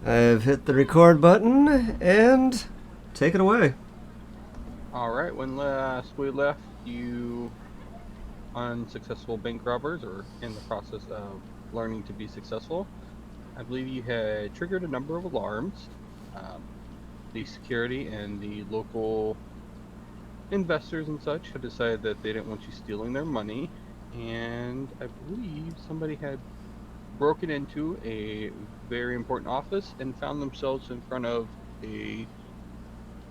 I've hit the record button, and take it away. Alright, when last we left you unsuccessful bank robbers, or in the process of learning to be successful, I believe you had triggered a number of alarms. The security and the local investors and such had decided that they didn't want you stealing their money, and I believe somebody had broken into a very important office and found themselves in front of a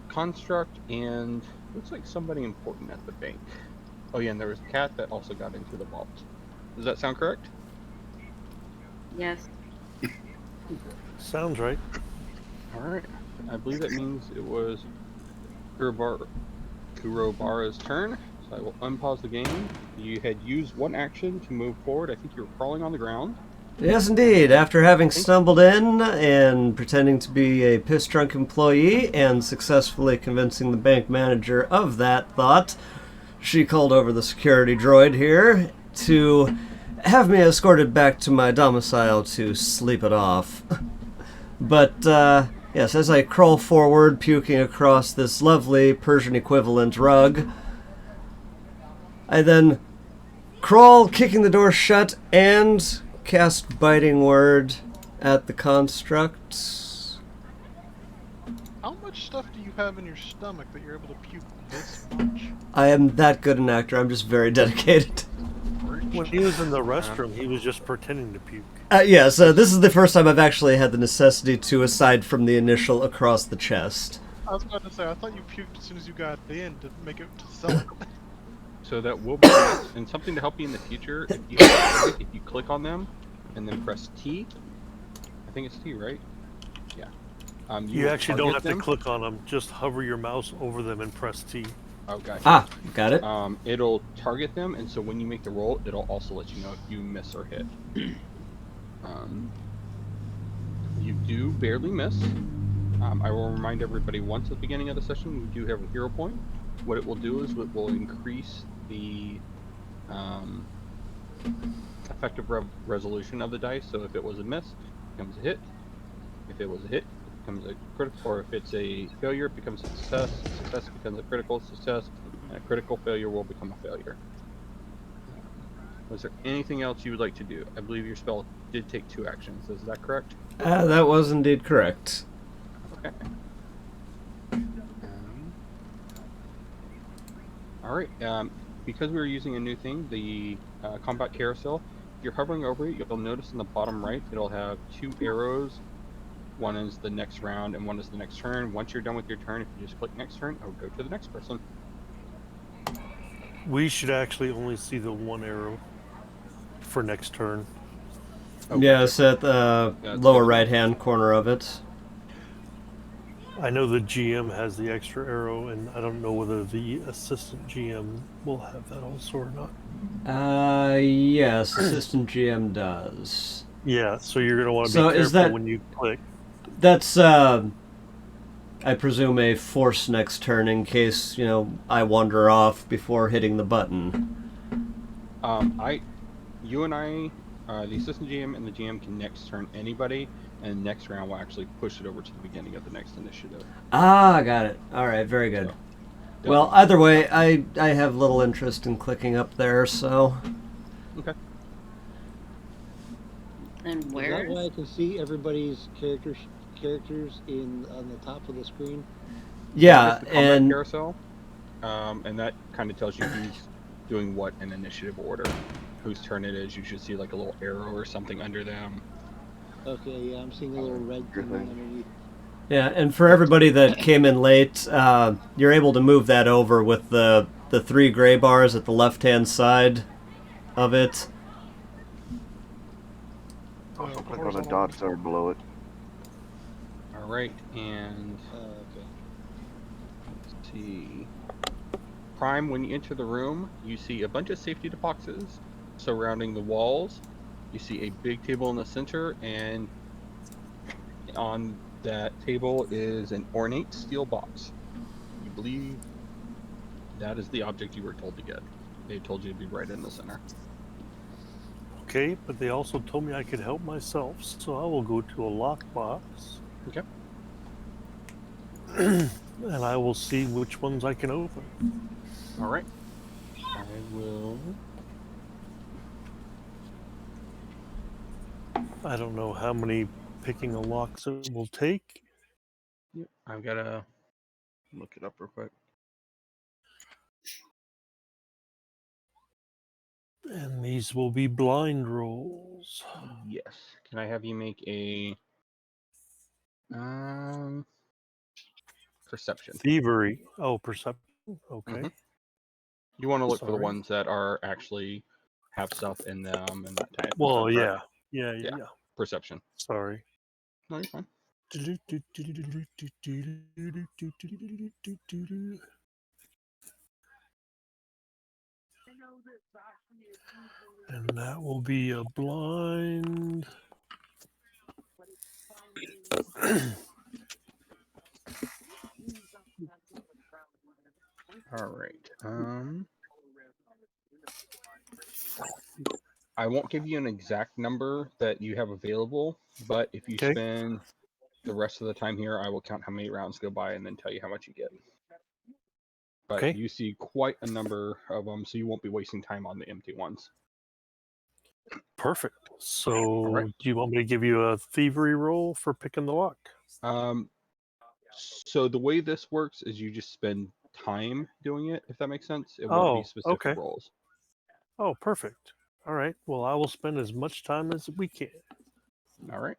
construct and looks like somebody important at the bank. Oh yeah, and there was a cat that also got into the vault. Does that sound correct? Yes. Sounds right. Alright. I believe that means it was Kurobara's turn. So I will unpause the game. You had used one action to move forward. I think you were crawling on the ground. Yes, indeed. After having stumbled in and pretending to be a piss-drunk employee and successfully convincing the bank manager of that thought, she called over the security droid here to have me escorted back to my domicile to sleep it off. But, yes, as I crawl forward, puking across this lovely Persian-equivalent rug, I then crawl, kicking the door shut, and cast Biting Word at the construct. How much stuff do you have in your stomach that you're able to puke this much? I am that good an actor. I'm just very dedicated. When he was in the restroom, he was just pretending to puke. Yes, this is the first time I've actually had the necessity to, aside from the initial across the chest. I was about to say, I thought you puked as soon as you got in to make it to sell it. So that will be and something to help you in the future. If you click on them and then press T, I think it's T, right? Yeah. You actually don't have them. to click on them. Just hover your mouse over them and press T. Oh, gotcha. Ah, got it. It'll target them, and so when you make the roll, it'll also let you know if you miss or hit. You do barely miss. I will remind everybody once at the beginning of the session, we do have a hero point. What it will do is it will increase the effective resolution of the dice. So if it was a miss, it becomes a hit. If it was a hit, it becomes a critical. Or if it's a failure, it becomes a success. Success becomes a critical success, and a critical failure will become a failure. Was there anything else you would like to do? I believe your spell did take 2 actions. Is that correct? That was indeed correct. Okay. Alright, because we were using a new thing, the combat carousel, if you're hovering over it, you'll notice in the bottom right, it'll have 2 arrows. One is the next round and one is the next turn. Once you're done with your turn, if you just click next turn, it'll go to the next person. We should actually only see the 1 arrow for next turn. Okay. Yes, at the lower right-hand corner of it. I know the GM has the extra arrow, and I don't know whether the assistant GM will have that also or not. Yes, assistant GM does. Yeah, so you're going to want to So be is careful that- when you click. That's, I presume, a force next turn in case, I wander off before hitting the button. You and I, the assistant GM and the GM can next turn anybody, and next round will actually push it over to the beginning of the next initiative. Ah, got it. All right, very good. So, Well, either way, I have little interest in clicking up there, so... Okay. And Is where? that why I can see everybody's characters on the top of the screen? Yeah, There's the combat and... carousel, and that kind of tells you who's doing what in initiative order, whose turn it is. You should see like a little arrow or something under them. Okay, yeah, I'm seeing a little red thing underneath. Yeah, and for everybody that came in late, you're able to move that over with the 3 gray bars at the left-hand side of it. Also Click on the dots that are below it. All right, and Okay. let's see. Prime, when you enter the room, you see a bunch of safety boxes surrounding the walls. You see a big table in the center, and on that table is an ornate steel box. You believe that is the object you were told to get. They told you to be right in the center. Okay, but they also told me I could help myself, so I will go to a lockbox. Okay. And I will see which ones I can open. All right. I will. I don't know how many picking a locks it will take. Yep. I've got to look it up real quick. And these will be blind rolls. Yes. Can I have you make a perception? Thievery. Oh, perception. Okay. Mhm. You want to look for the Sorry. ones that are actually have stuff in them and that type of Well, stuff. yeah. Correct? Yeah. Perception. Sorry. No, you're fine. And that will be a blind. All right. I won't give you an exact number that you have available, but if you Okay. spend the rest of the time here, I will count how many rounds go by and then tell you how much you get. But Okay. you see quite a number of them, so you won't be wasting time on the empty ones. Perfect. So, All right. do you want me to give you a thievery roll for picking the lock? So the way this works is you just spend time doing it, if that makes sense. It won't be Oh, specific okay. rolls. Oh, perfect. All right. Well, I will spend as much time as we can. All right.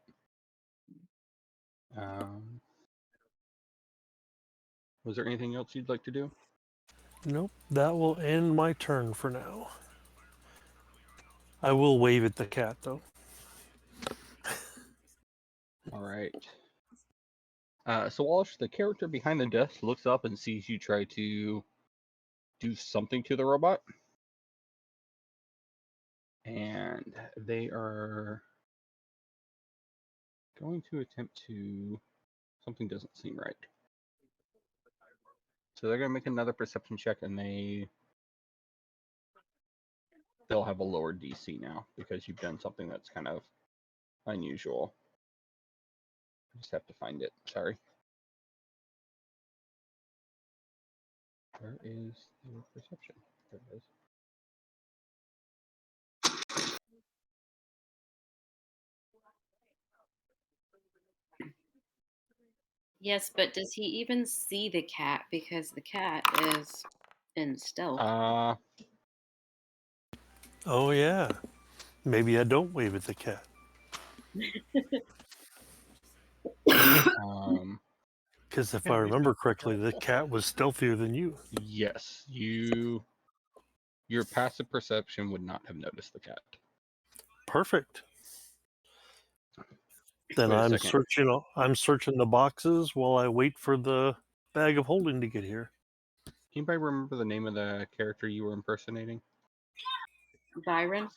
Was there anything else you'd like to do? Nope. That will end my turn for now. I will wave at the cat, though. All right. So Walsh, the character behind the desk, looks up and sees you try to do something to the robot. And they are going to attempt to... Something doesn't seem right. So they're going to make another perception check, and they'll have a lower DC now because you've done something that's kind of unusual. I just have to find it. Sorry. Where is the perception? There it is. Yes, but does he even see the cat? Because the cat is in stealth. Oh, yeah. Maybe I don't wave at the cat. Because if I remember correctly, the cat was stealthier than you. Yes, your passive perception would not have noticed the cat. Perfect. Then Wait a I'm second. searching. I'm searching the boxes while I wait for the bag of holding to get here. Anybody remember the name of the character you were impersonating? Byron?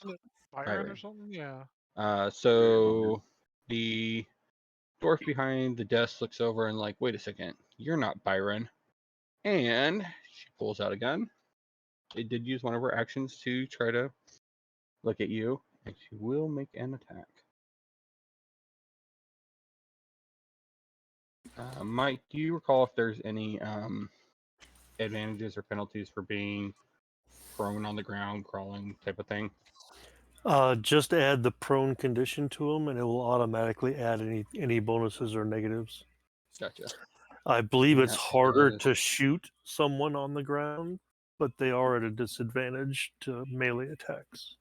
Byron or something? Yeah. So the dwarf behind the desk looks over and like, wait a second, you're not Byron. And she pulls out a gun. It did use one of her actions to try to look at you, and she will make an attack. Mike, do you recall if there's any advantages or penalties for being prone on the ground, crawling type of thing? Just add the prone condition to them, and it will automatically add any bonuses or negatives. Gotcha. I believe And it's that harder is to shoot someone on the ground, but they are at a disadvantage to melee attacks.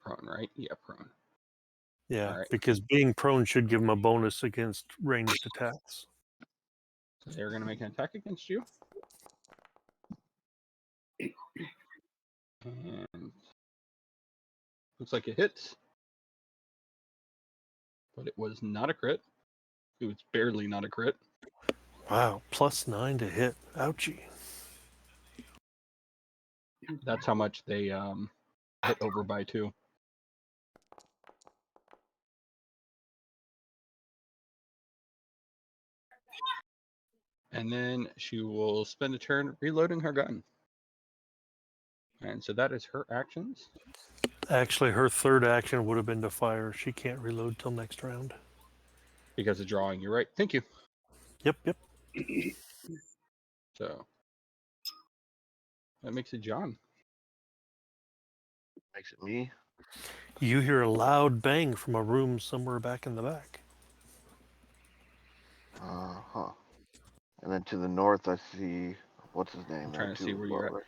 prone, right? Yeah, prone. Yeah, All right. because being prone should give them a bonus against ranged attacks. So they're going to make an attack against you. And looks like it hits. But it was not a crit. It was barely not a crit. Wow, +9 to hit. Ouchie. That's how much they hit over by 2. And then she will spend a turn reloading her gun. And so that is her actions. Actually, her third action would have been to fire. She can't reload till next round. Because of drawing, you're right. Thank you. Yep. So that makes it John. Makes it me. You hear a loud bang from a room somewhere back in the back. Huh. And then to the north, I see what's his name I'm there trying to too. see as where well, you're at. right?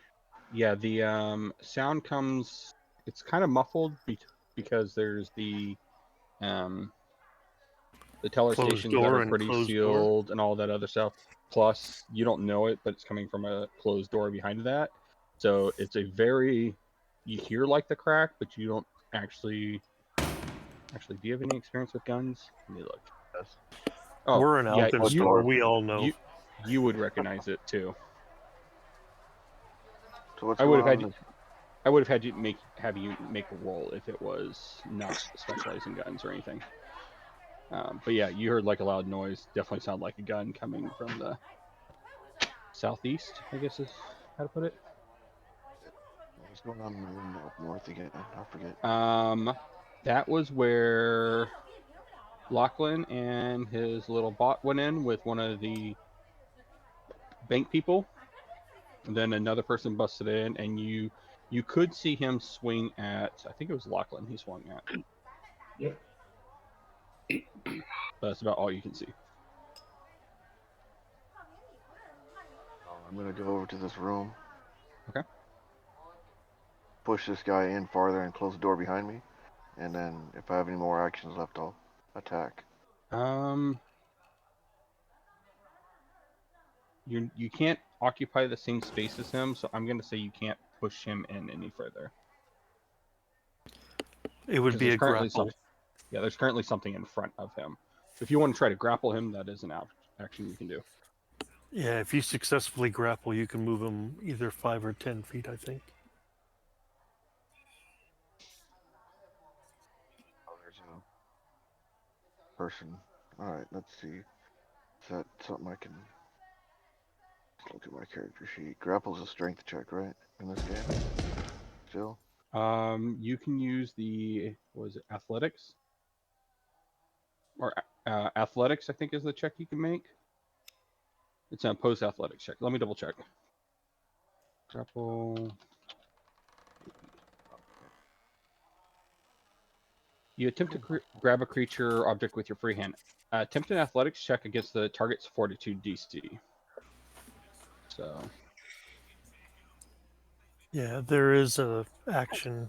Yeah, the sound comes. It's kind of muffled because there's the teller Closed stations that door are and pretty closed door. sealed and all that other stuff. Plus, you don't know it, but it's coming from a closed door behind that. So it's a very, you hear like the crack, but you don't actually. Actually, do you have any experience with guns? Let me look. Yes. Oh, We're in yeah, Alkenstar. We all know. you would recognize it too. So what's I would going have on? had you, I would have had you make a roll if it was not specialized in guns or anything. But yeah, you heard like a loud noise. Definitely sounded like a gun coming from the southeast, I guess is how to put it. What's going on in the room up north again? I forget. That was where Lachlan and his little bot went in with one of the bank people. And then another person busted in, and you could see him swing at. I think it was Lachlan he swung at. Yep. But that's about all you can see. I'm gonna go over to this room. Okay. Push this guy in farther and close the door behind me. And then if I have any more actions left, I'll attack. You can't occupy the same space as him, so I'm gonna say you can't push him in any further. It would be a grapple. There's currently something in front of him. If you want to try to grapple him, that is an action you can do. Yeah, if you successfully grapple, you can move him either 5 or 10 feet, I think. Oh, there's a person. Alright, let's see. Is that something I can... Let's look at my character sheet. Grapple's a strength check, right? In this game? Still? You can use the athletics or athletics. I think is the check you can make. It's an opposed athletics check. Let me double check. Grapple. You attempt to grab a creature or object with your free hand. Attempt an athletics check against the target's fortitude DC. So. Yeah, there is a action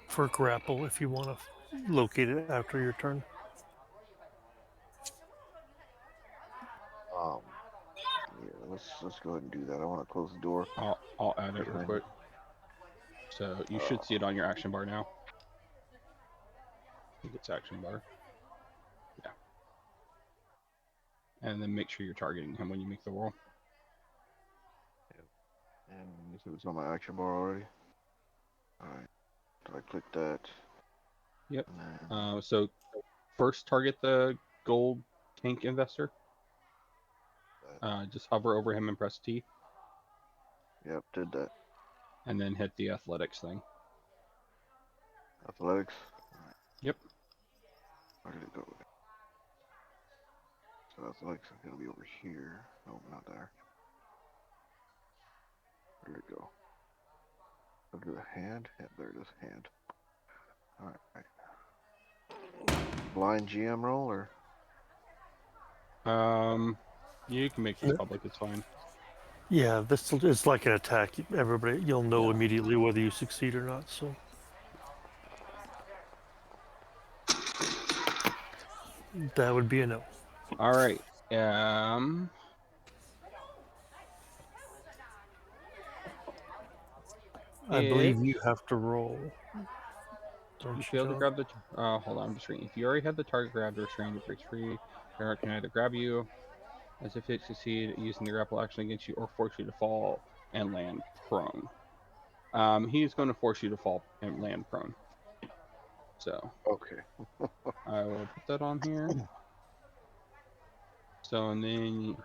for grapple if you want to locate it after your turn. Yeah, let's go ahead and do that. I want to close the door. I'll add it real quick. So you should see it on your action bar now. I think it's action bar. Yeah. And then make sure you're targeting him when you make the roll. And if it was on my action bar already. Alright. So I click that. Yep. Then... So first target the gold tank investor. Just hover over him and press T. Yep, did that. And then hit the athletics thing. Athletics? Alright. Yep. Where did it go? So athletics is going to be over here. No, not there. Where did it go? Look at the hand. Yeah, there it is. Hand. Alright. Blind GM roll or? You can make this public. It's fine. Yeah, this is like an attack. Everybody, you'll know immediately whether you succeed or not. So that would be a no. All right. I believe you have to roll. Don't You you, fail to John? grab the. Hold on, I'm just reading. If you already had the target grabbed or restrained, it breaks free. Target can either grab you, as if it succeed using the grapple action against you, or force you to fall and land prone. He is going to force you to fall and land prone. So. Okay. I will put that on here. So, and then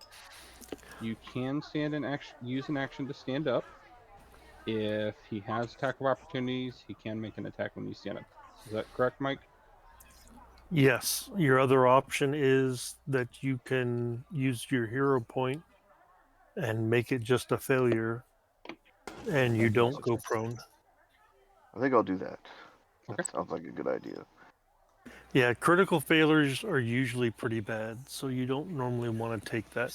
you can use an action to stand up. If he has attack of opportunities, he can make an attack when you stand up. Is that correct, Mike? Yes, your other option is that you can use your hero point and make it just a failure, and you And don't success. go prone. I think I'll do that. Okay. That sounds like a good idea. Yeah, critical failures are usually pretty bad, so you don't normally want to take that.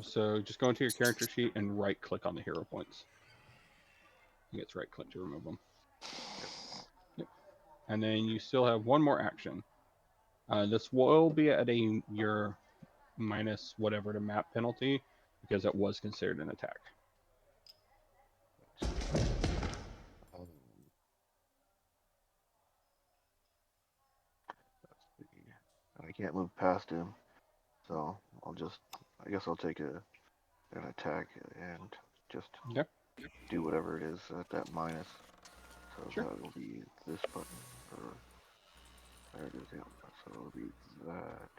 So just go into your character sheet and right-click on the hero points. I think it's right-click to remove them. Yep. And then you still have one more action. This will be at your minus whatever to map penalty because it was considered an attack. Um, let's see. I can't move past him, so I guess I'll take an attack and just Okay. do whatever it is at that minus. So Sure. that will be this button, or there it is. Yeah. So it'll be that.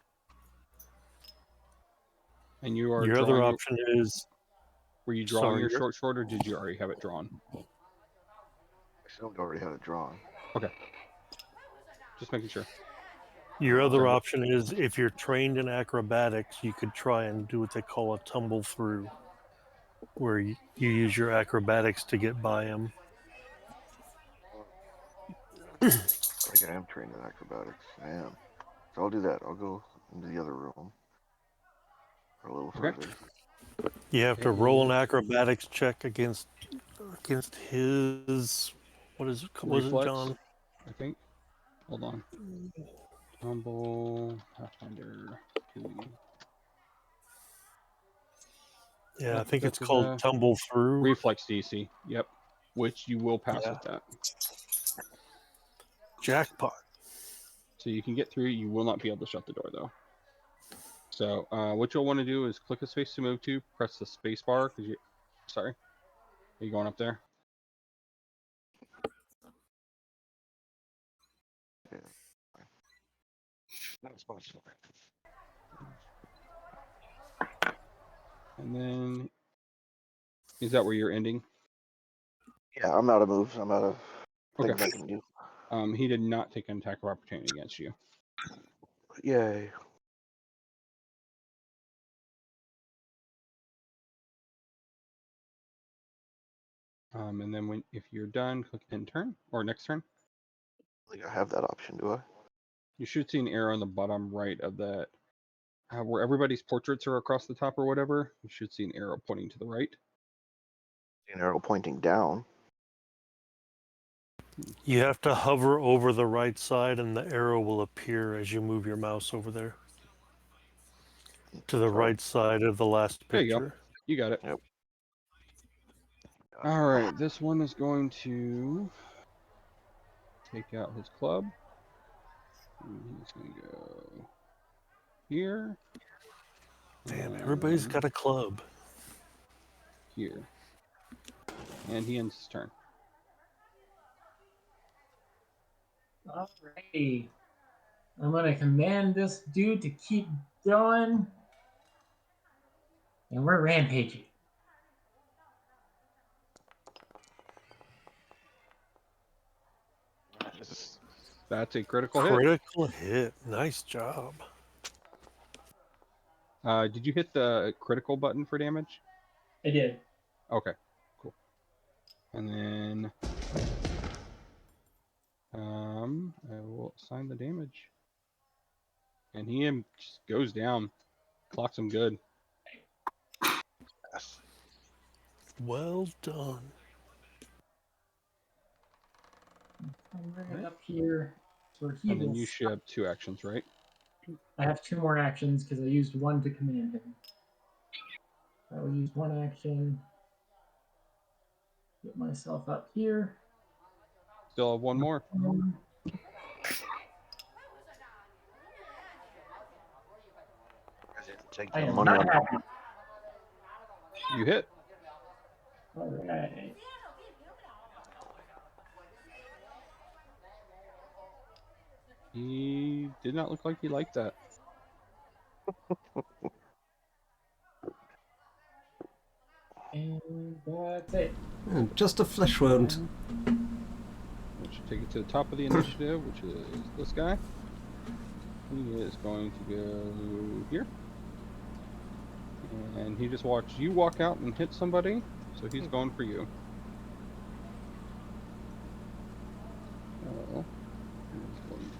And you are Your other drawing. option is Were you drawing your you're- short, or did you already have it drawn? I assumed I already had it drawn. Okay. Just making sure. Your other So- option is if you're trained in acrobatics, you could try and do what they call a tumble through, where you use your acrobatics to get by him. I think I am trained in acrobatics. I am. So I'll do that. I'll go into the other room a little Okay. further. You have to roll an acrobatics check against his. What is it? Was it Reflex, John? I think. Hold on. Tumble Pathfinder 2. Yeah, I think it's called tumble through. Reflex DC. Yep. Which you will pass Yeah. with that. Jackpot. So you can get through. You will not be able to shut the door though. So what you'll want to do is click a space to move to. Press the space bar because you. Sorry. Are you going up there? Yeah. That's possible. And then. Is that where you're ending? Yeah, I'm out of moves. I'm out of things Okay. I can do. He did not take an attack of opportunity against you. Yay. And then if you're done, click end turn or next turn. I think I have that option, do I? You should see an arrow on the bottom right of that, where everybody's portraits are across the top or whatever. You should see an arrow pointing to the right. An arrow pointing down. You have to hover over the right side, and the arrow will appear as you move your mouse over there to the right side of the last There you go. picture. You got it. Yep. All right, this one is going to take out his club. And he's going to go here. Damn, everybody's got a club. Here. And he ends his turn. Alrighty. I'm gonna command this dude to keep going. And we're rampaging. That's a critical hit. Critical hit. Nice job. Did you hit the critical button for damage? I did. Okay, cool. And then I will assign the damage. And he just goes down, clocks him good. Yes. Well done. I'm bringing it up here. So he And then will you should have 2 actions, right? I have 2 more actions because I used 1 to command him. I will use 1 action. Get myself up here. Still have 1 more. Take I the am money not on. happy. You hit. Alright. He did not look like he liked that. And that's it. Just a flesh wound. Which Should take it to the top of the initiative, which is this guy. He is going to go here. And he just watched you walk out and hit somebody, so he's going for you. So, he's going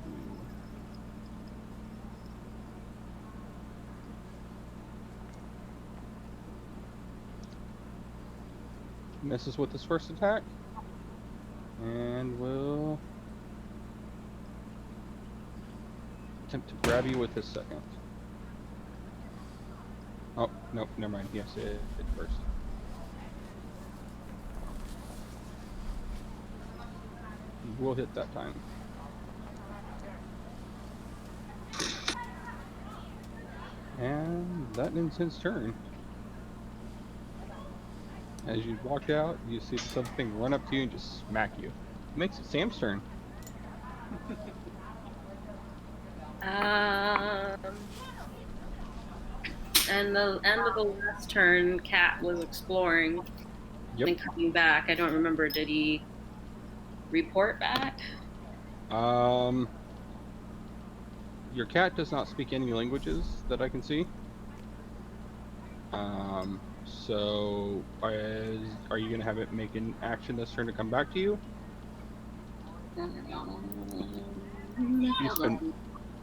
to... Misses with his first attack. And will attempt to grab you with his second. Oh, no, never mind. Yes, it first. He will hit that time. And that ends his turn. As you walk out, you see something run up to you and just smack you. It makes it Sam's turn. And the end of the last turn, Cat was exploring and coming back. I don't remember. Did he report back? Your cat does not speak any languages that I can see. So are you gonna have it make an action this turn to come back to you?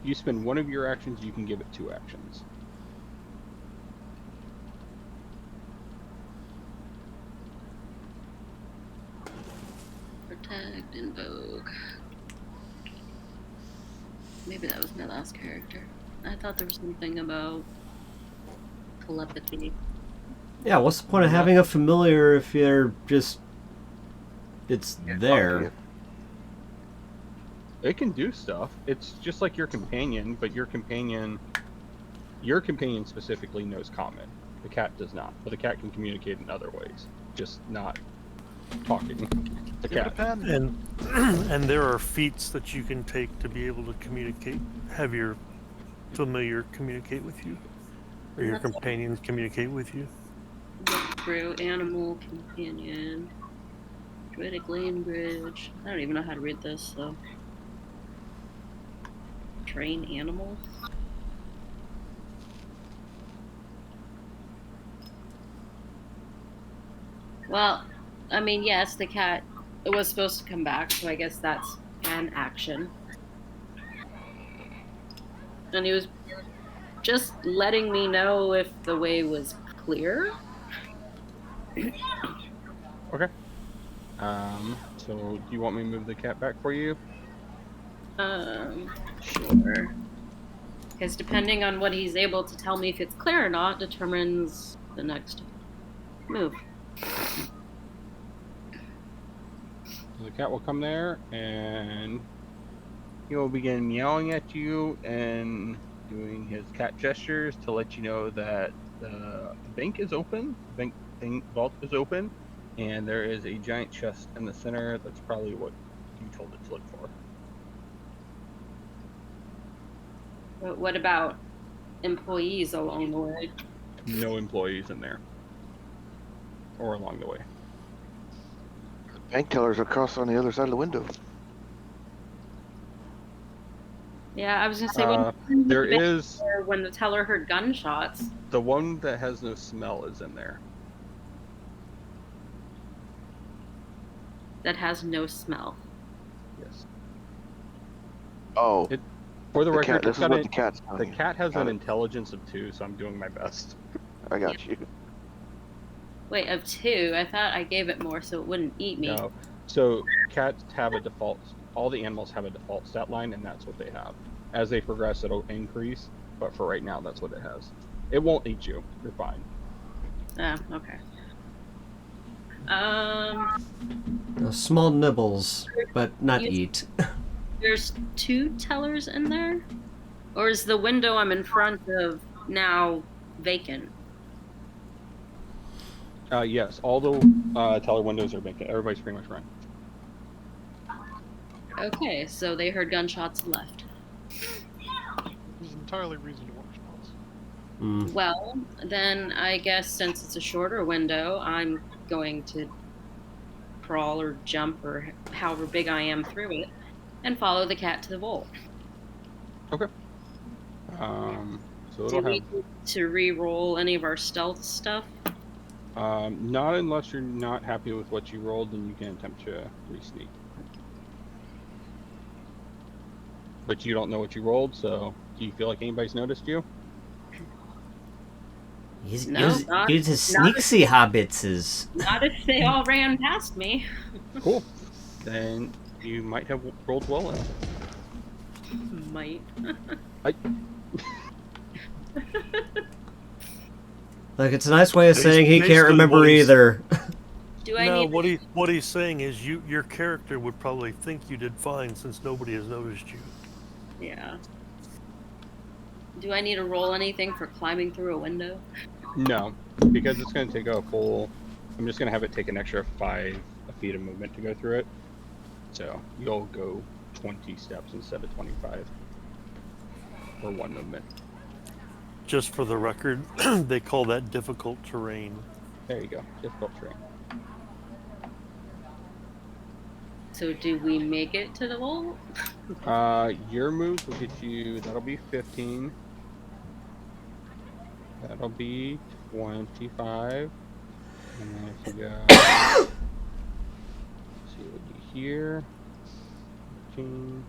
You spend one of your actions, you can give it 2 actions. Protect, invoke. Maybe that was my last character. I thought there was something about telepathy. Yeah, what's the point of having a familiar if you're just... It's there. It can do stuff. It's just like your companion, but your companion specifically knows common. The cat does not, but the cat can communicate in other ways, just not talking. The cat. And there are feats that you can take to be able to communicate, have your familiar communicate with you, or your companions communicate with you. Look through animal companion, druidic language. I don't even know how to read this, so. Train animal. Well, I mean, yes, the cat, it was supposed to come back, so I guess that's an action. And he was just letting me know if the way was clear. Okay. So do you want me to move the cat back for you? Sure. Because depending on what he's able to tell me if it's clear or not determines the next move. So the cat will come there and he will begin meowing at you and doing his cat gestures to let you know that the bank is open, the bank vault is open, and there is a giant chest in the center. That's probably what you told it to look for. But what about employees along the way? No employees in there or along the way. Bank tellers are across on the other side of the window. Yeah, I was gonna say there is when the teller heard gunshots. The one that has no smell is in there. That has no smell. Yes. Oh. For the record, the cat has an intelligence of 2, so I'm doing my best. I got you. Wait, of 2? I thought I gave it more so it wouldn't eat me. No. So cats have a default. All the animals have a default stat line, and that's what they have. As they progress, it'll increase, but for right now, that's what it has. It won't eat you. You're fine. Oh, okay. Small nibbles, but not eat. There's 2 tellers in there? Or is the window I'm in front of now vacant? Yes, all the teller windows are vacant. Everybody's pretty much run. Okay, so they heard gunshots and left. It was entirely reasonable response. Well, then I guess since it's a shorter window, I'm going to crawl or jump or however big I am through it, and follow the cat to the vault. Okay. So Do it'll we have need to re-roll any of our stealth stuff? not unless you're not happy with what you rolled, then you can attempt to re-sneak. But you don't know what you rolled, so do you feel like anybody's noticed you? No, not use his sneaksy habits. Not if they all ran past me. Cool. Then you might have rolled well in. Might. Like, it's a nice way of saying he can't Basically remember what he's- either. Do I No, need what he's saying is your character would probably think you did fine since nobody has noticed you. Yeah. Do I need to roll anything for climbing through a window? No, because it's going to take a full. I'm just going to have it take an extra 5 feet of movement to go through it. So you'll go 20 steps instead of 25 for 1 movement. Just for the record, they call that difficult terrain. There you go. Difficult terrain. So do we make it to the vault? Your moves will get you. That'll be 15. That'll be 25. And then if you go, let's see what you here. 15.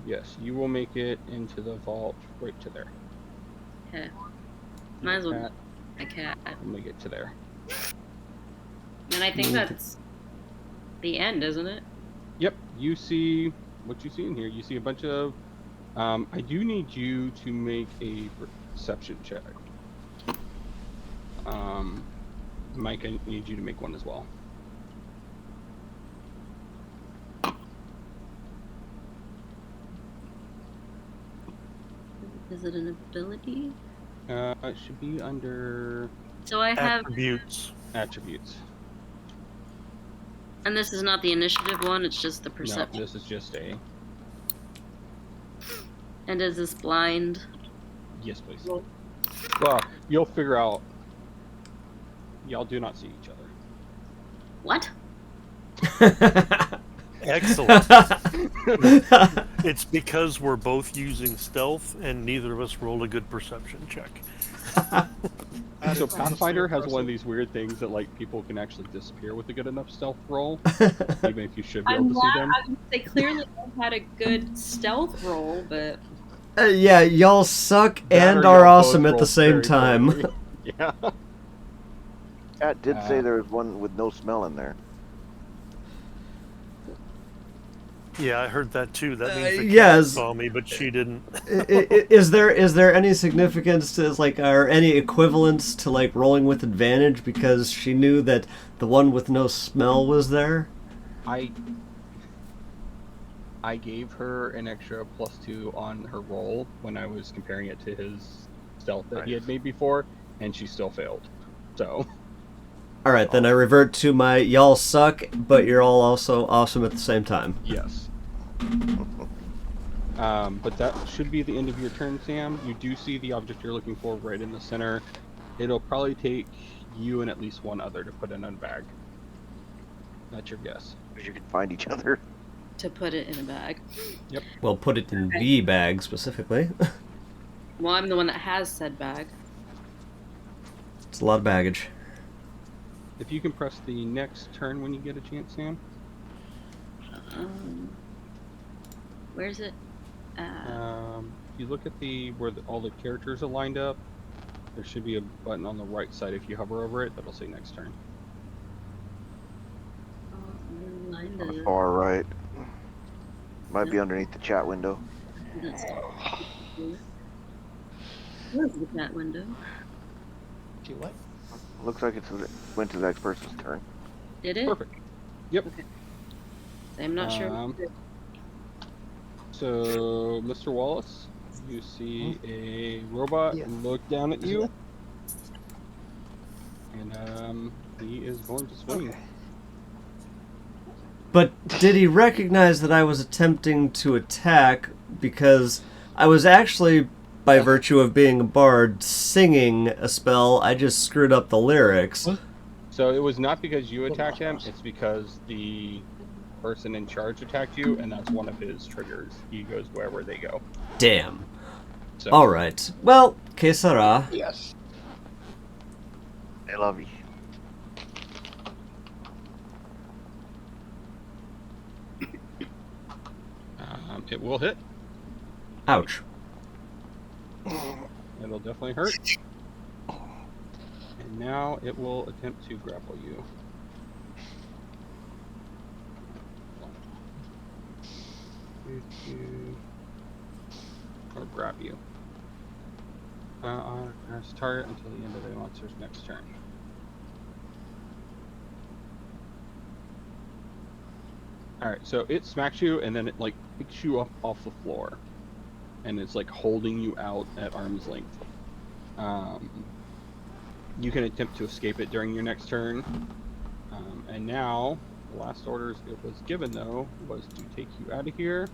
Yes, you will make it into the vault right to there. Okay. Might as well Cat my cat. will make it to there. And I think that's the end, isn't it? Yep, you see what you see in here. You see a bunch of. I do need you to make a perception check. Mike, I need you to make one as well. Is it an ability? It should be under So I have, Attributes. attributes. and this is not the initiative one, it's just the No, perception. this is just a And is this blind? yes, please. Well- Well, you'll figure out. Y'all do not see each other. What? Excellent. It's because we're both using stealth and neither of us rolled a good perception check. That So is honestly Pathfinder has one of impressive. these weird things that like people can actually disappear with a good enough stealth roll, even if you should be I'm able to see glad them. they clearly had a good stealth roll, but Yeah, y'all suck That and or are y'all both awesome at the rolled same very time. poorly. Yeah. Cat did say there was one with no smell in there. Yeah, I heard that too. That means the cat yes. saw me, but she didn't. Is there any significance to like or any equivalence to like rolling with advantage because she knew that the one with no smell was there? I gave her an extra +2 on her roll when I was comparing it to his stealth that he had made before, and she still failed. So. All right, then I revert to my y'all suck, but you're all also awesome at the same time. Yes. But that should be the end of your turn, Sam. You do see the object you're looking for right in the center. It'll probably take you and at least one other to put in a bag. That's your guess. You can find each other. to put it in a bag. Well, put it in the bag specifically. Well, I'm the one that has said bag. It's a lot of baggage. If you can press the next turn when you get a chance, Sam. Where's it? You look at where all the characters are lined up. There should be a button on the right side. If you hover over it, that'll say next turn. Lined On the up. far right. Might be underneath the chat window. That's Where's the chat window? Do what? Looks like went to the next person's turn. Did it? Perfect. Yep. I'm not sure. So, Mr. Wallace, you see a robot Yeah. look down at you, and he is going to swing. Okay. But did he recognize that I was attempting to attack because I was actually, by virtue of being a bard, singing a spell? I just screwed up the lyrics. What? So it was not because you Oh, attacked him, house. it's because the person in charge attacked you, and that's one of his triggers. He goes wherever they go. Damn. So All right. Well, que sera. Yes. I love you. it will hit. Ouch. It'll definitely hurt. And now it will attempt to grapple you. Or grab you. On its target until the end of the monster's next turn. Alright, so it smacks you and then it like picks you up off the floor. And it's like holding you out at arm's length. You can attempt to escape it during your next turn. And now, the last orders it was given though was to take you out of here.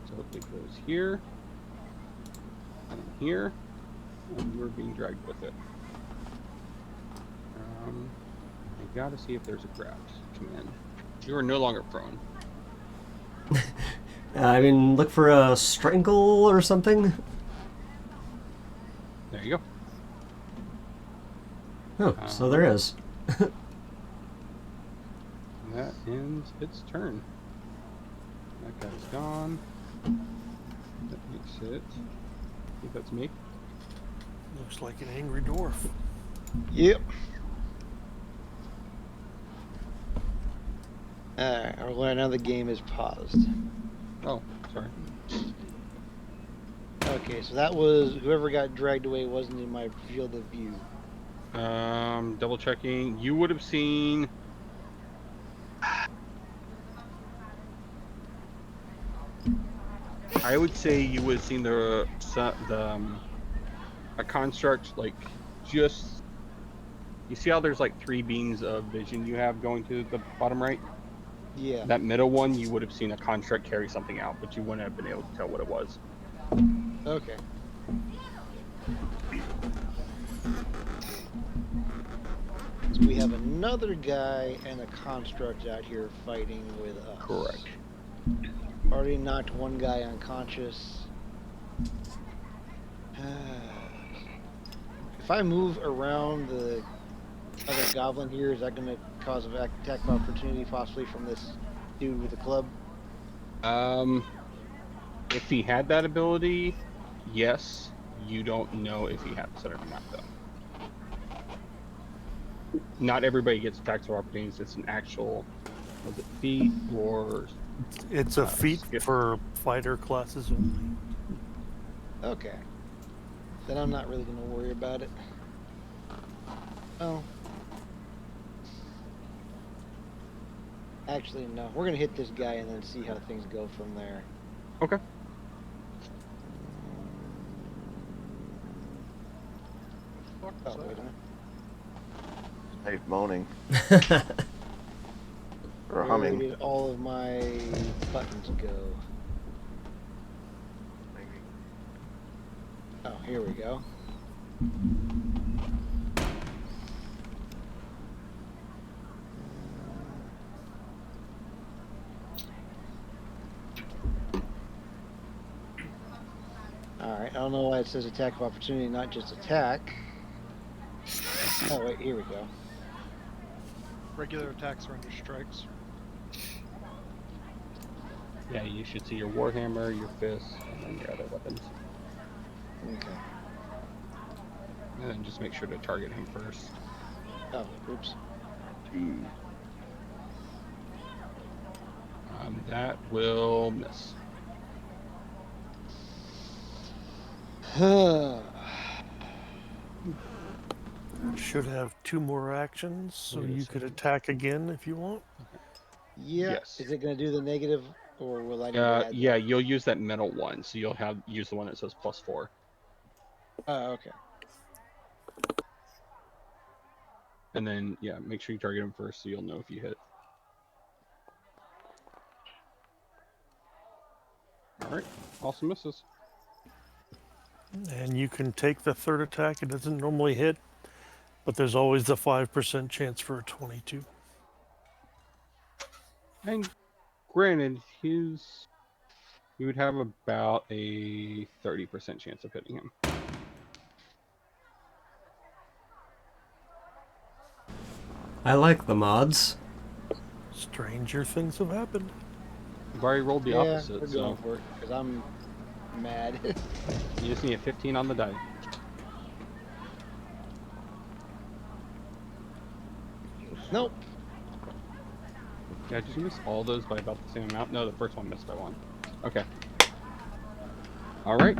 So it goes here, and here, and you're being dragged with it. I gotta see if there's a grab command. You are no longer prone. I mean, look for a strangle or something. There you Oh, so there is. go. That ends its turn. That guy's gone. That makes it. I think that's me. Looks like an angry dwarf. Yep. Alright, well, now the game is paused. Oh, sorry. Okay, so that was whoever got dragged away wasn't in my field of view. Double checking. You would have seen. I would say you would have seen the a construct like just. You see how there's like 3 beams of vision you have going to the bottom right? Yeah. That middle one, you would have seen a construct carry something out, but you wouldn't have been able to tell what it was. Okay. So we have another guy and a construct out here fighting with us. Correct. Already knocked one guy unconscious. If I move around the other goblin here, is that going to cause an attack of opportunity possibly from this dude with the club? If he had that ability, yes. You don't know if he has it or not, though. Not everybody gets attacks of opportunities. It's an actual, was it feat or? It's a feat skill. for fighter classes only. Okay. Then I'm not really going to worry about it. Oh. Actually, no. We're going to hit this guy and then see how things go from there. Okay. Fuck Oh, is wait a that? minute. Hey, moaning. Or Where humming. did all of my buttons go? Oh, here we go. Alright, I don't know why it says attack of opportunity, not just attack. Oh, wait, here we go. Regular attacks are under strikes. Yeah, you should see your warhammer, your fist, and then your other weapons. Okay. And then just make sure to target him first. Oh, oops. That will miss. Should have 2 more actions, so Wait a you could second. attack again if you want. Yeah. Yes. Is it going to do the negative, or will I need to add Yeah, that? you'll use that middle one, so you'll use the one that says +4. Oh, okay. And then, yeah, make sure you target him first so you'll know if you hit. Alright, also misses. And you can take the 3rd attack. It doesn't normally hit, But there's always the 5% chance for a 22. And granted, you would have about a 30% chance of hitting him. I like the mods. Stranger things have happened. You've already rolled the Yeah, opposite, we're so going for it because I'm mad. you just need a 15 on the die. Nope. Yeah, did you miss all those by about the same amount? No, the first one missed by 1. Okay. All right.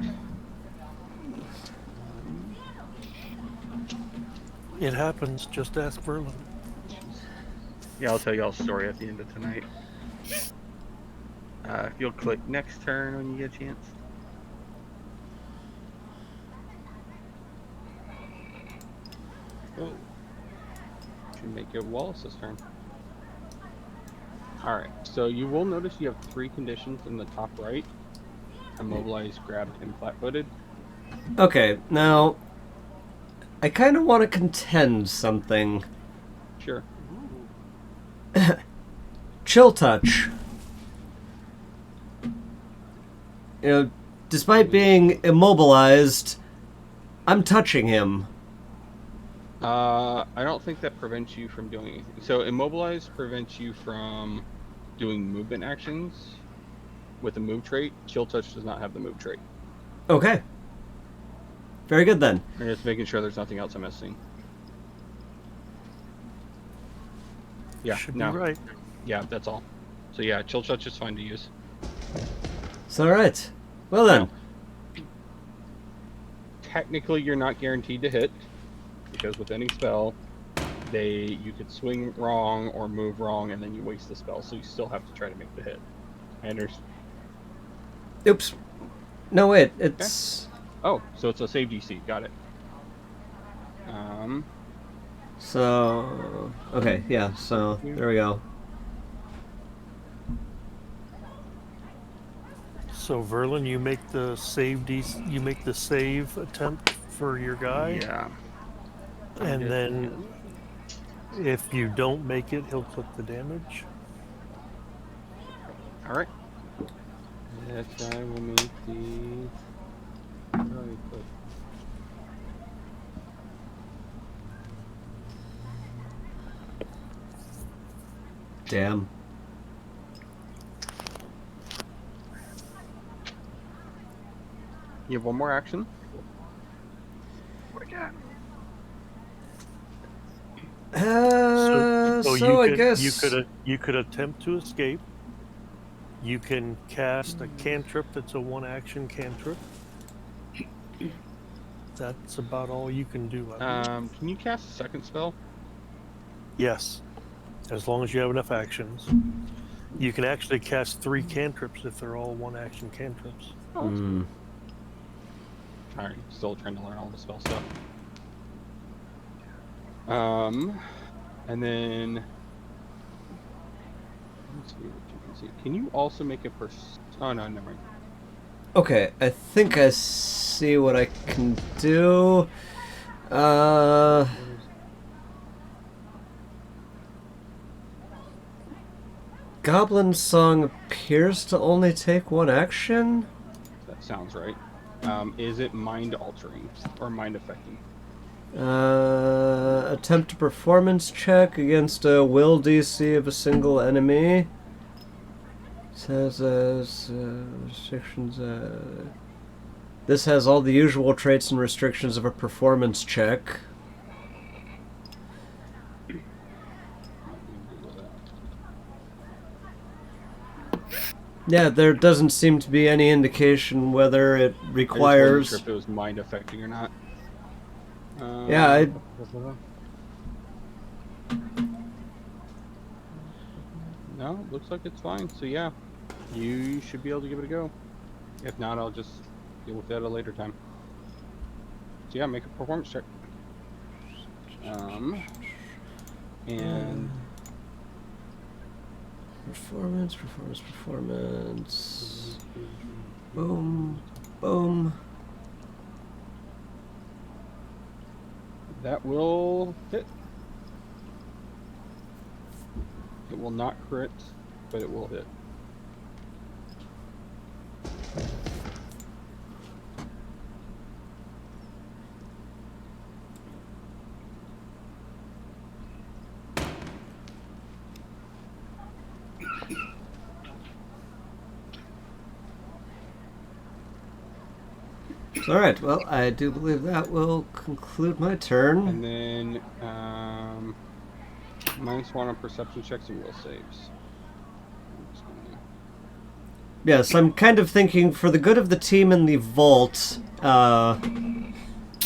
It happens. Just ask Verlin. Yeah, I'll tell y'all a story at the end of tonight. If you'll click next turn when you get a chance. Oh. Should make it Wallace's turn. Alright, so you will notice you have 3 conditions in the top right. Immobilized, grabbed, and flat-footed. Okay, now I kind of want to contend something. Sure. Chill touch. You know, despite being immobilized, I'm touching him. I don't think that prevents you from doing anything. So immobilized prevents you from doing movement actions with a move trait. Chill touch does not have the move trait. Okay. Very good then. I'm just making sure there's nothing else I'm missing. Yeah, Should no. be right. Yeah, that's all. So yeah, chill touch is fine to use. It's alright. Well then. Technically, you're not guaranteed to hit, because with any spell, you could swing wrong or move wrong, and then you waste the spell, so you still have to try to make the hit. I understand. Oops. No, wait. It's... Oh, so it's a save DC. Got it. So... Okay, yeah, so there we go. So Verlin, you make the save attempt for your guy. Yeah. And then if you don't make it, he'll click the damage. All right. Yes, I will make the. Damn. You have one more action. So I guess you could attempt to escape. You can cast a cantrip that's a 1-action cantrip. That's about all you can do. Can you cast a second spell? Yes, as long as you have enough actions. You can actually cast 3 cantrips if they're all 1-action cantrips. Alright, still trying to learn all the spell stuff. And then let's see what you can see. Can you also make a oh no, never mind. Okay, I think I see what I can do. Goblin Song appears to only take 1 action? That sounds right. Is it mind altering or mind affecting? Attempt a performance check against a will DC of a single enemy. Says restrictions. This has all the usual traits and restrictions of a performance check. Yeah, there doesn't seem to be any indication whether it requires. I just wasn't sure if it was mind affecting or not. Yeah, No, looks like it's fine. So yeah, you should be able to give it a go. If not, I'll just deal with that at a later time. So yeah, make a performance check. And performance. Boom, boom. That will hit. It will not crit, but it will hit. All right. Well, I do believe that will conclude my turn. And then -1 on perception checks and will saves. I'm just gonna... Yes, I'm kind of thinking for the good of the team in the vault. There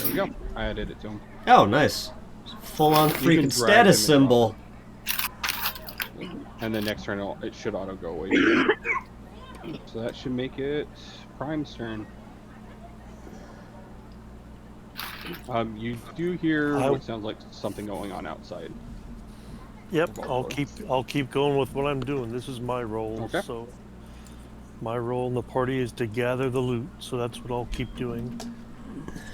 we go. I added it to him. Oh, nice. Full-on You can freaking drag status him and drop symbol. And then next turn it should auto go away. So that should make it Prime's turn. You do hear what sounds like something going on outside. Yep, I'll keep going with what I'm doing. This is my role. Okay. So my role in the party is to gather the loot. So that's what I'll keep doing.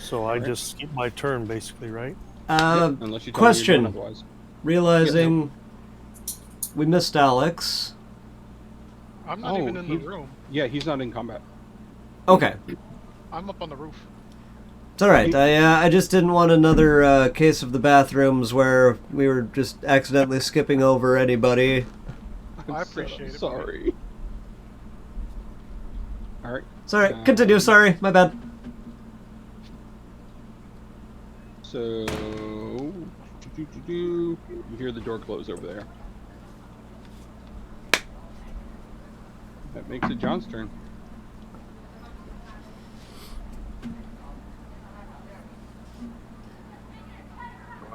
So I just skip my turn, basically, right? Unless you tell me you're Question. doing otherwise. Realizing we missed Alex. I'm not even in the room. Yeah, he's not in combat. Okay. I'm up on the roof. It's all right. I just didn't want another case of the bathrooms where we were just accidentally skipping over anybody. I appreciate it. Sorry. All right. Sorry. Continue. Sorry. My bad. So you hear the door close over there. That makes it John's turn.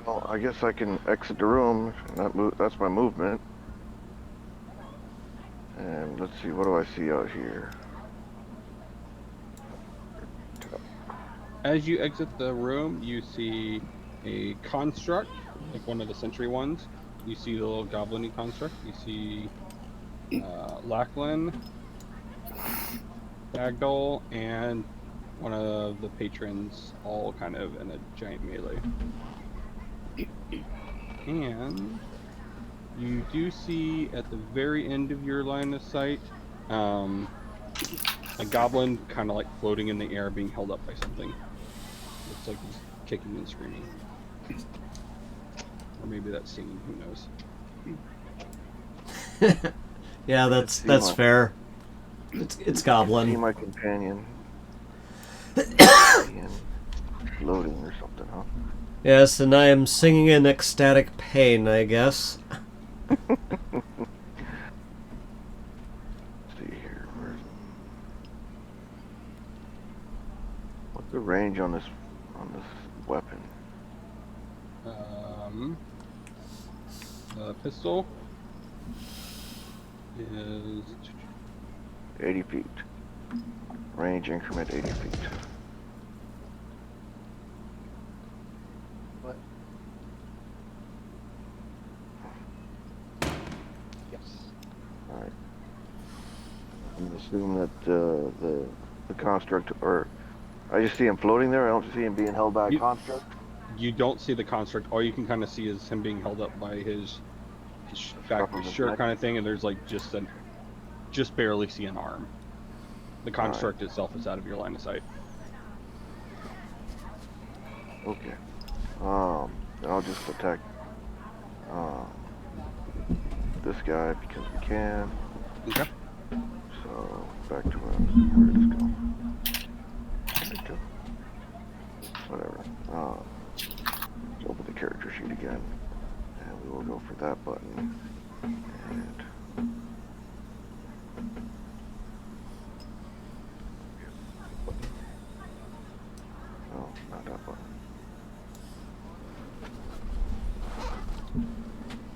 Well, I guess I can exit the room. And that's my movement. And let's see, what do I see out here? As you exit the room, you see a construct, like one of the sentry ones. You see the little goblin-y construct. You see Lachlan, Bagdol, and one of the patrons, all kind of in a giant melee. And you do see at the very end of your line of sight a goblin kind of like floating in the air, being held up by something. Looks like he's kicking and screaming. Or maybe that's singing, who knows. Yeah, that's fair. It's goblin. See my companion. Loading or something, huh? Yes, and I am singing in ecstatic pain, I guess. Let's see here. What's the range on this weapon? The pistol is 80 feet. Range increment 80 feet. What? Yes. Alright. I'm gonna assume that the construct, or I just see him floating there. I don't see him being held by a construct. You don't see the construct. All you can kind of see is him being held up by his shirt kind of thing, and there's like just barely see an arm. The construct itself is out of your line of sight. Okay. I'll just attack this guy because we can. Okay. So back to where did this go? Where'd it go? Whatever. Open the character sheet again, and we will go for that button. And oh, not that button.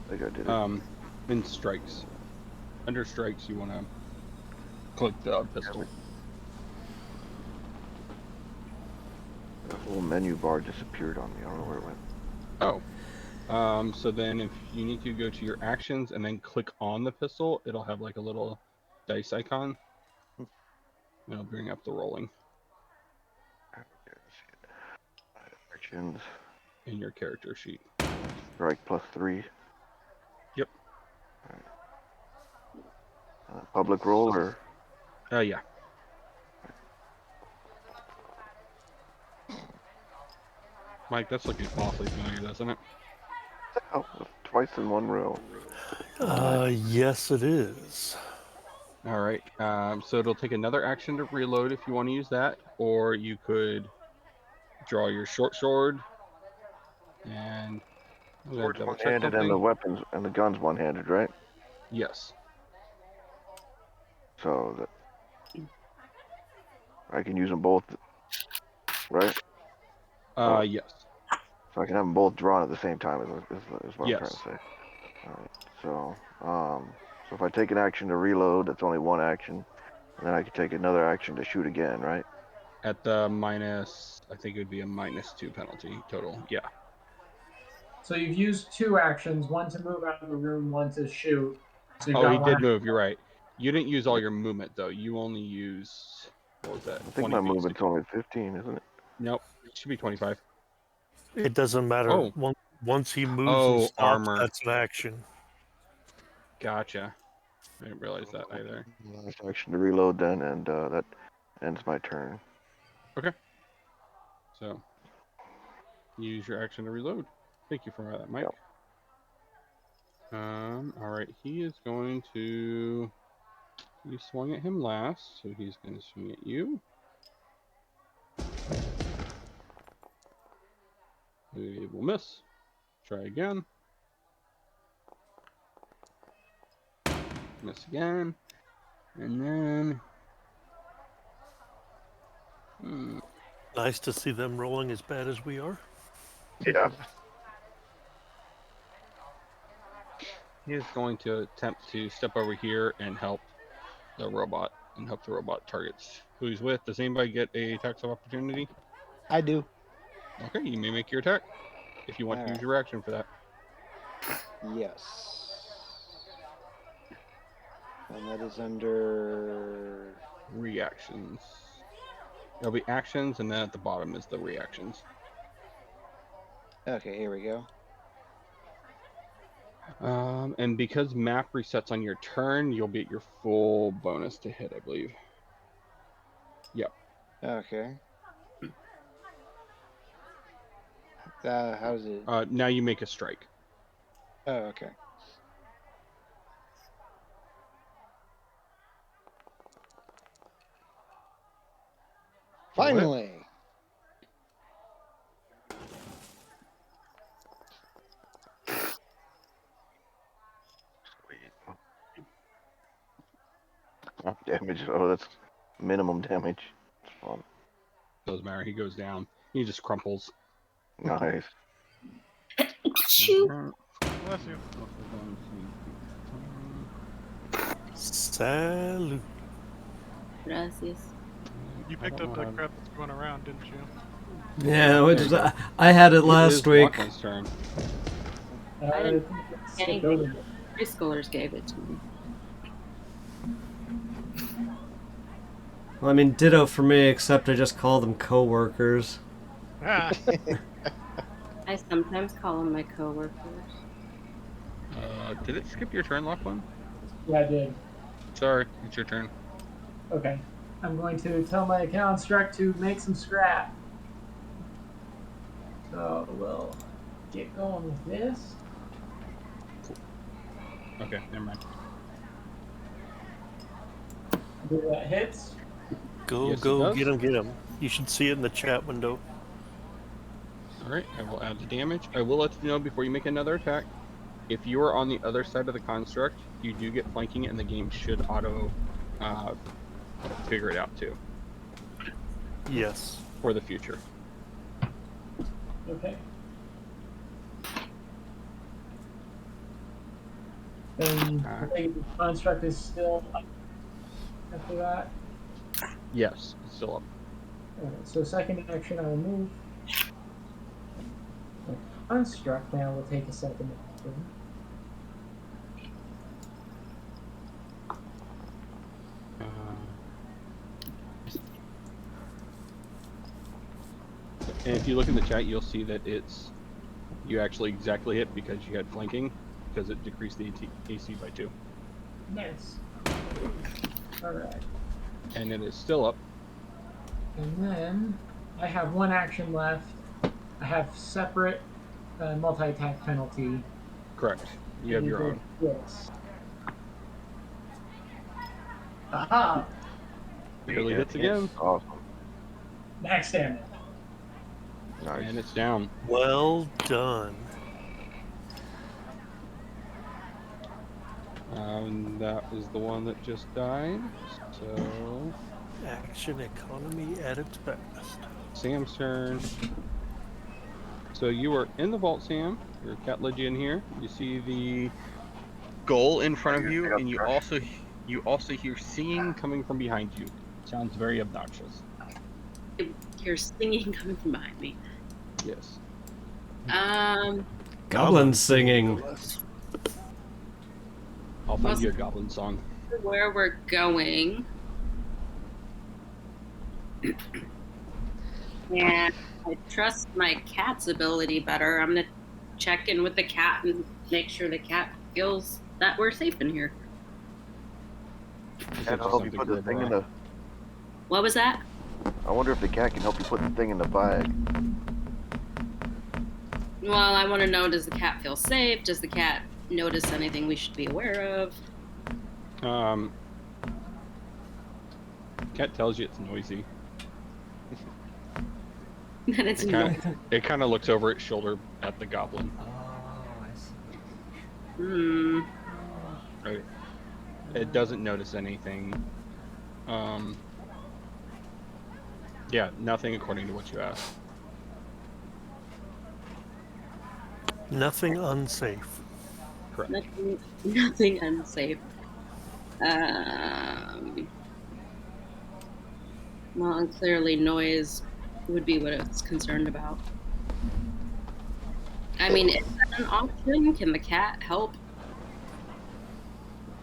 I think I did it. In strikes. Under strikes, you want to click the pistol. The whole menu bar disappeared on me. I don't know where it went. Oh. So then if you need to go to your actions and then click on the pistol, it'll have like a little dice icon. It'll bring up the rolling. Actions. in your character sheet. Strike +3. Yep. Public roll or? Yeah. Mike, that's looking awfully familiar, doesn't it? Oh, twice in one row. Yes, it is. All right. So it'll take another action to reload if you want to use that, or you could draw your short sword and I'm gonna Sword's double check one-handed and the something. weapons and the gun's one-handed, right? Yes. So that I can use them both, right? Yes. So I can have them both drawn at the same time is what I'm trying Yes. to say. All right. So if I take an action to reload, that's only one action, and then I can take another action to shoot again, right? At the minus, I think it would be a -2 penalty total. Yeah. So you've used 2 actions, one to move out of the room, one to shoot. So you've Oh, got he one did move. You're right. You didn't use all your movement though. You only used, what was that? I think 20 my feet. movement's only 15, isn't it? Nope. It should be 25. It doesn't matter. Oh. Once he moves and Oh, stops, armor. that's an action. Gotcha. I didn't realize that either. Last action to reload then, and that ends my turn. Okay. So, use your action to reload. Thank you for that, Mike. Yep. All right. He is going to. You swung at him last, so he's going to swing at you. He will miss. Try again. Miss again. And then. Nice to see them rolling as bad as we are. Yeah. He is going to attempt to step over here and help the robot, and help the robot targets who he's with. Does anybody get a attacks of opportunity? I do. Okay, you may make your attack if you want to use your action for that. Yes. And that is under Reactions. There'll be actions, and then at the bottom is the reactions. Okay, here we go. And because map resets on your turn, you'll be at your full bonus to hit, I believe. Yep. Okay. How's it? Now you make a strike. Oh, okay. Finally. Damage. Oh, that's minimum damage. It's fun. Doesn't matter. He goes down. He just crumples. Nice. Shoot. Bless you. Salute. Gracias. You picked up the crap that's going around, didn't you? Yeah, I had it last week. Walkman's turn. I didn't Skip anything. over. Preschoolers gave it to me. Well, I mean, ditto for me, except I just call them co-workers. Ah, I sometimes call them my coworkers. Did it skip your turn, Lachlan? Yeah, I did. Sorry, it's your turn. Okay. I'm going to tell my construct to make some scrap. So we'll get going with this. Okay, never mind. Do that hits. Go, Yes, it go, does. get him. You should see it in the chat window. Alright, I will add the damage. I will let you know before you make another attack. If you are on the other side of the construct, you do get flanking, and the game should auto figure it out too Yes. for the future. Okay. And I think the construct is still up after that. Yes, it's still up. Alright, so second action, I will move. The construct now will take a second action. And if you look in the chat, you'll see that its You actually exactly hit because you had flanking, because it decreased the AC by 2. Nice. Alright. And it is still up. And then I have one action left. I have separate multi-attack penalty. Correct. You have your own. Yes. Aha! Barely hits again. Awesome. Max damage. Nice. And it's down. Well done. That was the one that just died. So Action economy at its best. Sam's turn. So you are in the vault, Sam. Your cat led you in here. You see the goal in front of you, and you also hear singing coming from behind you. Sounds very obnoxious. You're singing coming from behind me. Yes. Goblin singing. I'll find you a goblin song. Where we're going. And I trust my cat's ability better. I'm gonna check in with the cat and make sure the cat feels that we're safe in here. And I'll help you put the thing in the. What was that? I wonder if the cat can help you put the thing in the bag. Well, I want to know, does the cat feel safe? Does the cat notice anything we should be aware of? Cat tells you it's noisy. That it's It kind of looks over its shoulder at the goblin. Oh, I see. Right. It doesn't notice anything. Yeah, nothing according to what you asked. Nothing unsafe. Correct. Nothing unsafe. Well, and clearly noise would be what it's concerned about. I mean, is that an option? Can the cat help?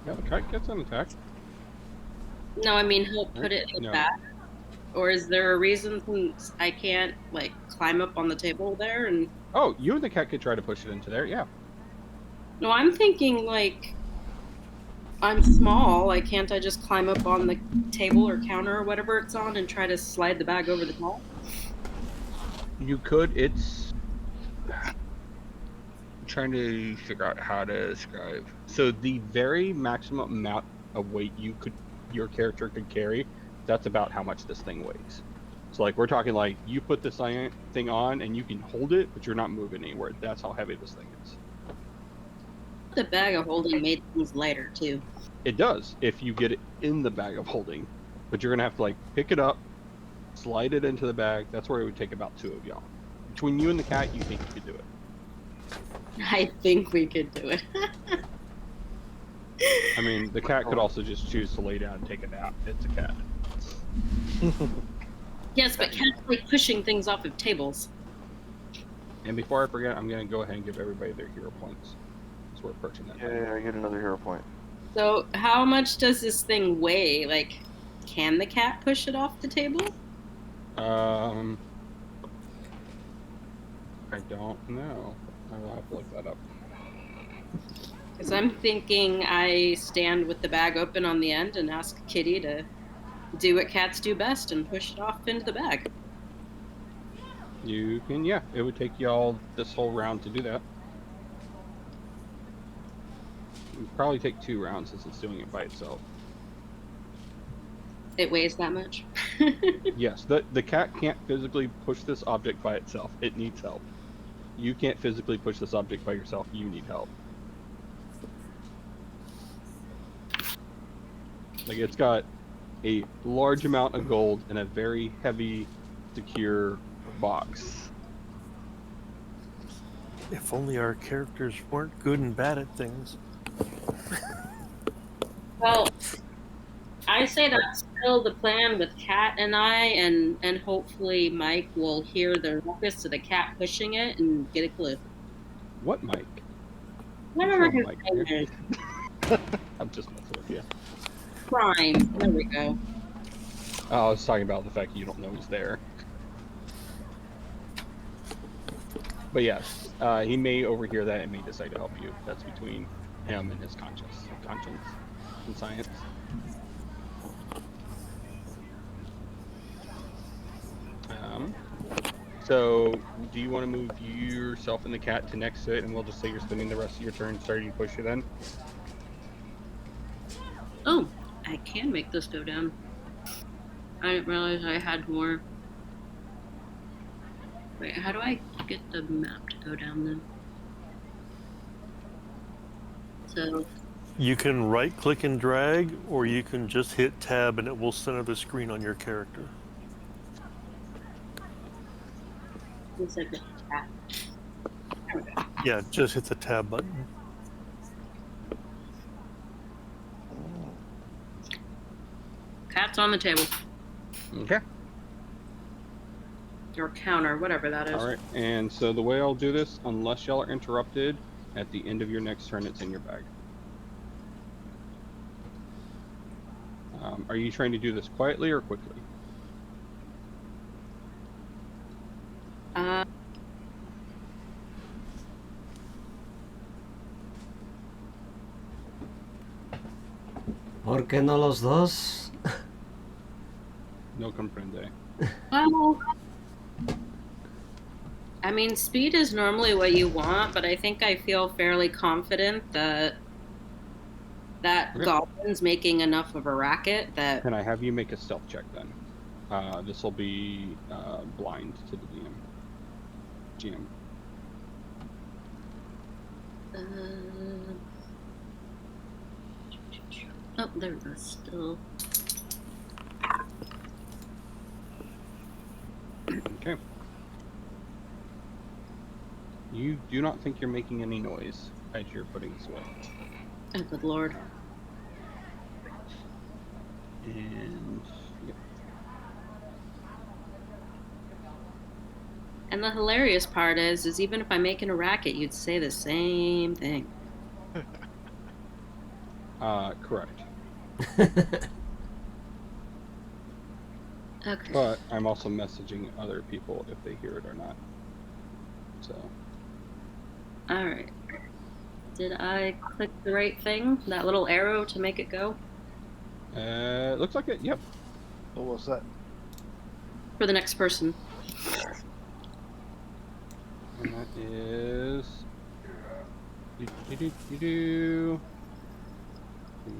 Yeah, the cat gets an attack. No, I mean, help put it in the bag. Or is there a reason since I can't, like, climb up on the table there and... Oh, you and the cat could try to push it into there, yeah. No, I'm thinking, like, I'm small. Like, can't I just climb up on the table or counter or whatever it's on and try to slide the bag over the top? You could. It's... I'm trying to figure out how to describe. So the very maximum amount of weight your character could carry, that's about how much this thing weighs. So, like, we're talking like you put this thing on and you can hold it, but you're not moving anywhere. That's how heavy this thing is. The bag of holding made things lighter, too. It does, if you get it in the bag of holding. But you're going to have to, like, pick it up, slide it into the bag. That's where it would take about 2 of y'all. Between you and the cat, you think you could do it. I think we could do it. I mean, the cat could also just choose to lay down and take a nap. It's a cat. Yes, but cats like pushing things off of tables. And before I forget, I'm going to go ahead and give everybody their hero points. We're approaching that. Yeah, I get another hero point. So, how much does this thing weigh? Like, can the cat push it off the table? I don't know. I will have to look that up. Because I'm thinking I stand with the bag open on the end and ask Kitty to do what cats do best and push it off into the bag. You can, yeah. It would take y'all this whole round to do that. It would probably take 2 rounds since it's doing it by itself. It weighs that much? Yes, the cat can't physically push this object by itself. It needs help. You can't physically push this object by yourself. You need help. Like, it's got a large amount of gold in a very heavy, secure box. If only our characters weren't good and bad at things. Well, I say that's still the plan with Kat and I, and hopefully Mike will hear the ruckus of the cat pushing it and get a clue. What Mike? Whatever his Mike. name is. I'm just messing with you. Prime. There we go. Oh, I was talking about the fact that you don't know he's there. But yes, He may overhear that and may decide to help you. That's between him and his conscience and science. So, do you want to move yourself and the cat to next to it, and we'll just say you're spending the rest of your turn starting to push it in? Oh, I can make this go down. I didn't realize I had more. Wait, how do I get the map to go down then? So, You can right click and drag, or you can just hit tab and it will center the screen on your character. looks like the cat. Yeah, just hit the tab button. Cat's on the table. Okay. Or counter, whatever that is. All right. And so the way I'll do this, unless y'all are interrupted, at the end of your next turn, it's in your bag. Are you trying to do this quietly or quickly? ¿Por qué no los dos? No comprende. Well, I mean, speed is normally what you want, but I think I feel fairly confident that Okay. Goblin's making enough of a racket that. Can I have you make a stealth check then? This will be blind to the GM. Oh, there it goes. Still. Okay. You do not think you're making any noise as you're putting this away. Oh, good lord. And yep. And the hilarious part is even if I'm making a racket, you'd say the same thing. Correct. Okay. But I'm also messaging other people if they hear it or not. So. All right. Did I click the right thing? That little arrow to make it go? Looks like it. Yep. What was that? For the next person. And that is.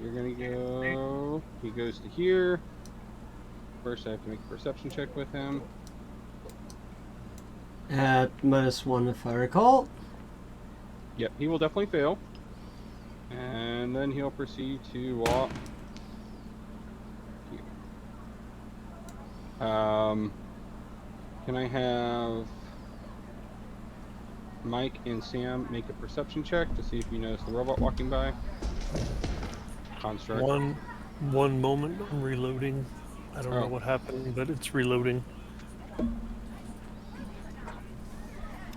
You're gonna go. He goes to here. First, I have to make a perception check with him. At -1, if I recall. Yep, he will definitely fail. And then he'll proceed to walk here. Can I have Mike and Sam make a perception check to see if you notice the robot walking by? Construct. One moment, I'm reloading. I don't know what happened, but it's reloading.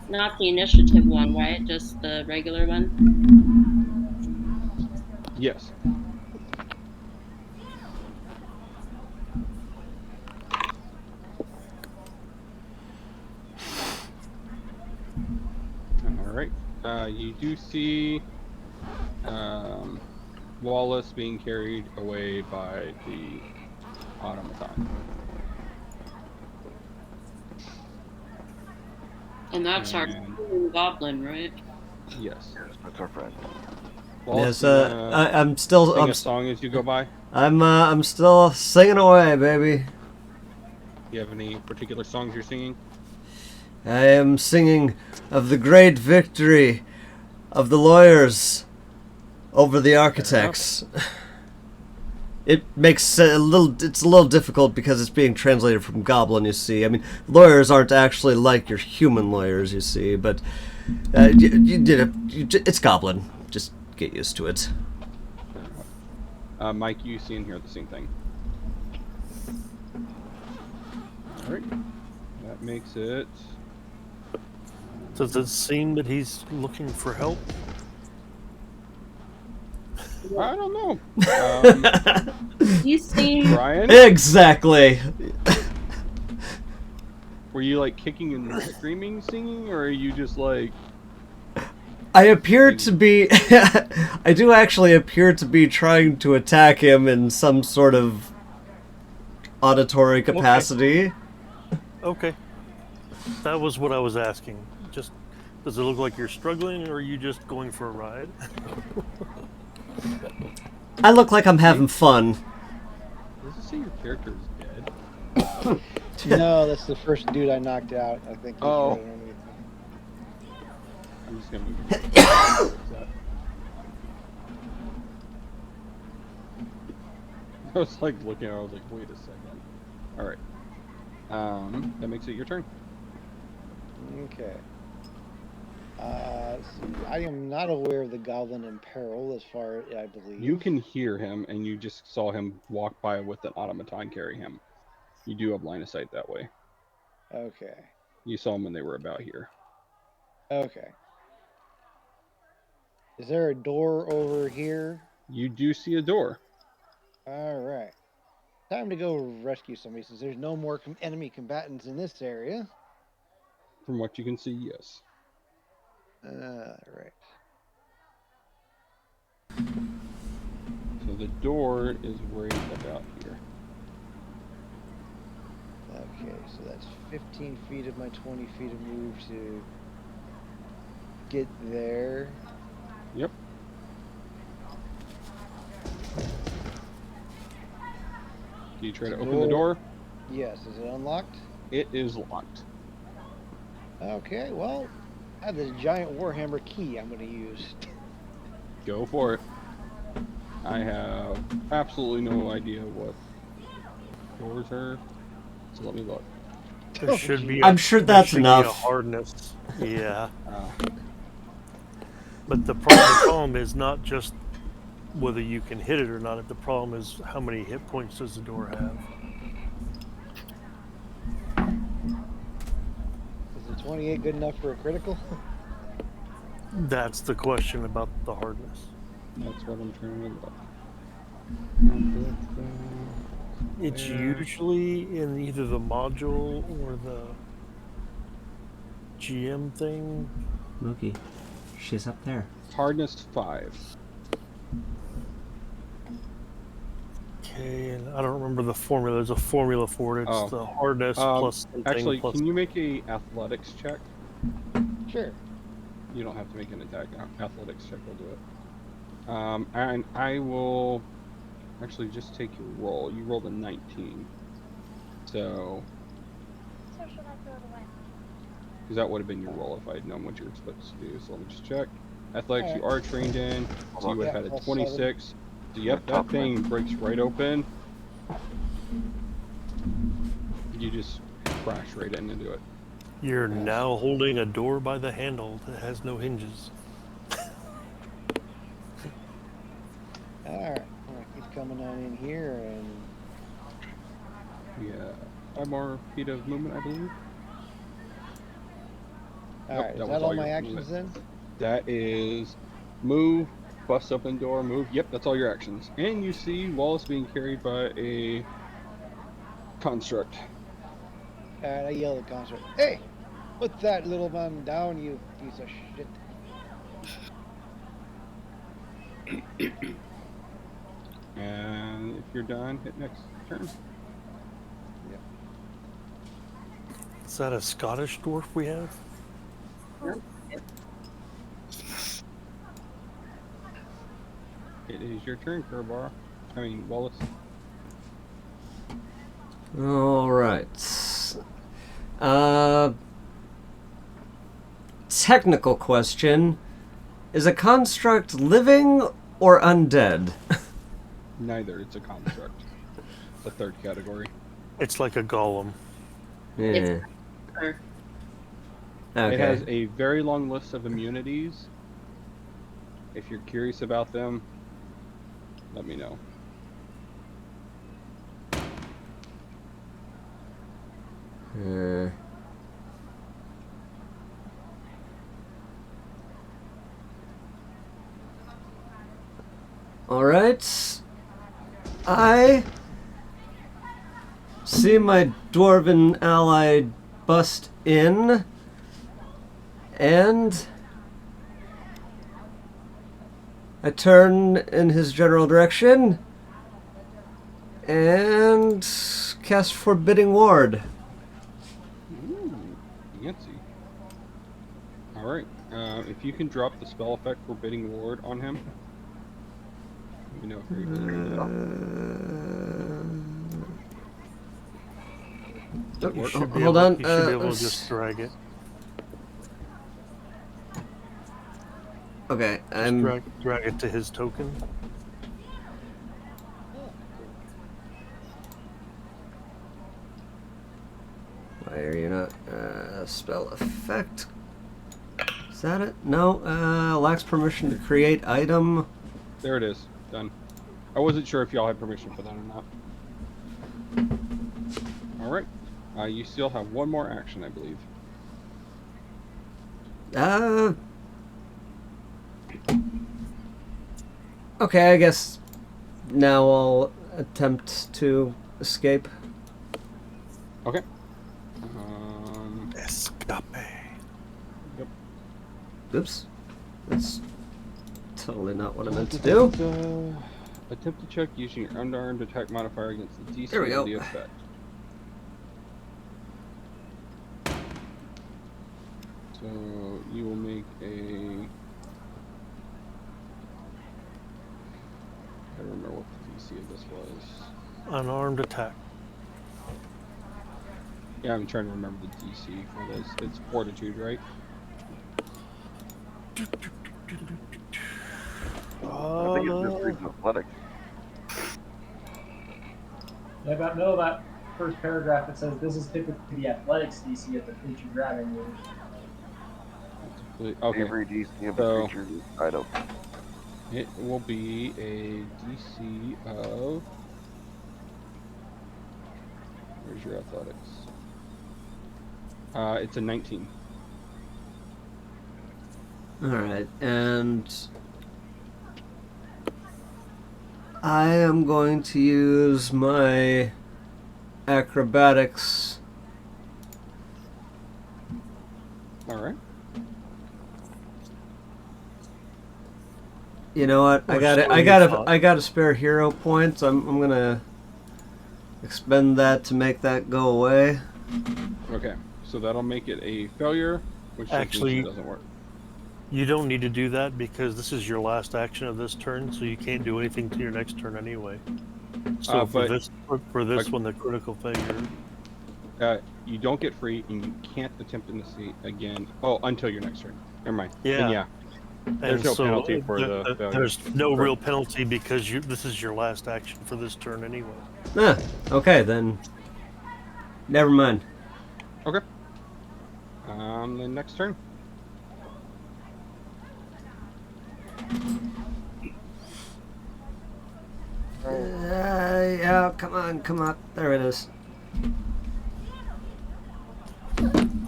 Not the initiative one, right? Just the regular one? Yes. Alright. You do see Wallace being carried away by the automaton. And that's our goblin, right? Yes. That's our friend. Yes, I'm still. Sing a song as you go by. I'm still singing away, baby. Do you have any particular songs you're singing? I am singing of the great victory of the lawyers over the architects. It makes a little. It's a little difficult because it's being translated from Goblin. You see, I mean, lawyers aren't actually like your human lawyers. You see, but it's Goblin. Just get used to it. Mike, you see and hear the same thing. All right. That makes it. Does it seem that he's looking for help? I don't know. You see, Brian? Exactly. Were you like kicking and screaming, singing, or are you just like I appear to be... I do actually appear to be trying to attack him in some sort of auditory capacity. Okay. That was what I was asking. Just, does it look like you're struggling, or are you just going for a ride? I look like I'm having fun. Does it say your character is dead? No, that's the first dude I knocked out. I think. Oh. Right underneath him. I'm just gonna move you. That. I was like looking at it, I was like, wait a second. Alright. That makes it your turn. Okay. Let's see. I am not aware of the goblin in peril, as far as I believe. You can hear him, and you just saw him walk by with an automaton carry him. You do have line of sight that way. Okay. You saw them when they were about here. Okay. Is there a door over here? You do see a door. All right. Time to go rescue somebody since there's no more enemy combatants in this area. From what you can see, yes. Right. So the door is right about here. Okay, so that's 15 feet of my 20 feet of move to get there. Yep. Do you try to open the door? Yes. Is it unlocked? It is locked. Okay, well, I have this giant Warhammer key I'm going to use. Go for it. I have absolutely no idea what doors are, so let me look. There should be. I'm sure that's there should enough. Be a hardness. Yeah. But the problem is not just whether you can hit it or not. The problem is how many hit points does the door have. Is the 28 good enough for a critical? That's the question about the hardness. That's what I'm trying to look. It's usually in either the module or the GM thing. Mookie, she's up there. Hardness 5. Okay, and I don't remember the formula. There's a formula for it. It's the hardness plus something. Actually, plus... can you make a athletics check? Sure. You don't have to make an attack. Athletics check will do it. And I will actually just take your roll. You rolled a 19. So should I throw it away? because that would have been your roll if I had known what you were supposed to do. So let me just check. Athletics you are trained in, so you would have had a 26. So yep, that thing breaks right open. You just crash right into it. You're now holding a door by the handle that has no hinges. Alright, keep coming on in here and... Yeah, 5 more feet of movement, I believe. Alright, Nope, is was that all your my actions movement. then? That is move, bust open door, move. Yep, that's all your actions. And you see Wallace being carried by a construct. Alright, I yell at Construct. Hey! Put that little man down, you piece of shit. And if you're done, hit next turn. Yep. Is that a Scottish dwarf we have? It is your turn, Kerbar. I mean, Wallace. All right. Technical question. Is a construct living or undead? Neither. It's a construct. The third category. It's like a golem. Yeah. Or- Okay. It has a very long list of immunities. If you're curious about them, let me know. All right. I see my dwarven ally bust in, and I turn in his general direction and cast Forbidding Ward. Ooh, fancy. Alright, if you can drop the spell effect Forbidding Ward on him, let me know if you're able to do that. You should be hold able, on. You should be able to just drag it. Okay, Just drag it to his token. Why are you not? Spell effect. Is that it? No. Lacks permission to create item. There it is. Done. I wasn't sure if y'all had permission for that or not. Alright. You still have one more action, I believe. Okay, I guess now I'll attempt to escape. Okay. Escape. Yep. Oops. That's totally not what I meant to do. Attempt to check using your unarmed attack modifier against the DC There we of go. the effect. So you will make a... I don't remember what the DC of this was. Unarmed attack. Yeah, I'm trying to remember the DC for this. It's Fortitude, right? I think it's just reads athletic. Yeah, about middle of that first paragraph, it says this is typically the athletics DC of the creature grabbing you. Okay. Every DC of So- a creature is item. It will be a DC of... Where's your athletics? It's a 19. Alright, and I am going to use my acrobatics. Alright. You know what? I got a spare hero point. So I'm gonna expend that to make that go away. Okay, so that'll make it a failure, which Actually, doesn't work. You don't need to do that because this is your last action of this turn, so you can't do anything to your next turn anyway. So for this one, the critical failure. You don't get free, and you can't attempt to see again. Oh, until your next turn. Never mind. Yeah. Then, yeah. There's no penalty for the failure. There's no real penalty because this is your last action for this turn anyway. Ah, okay then. Never mind. Okay. The next turn. Yeah, come on. There it is.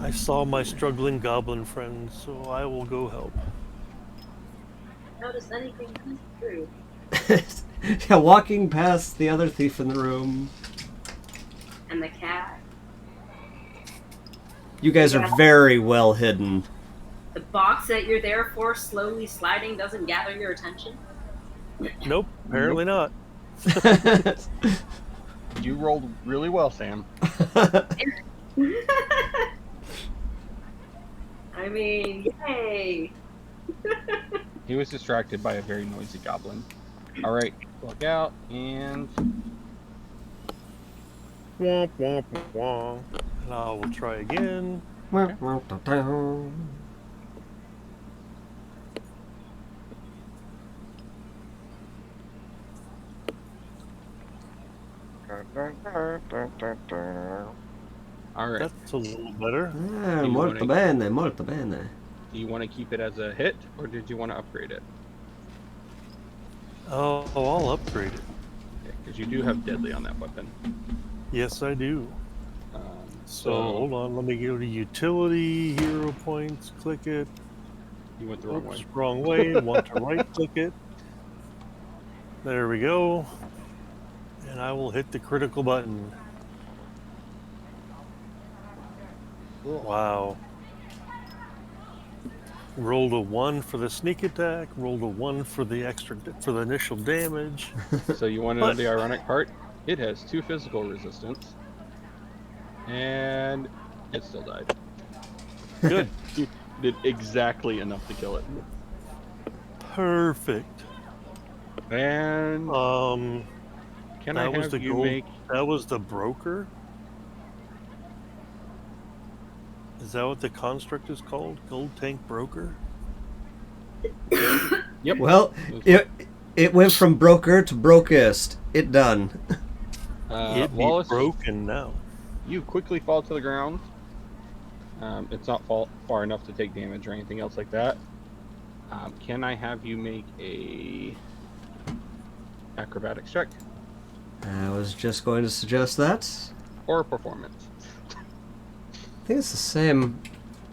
I saw my struggling goblin friend, so I will go help. Notice anything come through. Yeah, walking past the other thief in the room. And the cat. You guys are very well hidden. The box that you're there for slowly sliding doesn't gather your attention. Nope, apparently not. You rolled really well, Sam. I mean, yay! He was distracted by a very noisy goblin. Alright, look out, and... Womp, womp, womp. And I will try again. Alright. That's a little better. Molto bene, molto bene. Do you want to keep it as a hit, or did you want to upgrade it? Oh, I'll upgrade it. Because you do have deadly on that weapon. Yes, I do. So Hold on, let me go to utility, hero points, click it. You went the wrong way. Wrong way. Want to right click it. There we go. And I will hit the critical button. Wow. Rolled a 1 for the sneak attack. Rolled a 1 for the initial damage. So you want to know the ironic part? It has 2 physical resistance, and it still died. Good. You did exactly enough to kill it. Perfect. And can I that was have the you gold. make? That was the broker. Is that what the construct is called? Gold tank broker. Yep. Well, it went from broker to brokest. It done. It'd be Wallace, broken now. you quickly fall to the ground. It's not far enough to take damage or anything else like that. Can I have you make a acrobatics check I was just going to suggest that. or a performance? I think it's the same.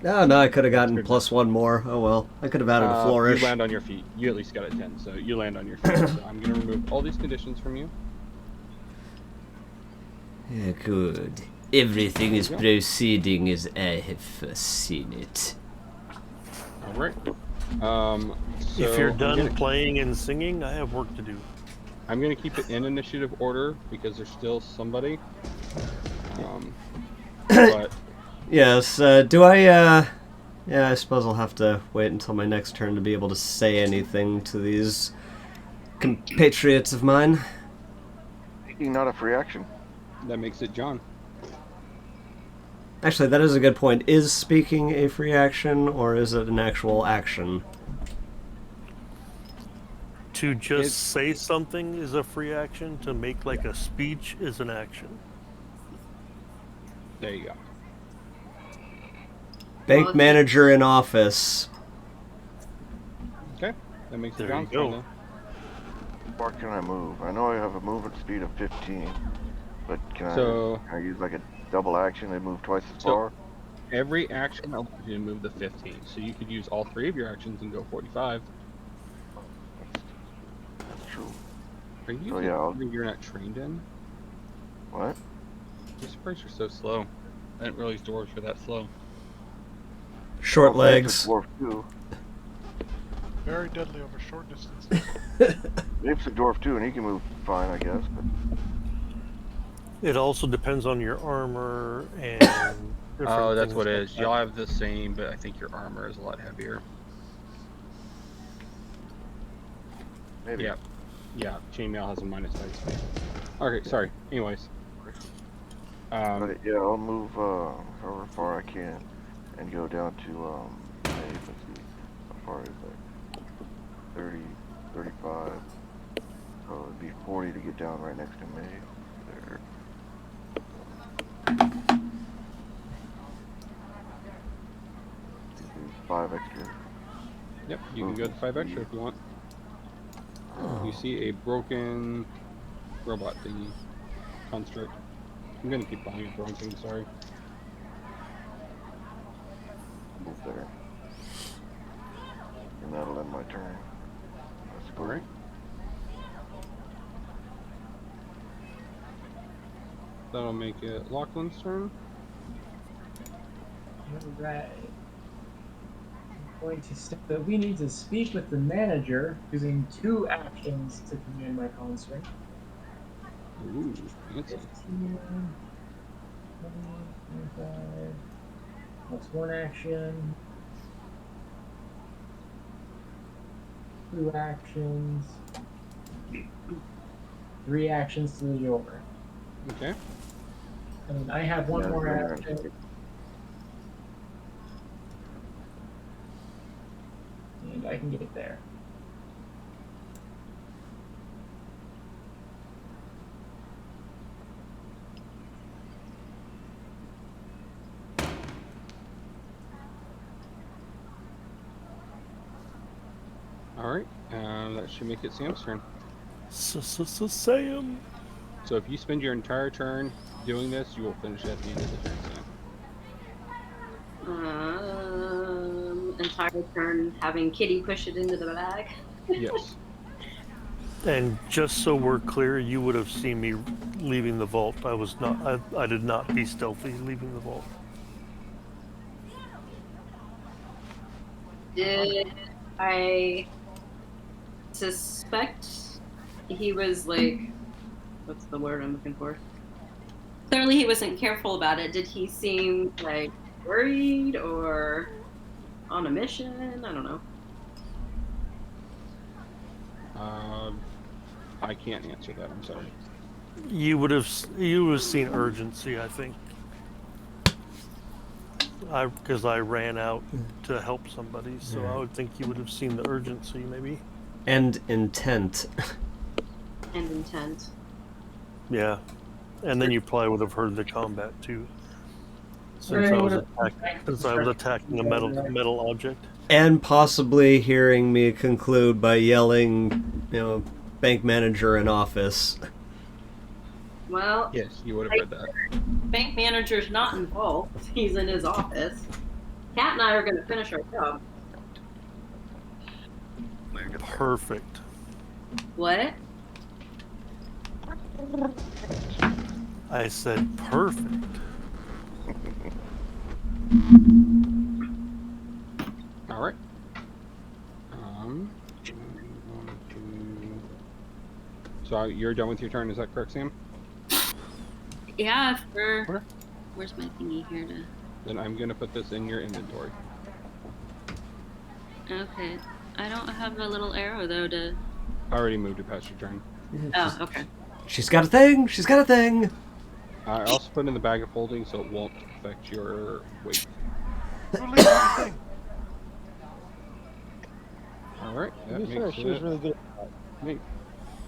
Oh, no, I could have gotten +1 more. Oh well. I could have added a flourish. You land on your feet. You at least got a 10, so you land on your feet. So I'm going to remove all these conditions from you. Yeah, good. Everything is proceeding as I have foreseen it. All right. So If you're done playing and singing, I have work to do. I'm going to keep it in initiative order because there's still somebody. But Yes, do I, yeah, I suppose I'll have to wait until my next turn to be able to say anything to these compatriots of mine. Speaking not a free action. that makes it John. Actually, that is a good point. Is speaking a free action, or is it an actual action? To just say something is a free action. To make like a speech is an action. There you go. Bank manager in office. Okay, that makes it There you John's go. turn. How far can I move? I know I have a movement speed of 15, but can So- I use like a double action and move twice as So- far? Every action allows you to move the 15, so you could use all 3 of your actions and go 45. That's true. Are you Oh, using yeah, something you're not trained in? What? I'm surprised you're so slow. I didn't realize dwarves were that slow. Short Well, Frank's legs. a dwarf too. Very deadly over short distances. Ape's a dwarf too, and he can move fine, I guess. But It also depends on your armor and. different Oh, that's things what it like is. that. Y'all have the same, but I think your armor is a lot heavier. maybe. Yeah. Yeah, chainmail has a -5 speed. Okay, sorry. Anyways. But yeah, I'll move however far I can, and go down to maybe, let's see, how far is that? 30, 35. So it'd be 40 to get down right next to me. There. 5 extra. Yep, you can go to 5 extra if you want. You see a broken robot thingy. Construct. I'm gonna keep calling it broken, sorry. Move there. And that'll end my turn. That's cool. Alright. That'll make it Lachlan's turn. Alright. Going to but we need to speak with the manager using 2 actions to command my construct. Ooh, fancy. 15, 20, 25. That's 1 action. 2 actions. 3 actions to the door. Okay. I mean, I have 1 more action. And I can get there. Alright, that should make it Sam's turn. Sam. So if you spend your entire turn doing this, you will finish at the end of the turn, Sam. Entire turn having Kitty push it into the bag. Yes. And just so we're clear, you would have seen me leaving the vault. I was not. I did not be stealthy leaving the vault. Did I suspect he was like, what's the word I'm looking for? Clearly he wasn't careful about it. Did he seem like worried or on a mission? I don't know. I can't answer that. I'm sorry. You would have seen urgency, I think. Because I ran out to help somebody, so I would think you would have seen the urgency, maybe. And intent. And intent. Yeah, and then you probably would have heard the combat too, since Right. I was attacking a metal object. And possibly hearing me conclude by yelling, bank manager in office. Well, Yes, you would have read that. bank manager's not involved. He's in his office. Kat and I are going to finish our job. Perfect. What? I said perfect. All right. So you're done with your turn, is that correct, Sam? Yeah, where's my thingy here to... Then I'm going to put this in your inventory. Okay. I don't have a little arrow, though, to... I already moved it past your turn. Oh, okay. She's got a thing! She's got a thing! I also put it in the bag of holding so it won't affect your weight. Alright, that To be fair, makes she was it... really good.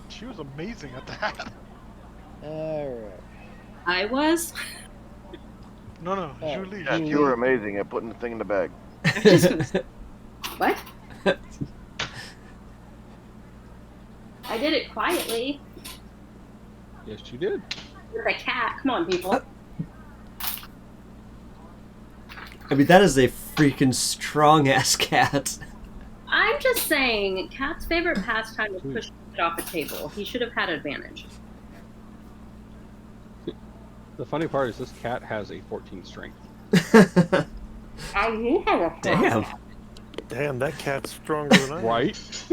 She was amazing at that. Alright. I was? No, Julie. Yeah, you were amazing at putting the thing in the bag. I'm just gonna say, what? I did it quietly. Yes, you did. With a cat. Come on, people. I mean, that is a freaking strong-ass cat. I'm just saying, Cat's favorite pastime is pushing it off a table. He should have had advantage. The funny part is this cat has a 14 strength. I do have a Damn. Damn, that cat's stronger than I am. Right?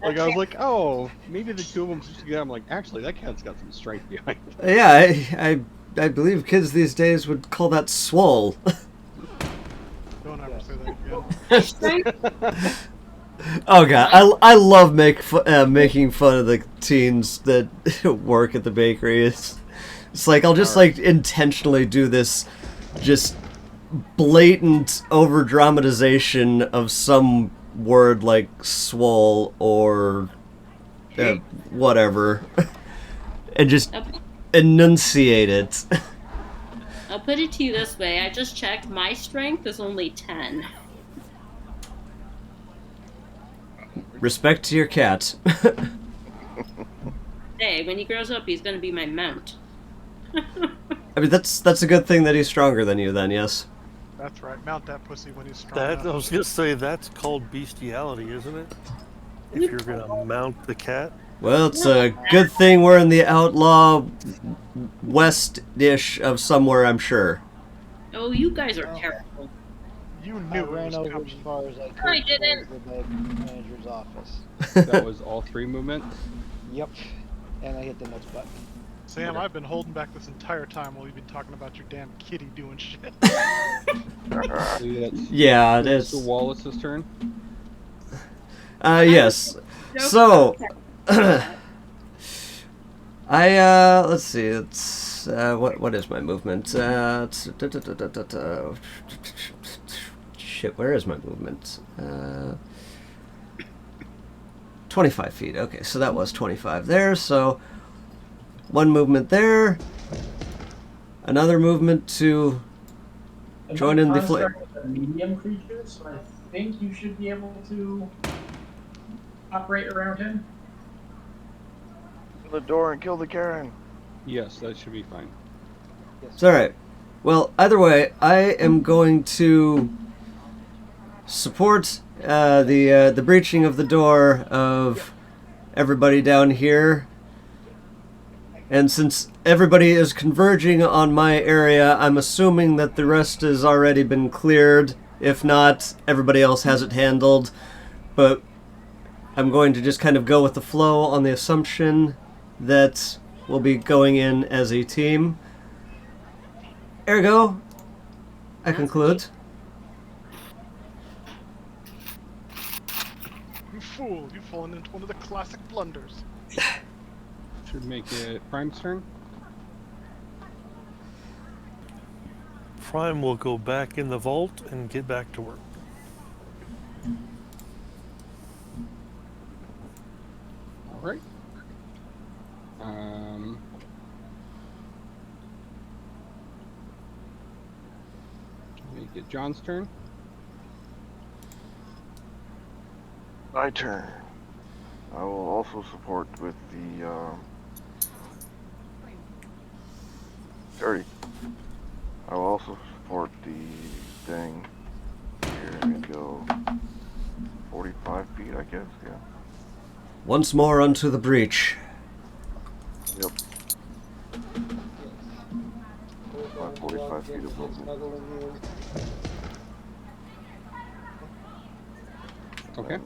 Like, I was like, oh, maybe the two of them just together. I'm like, actually, that cat's got some strength behind it. Yeah, I believe kids these days would call that swole. Don't ever say that again. Oh god, I love making fun of the teens that work at the bakery. It's like I'll just like intentionally do this just blatant over dramatization of some word like swole or whatever and just enunciate it. I'll put it to you this way. I just checked. My strength is only 10. Respect to your cat. Hey, when he grows up, he's going to be my mount. I mean, that's a good thing that he's stronger than you then, yes? That's right. Mount that pussy when he's strong I enough. was gonna say that's called bestiality, isn't it? If you're gonna mount the cat. Well, it's a good thing we're in the outlaw west-ish of somewhere, I'm sure. Oh, you guys are terrible. You I knew it ran was over coming. as far as I could I didn't. towards the bank manager's office. That was all 3 movements. Yep. And I hit the next button. Sam, I've been holding back this entire time while you've been talking about your damn kitty doing shit. Yeah, it It's is. Wallace's turn. Yes. So, let's see. It's what is my movement? Shit, where is my movement? 25 feet. Okay, so that was 25 there. So, one movement there. Another movement to join in the flame. A medium creature, so I think you should be able to operate around him. Open the door and kill the Karen. Yes, that should be fine. It's alright. Well, either way, I am going to support the breaching of the door of everybody down here. And since everybody is converging on my area, I'm assuming that the rest has already been cleared. If not, everybody else has it handled. But I'm going to just kind of go with the flow on the assumption that we'll be going in as a team. Ergo, I conclude. You fool! You've fallen into one of the classic blunders. Should make it Prime's turn. Prime will go back in the vault and get back to work. All right. Make it John's turn. My turn. I will also support with the, I will also support the thing. Here, and go 45 feet, I guess, yeah. Once more unto the breach. Yep. 45 feet of movement. Okay.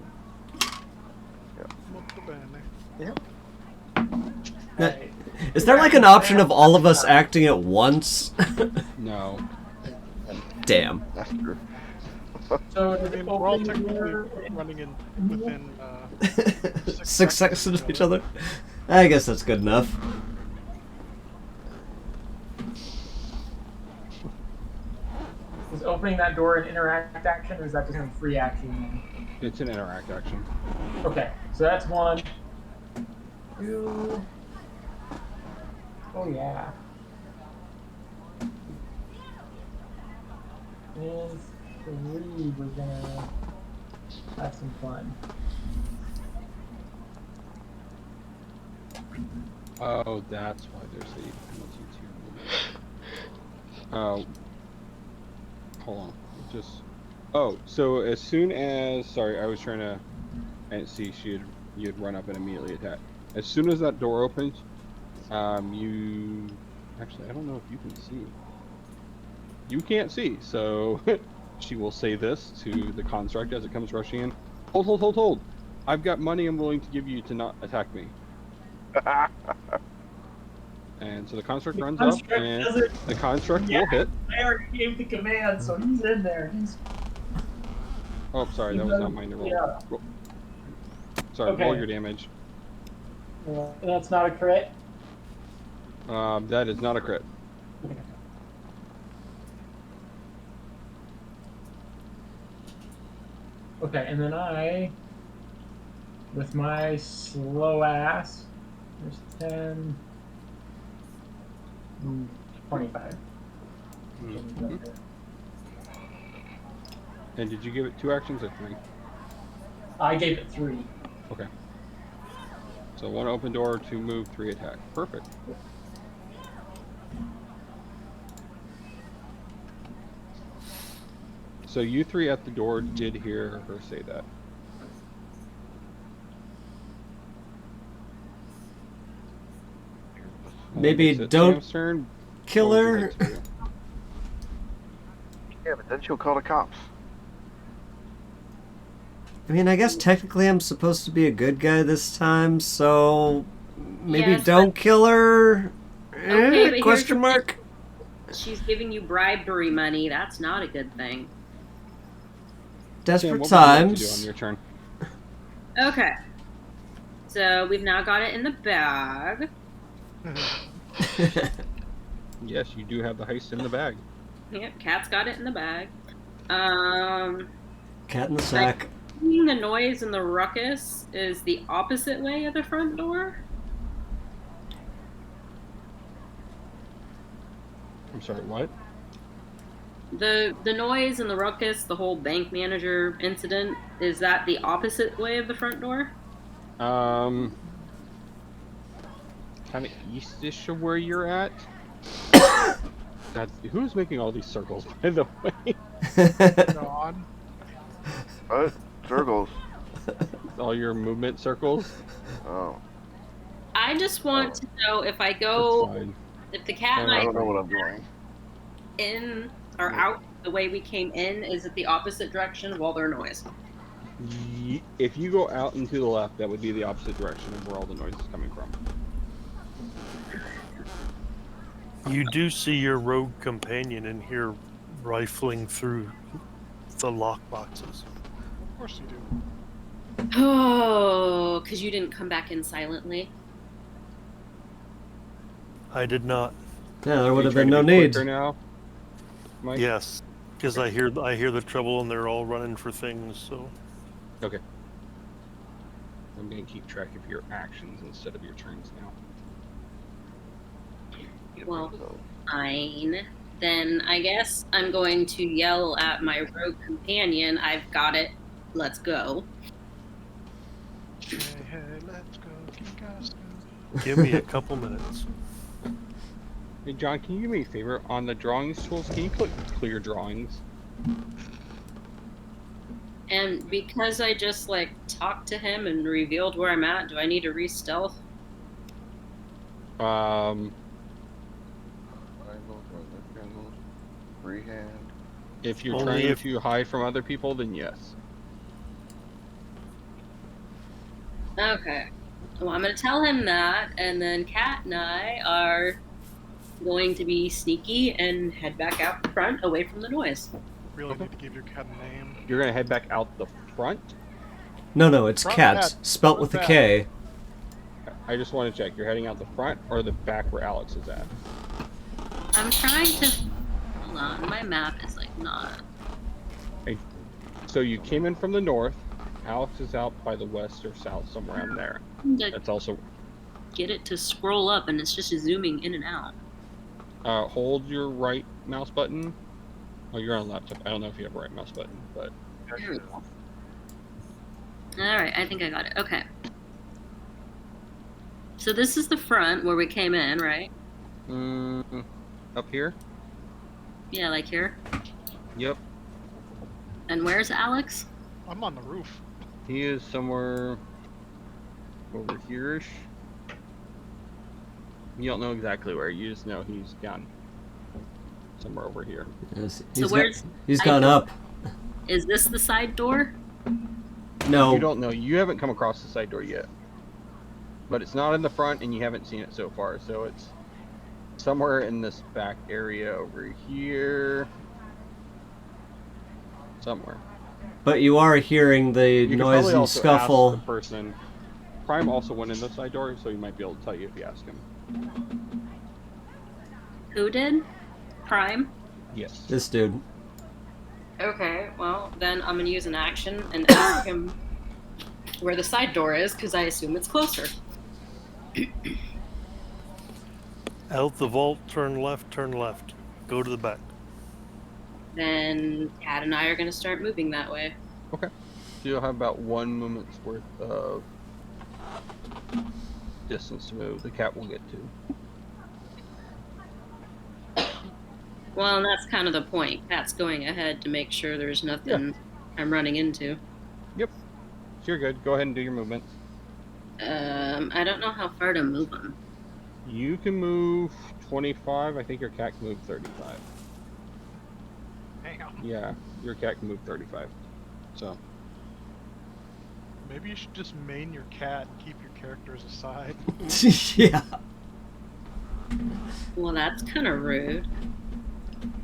Molto bene. Is there like an option of all of us acting at once? No. Damn. That's true. So I mean, we're all technically running in within 6 seconds of each other? I guess that's good enough. Is opening that door an interact action, or is that just a free action? It's an interact action. Okay, so that's 1, 2. Oh yeah. And 3, we're gonna have some fun. Oh, that's why there's a penalty too. Oh. Hold on. Just. Oh, so as soon as. Sorry, I was trying to. And see, you'd run up and immediately attack. As soon as that door opens, you. Actually, I don't know if you can see. You can't see, so she will say this to the construct as it comes rushing in. Hold. I've got money I'm willing to give you to not attack me. And so the construct runs up, and the construct will hit. I already gave the command, so he's in there. Oh, sorry, that was not mine to roll. Yeah. Sorry, Okay. roll your damage. That's not a crit. That is not a crit. Okay, and then I, with my slow ass, there's 10, 25. Mhm. And did you give it 2 actions or 3? I gave it 3. Okay. So 1 open door, 2 move, 3 attack. Perfect. So you 3 at the door did hear her say that. Maybe It's don't Sam's turn. kill What would you her. like to do? Yeah, but then she'll call the cops. I mean, I guess technically I'm supposed to be a good guy this time, so maybe Yes, don't kill her. Okay, but here's Question the mark? She's giving you bribery money. That's not a good thing. Sam, Desperate what would you like to do on times. your turn? Okay. So we've now got it in the bag. Yes, you do have the heist in the bag. Yep, Cat's got it in the bag. Cat in the sack. The noise and the ruckus is the opposite way of the front door. I'm sorry, what? The noise and the ruckus, the whole bank manager incident, is that the opposite way of the front door? Kind of east-ish of where you're at. Who's making all these circles, by the way? God. What? Circles. All your movement circles? Oh. I just want to know if I That's go, fine. if the cat I might don't know what I'm doing. in or out the way we came in is it the opposite direction of all their noise? If you go out and to the left, that would be the opposite direction of where all the noise is coming from. You do see your rogue companion in here rifling through the lock boxes. Of course you do. Oh, because you didn't come back in silently. I did not. Yeah, there Are would you have been trying no to be need. quicker now, Mike? Yes, because I hear the trouble and they're all running for things. So Okay. I'm going to keep track of your actions instead of your turns now. Well, fine. Then I guess I'm going to yell at my rogue companion, I've got it, let's go. Hey, let's go, Kinkasu. give me a couple minutes. Hey, John, can you do me a favor? On the drawings tools, can you click clear drawings? And because I just like talked to him and revealed where I'm at, do I need to re-stealth? Freehand. If you're Only trying if- to hide from other people, then yes. Okay. Well, I'm going to tell him that, and then Kat and I are going to be sneaky and head back out front away from the noise. Really Okay. need to give your cat a name. You're going to head back out the front? No, it's Front cat, cat. spelt with a Front K. I just want to check. You're heading out the front or the back where Alex is at? I'm trying to... Hold on, my map is like not... So you came in from the north. Alex is out by the west or south, somewhere around there. That's also... Get it to scroll up, and it's just zooming in and out. Hold your right mouse button. Oh, you're on a laptop. I don't know if you have a right mouse button, but... There we go. Alright, I think I got it. Okay. So this is the front where we came in, right? Up here? Yeah, like here. Yep. And where's Alex? I'm on the roof. He is somewhere over here-ish. You don't know exactly where. You just know he's down somewhere over here. Yes, So where's... he's gone up. Is this the side door? No. You don't know. You haven't come across the side door yet. But it's not in the front, and you haven't seen it so far. So it's somewhere in this back area over here. Somewhere. But you are hearing the You could noise probably and also scuffle. ask the person. Prime also went in the side door, so he might be able to tell you if you ask him. Who did? Prime? Yes. This dude. Okay, well, then I'm gonna use an action and ask him where the side door is, because I assume it's closer. Out the vault, turn left, go to the back. Then Kat and I are gonna start moving that way. Okay. So you'll have about 1 moment's worth of distance to move. The cat will get to. Well, and that's kind of the point. Kat's going ahead to make sure there's nothing I'm running into. Yep. So you're good. Go ahead and do your movement. I don't know how far to move them. You can move 25. I think your cat can move 35. Damn. Yeah, your cat can move 35. So. Maybe you should just main your cat and keep your characters aside. Yeah. Well, that's kind of rude.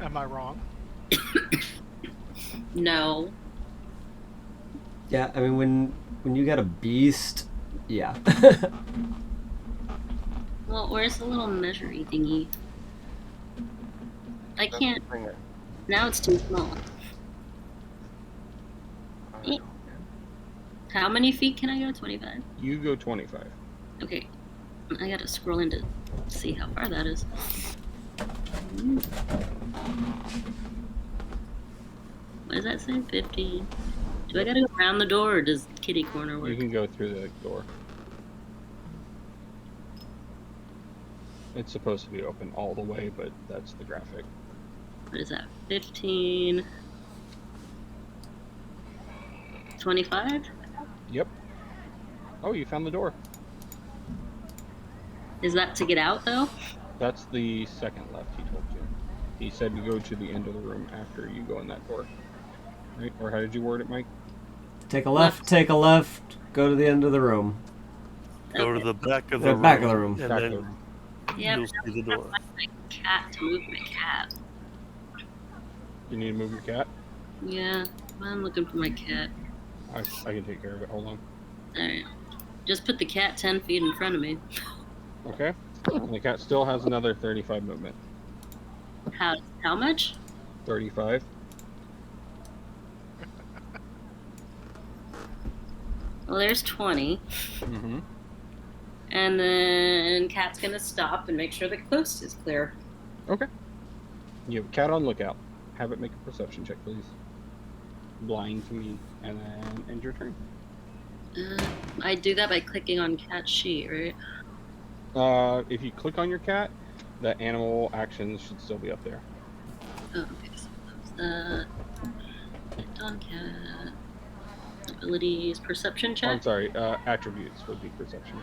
Am I wrong? No. Yeah, I mean, when you got a beast, yeah. Well, where's the little measuring thingy? I can't. Now it's too small. How many feet can I go? 25? You go 25. Okay. I gotta scroll in to see how far that is. What does that say? 15. Do I gotta go around the door, or does kitty corner work? You can go through the door. It's supposed to be open all the way, but that's the graphic. What is that? 15. 25? Yep. Oh, you found the door. Is that to get out, though? That's the second left he told you. He said to go to the end of the room after you go in that door. Right? Or how did you word it, Mike? Take a left, take a left, go to the end of the room. Go to Okay. the back of The the back of the room, room. and Back of then the room. Yeah, you'll see the door. my cat to move my cat. You need to move your cat? Yeah, I'm looking for my cat. I can take care of it. Hold on. Alright. Just put the cat 10 feet in front of me. Okay. And the cat still has another 35 movement. How much? 35. Well, there's 20. Mm-hmm. And then cat's gonna stop and make sure the coast is clear. Okay. You have a cat on lookout. Have it make a perception check, please. Blind to me, and then end your turn. I do that by clicking on cat sheet, right? If you click on your cat, the animal actions should still be up there. Oh, okay. So that. Clicked on cat. Abilities, perception Oh, check. I'm sorry. Attributes would be perception.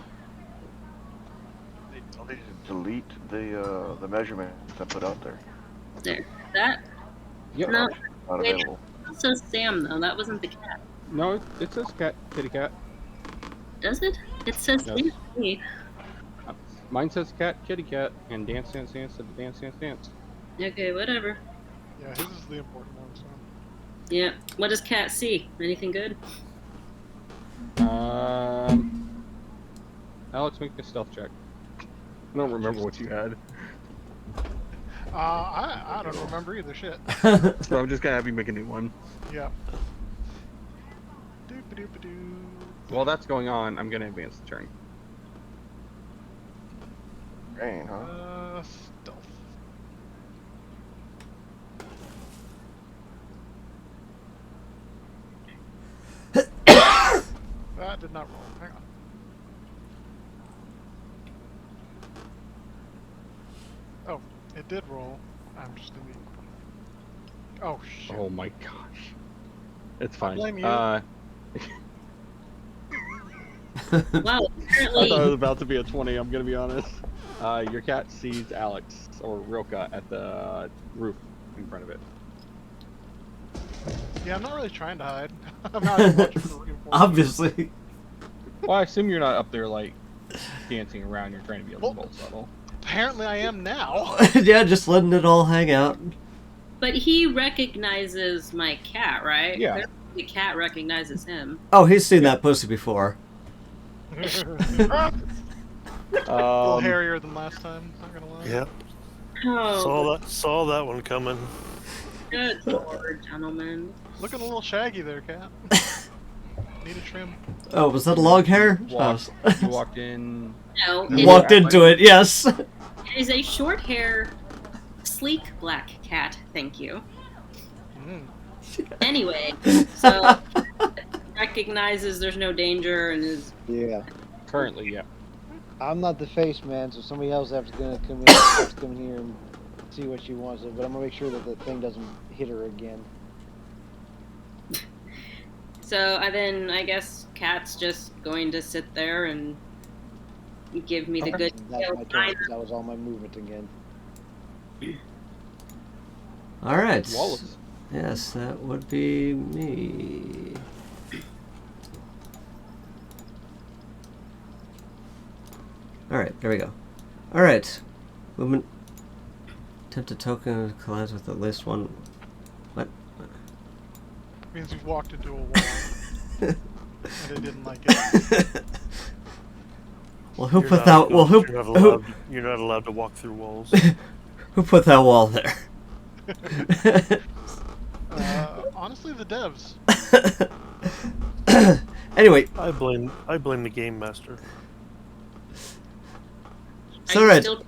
I'll need to delete the measurements I put out there. There. That? Yep. No. Not Wait, available. it also says Sam, though. That wasn't the cat. No, it says cat, kitty cat. Does it? It says Yes. Sam to me. Mine says cat, kitty cat, and dance, dance, dance, said dance, dance, dance. Okay, whatever. Yeah, his is the important one. So. Yeah. What does cat see? Anything good? Alex, make a stealth check. I don't remember what you had. I don't remember either. Shit. So I'm just gonna have you make a new one. Yeah. Doop-a-doop-a-doo. While that's going on, I'm gonna advance the turn. Rain, huh? Stealth. That did not roll. Hang on. Oh, it did roll. I'm just in the. Oh shit. Oh my gosh. It's fine. blame you. Wow, I thought it apparently. was about to be a 20, I'm gonna be honest. Your cat sees Alex, or Rilka, at the roof in front of it. Yeah, I'm not really trying to hide. I'm not even watching for reinforcements. Obviously. Well, I assume you're not up there, like, dancing around, you're trying to be a little subtle. Apparently, I am now. Yeah, just letting it all hang out. But he recognizes my cat, right? Yeah. Clearly the cat recognizes him. Oh, he's seen that pussy before. A little hairier than last time. Not gonna lie. Yeah, Oh, saw that one coming. good lord, gentlemen. Looking a little shaggy there, cat. Need a trim. Oh, was that a long hair? You walked in. No, You it walked into it, yes. is a short hair, sleek black cat. Thank you. Mm. Anyway, so recognizes there's no danger and is Yeah. Currently, yeah. I'm not the face man, so somebody else has to come in here and see what she wants. But I'm gonna make sure that the thing doesn't hit her again. so. I guess cat's just going to sit there and give me the good. That's my turn. 'Cause that was all my movement again. All right. Wallace. Yes, that would be me. All right, there we go. All right, movement. Attempt a token collides with at least one. What? Means you've walked into a wall and it didn't like it. Well, who You're put not- that? Well, who? You're not allowed to walk through walls. Who put that wall there? Honestly, the devs. Anyway, I blame the game master. it's all right. Still,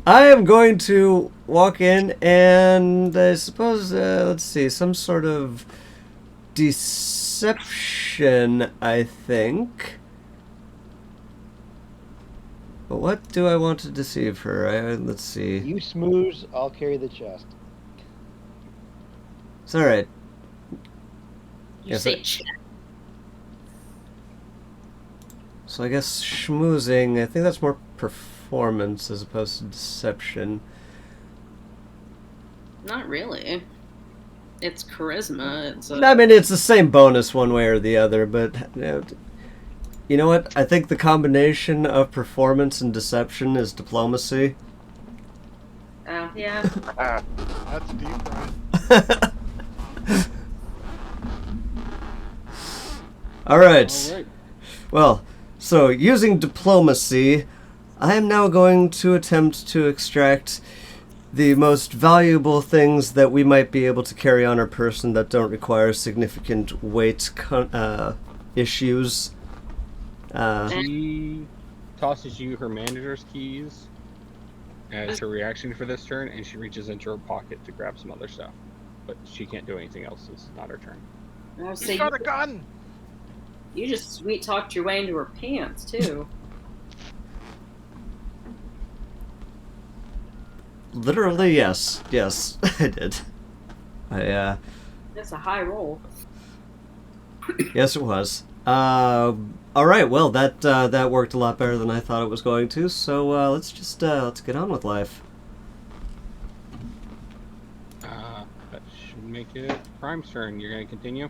I am going to walk in and I suppose, let's see, some sort of deception, I think. But what do I want to deceive her? Let's see. You smooze, I'll carry the chest. It's all right. you Yes, say check. So I guess schmoozing, I think that's more performance as opposed to deception. Not really. It's charisma. It's I mean, it's the same bonus one way or the other, but you know what? I think the combination of performance and deception is diplomacy. Oh, yeah. That's deep, Ryan. All right. All right. Well, so using diplomacy, I am now going to attempt to extract the most valuable things that we might be able to carry on our person that don't require significant weight issues. She tosses you her manager's keys as her reaction for this turn, and she reaches into her pocket to grab some other stuff. But she can't do anything else. It's not her turn. Oh, so He's got a gun! you just sweet talked your way into her pants, too. Literally, yes. Yes, I did. That's a high roll. Yes, it was. All right. Well, that worked a lot better than I thought it was going to. So let's get on with life. That should make it Prime's turn. You're going to continue?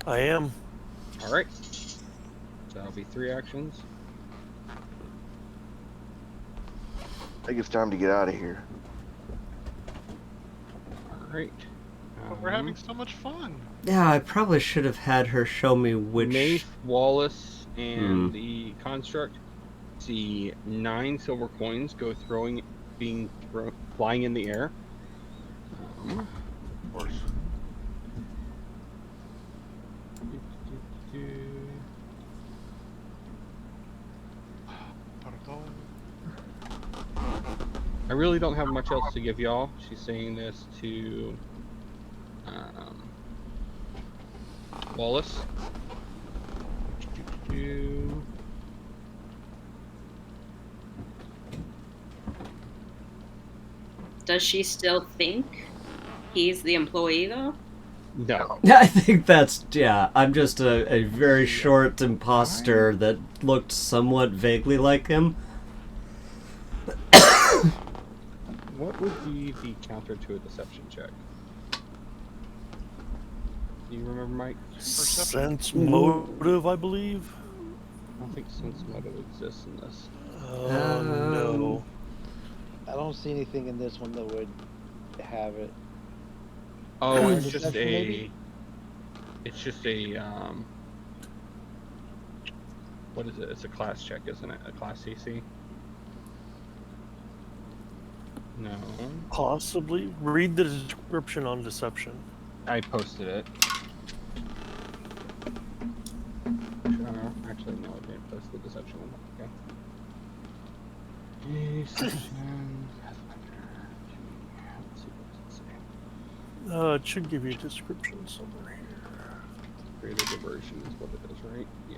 I am. All right. So that'll be 3 actions. I think it's time to get out of here. All right. But we're having so much fun. Yeah, I probably should have had her show me which. Nath, Wallace, and the construct see 9 silver coins go flying in the air. Of course. I really don't have much else to give y'all. She's saying this to Wallace. Does she still think he's the employee, though? No. I think that's, yeah, I'm just a very short imposter that looked somewhat vaguely like him. What would be the counter to a deception check? Do you remember, Mike? Sense motive, I believe. I don't think sense motive exists in this. No. I don't see anything in this one that would have it. Oh, it's just Deception, a. maybe? It's just a. What is it? It's a class check, isn't it? A class CC. No. Possibly. Read the description on deception. I posted it. Actually, no, I didn't post the deception one. Okay. Deception. Let's see what does it say. It should give you a description somewhere here. Greater diversion is what it is, right? Yeah.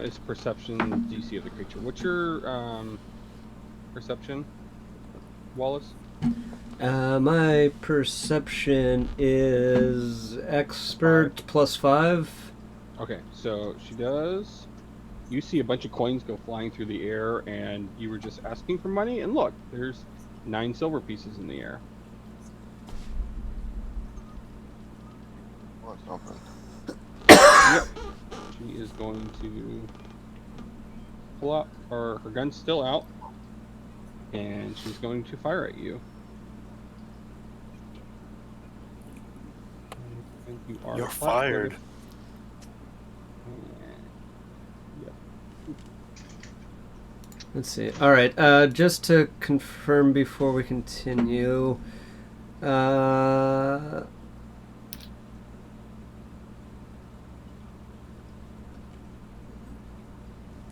It's perception DC of the creature. What's your perception, Wallace? My perception is expert +5. Okay, so she does. You see a bunch of coins go flying through the air, and you were just asking for money, and look, there's 9 silver pieces in the air. What's something? Yep. She is going to pull out, or her gun's still out, and she's going to fire at you. And you are You're flat-footed. fired. Yep. Let's see. All right. Just to confirm before we continue.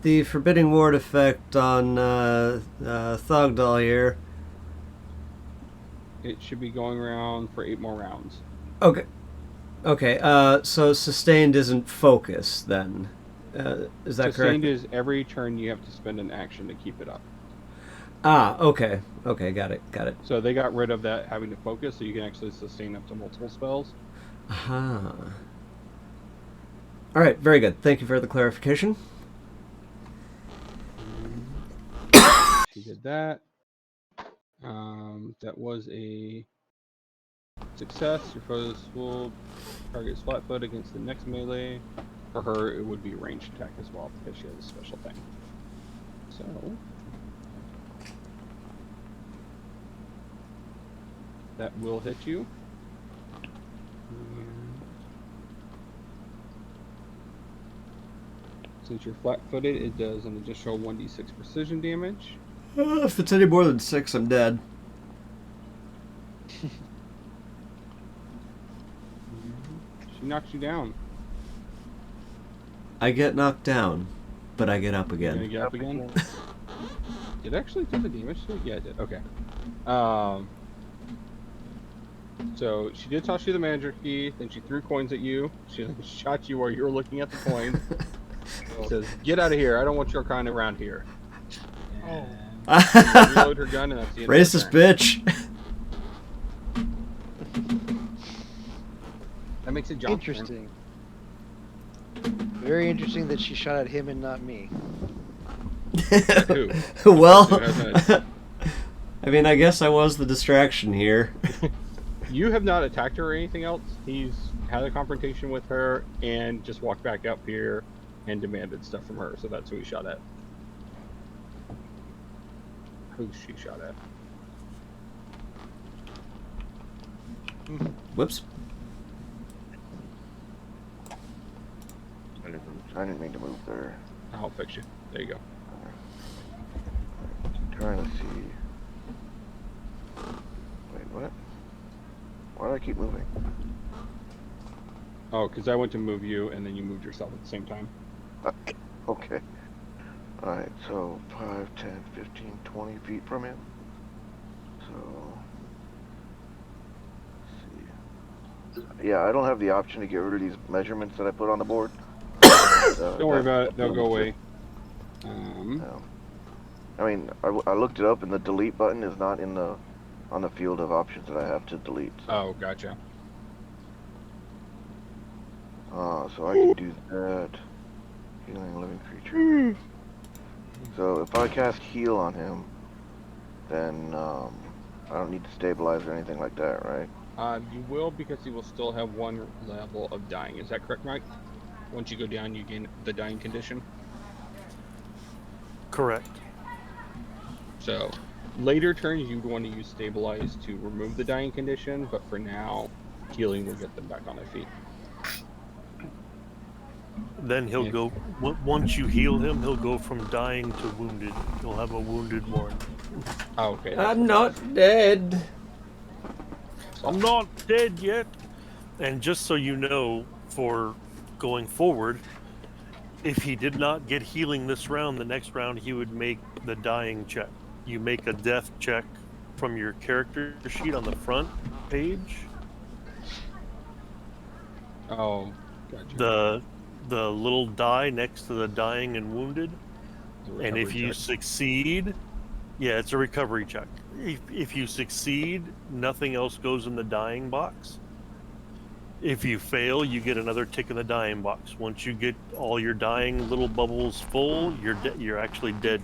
The forbidding ward effect on Thogdal here. It should be going around for 8 more rounds. Okay. Okay. So sustained isn't focus then. Is that correct? Sustained is every turn you have to spend an action to keep it up. Ah. Okay. Okay. Got it. Got it. So they got rid of that having to focus, so you can actually sustain up to multiple spells. Aha. All right. Very good. Thank you for the clarification. She did that. That was a success. Your foe's full target is flat-footed against the next melee. For her, it would be a ranged attack as well because she has a special thing. So that will hit you. And since you're flat-footed, it does an additional 1d6 precision damage. If it's any more than 6, I'm dead. She knocks you down. I get knocked down, but I get up You're gonna again. get up again? Did it actually do the damage to it? Yeah, it did. Okay. So she did toss you the manager key, then she threw coins at you. She shot you while you were looking at the coins. She says, "Get out of here! I don't want your kind around here." Oh. And reload her gun, and that's the end Racist of her turn. bitch. That makes it John's turn. Interesting. Very interesting that she shot at him and not me. Who? Well, Who hasn't- I mean, I guess I was the distraction here. You have not attacked her or anything else. He's had a confrontation with her and just walked back up here and demanded stuff from her. So that's who he shot at. Who she shot at? Whoops. I didn't mean to move there. I'll fix you. There you go. Trying to see. Wait, what? Why do I keep moving? Oh, because I went to move you and then you moved yourself at the same time. Okay. Alright, so 5, 10, 15, 20 feet from him. So. Let's see. Yeah, I don't have the option to get rid of these measurements that I put on the board. Don't worry about it. They'll go away. No. I mean, I looked it up, and the delete button is not in the on the field of options that I have to delete. So. Oh, gotcha. So I can do that. Healing a living creature. So if I cast heal on him, then I don't need to stabilize or anything like that, right? You will, because he will still have one level of dying. Is that correct, Mike? Once you go down, you gain the dying condition. Correct. So, later turns, you'd want to use stabilize to remove the dying condition, but for now, healing will get them back on their feet. Then he'll Yeah. go. Once you heal him, he'll go from dying to wounded. He'll have a wounded one. Oh, okay. I'm not dead. I'm not dead yet. And just so you know, for going forward, if he did not get healing this round, the next round he would make the dying check. You make a death check from your character sheet on the front page. Oh, gotcha. The little die next to the dying and wounded. And if you succeed, yeah, it's a recovery check. If you succeed, nothing else goes in the dying box. If you fail, you get another tick in the dying box. Once you get all your dying little bubbles full, you're actually dead.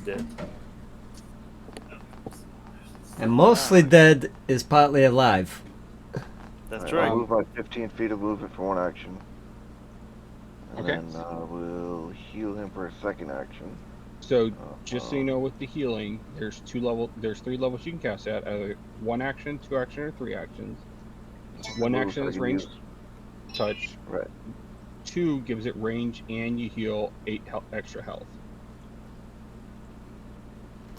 And mostly dead is partly alive. That's I'll right. move like 15 feet of movement for one action. And Okay. then I will heal him for a second action. So, just so you know, with the healing, there's 3 levels you can cast at. Either 1 action, 2 action, or 3 actions. 1 Move, action I is can ranged use- touch. Right. 2 gives it range, and you heal 8 extra health.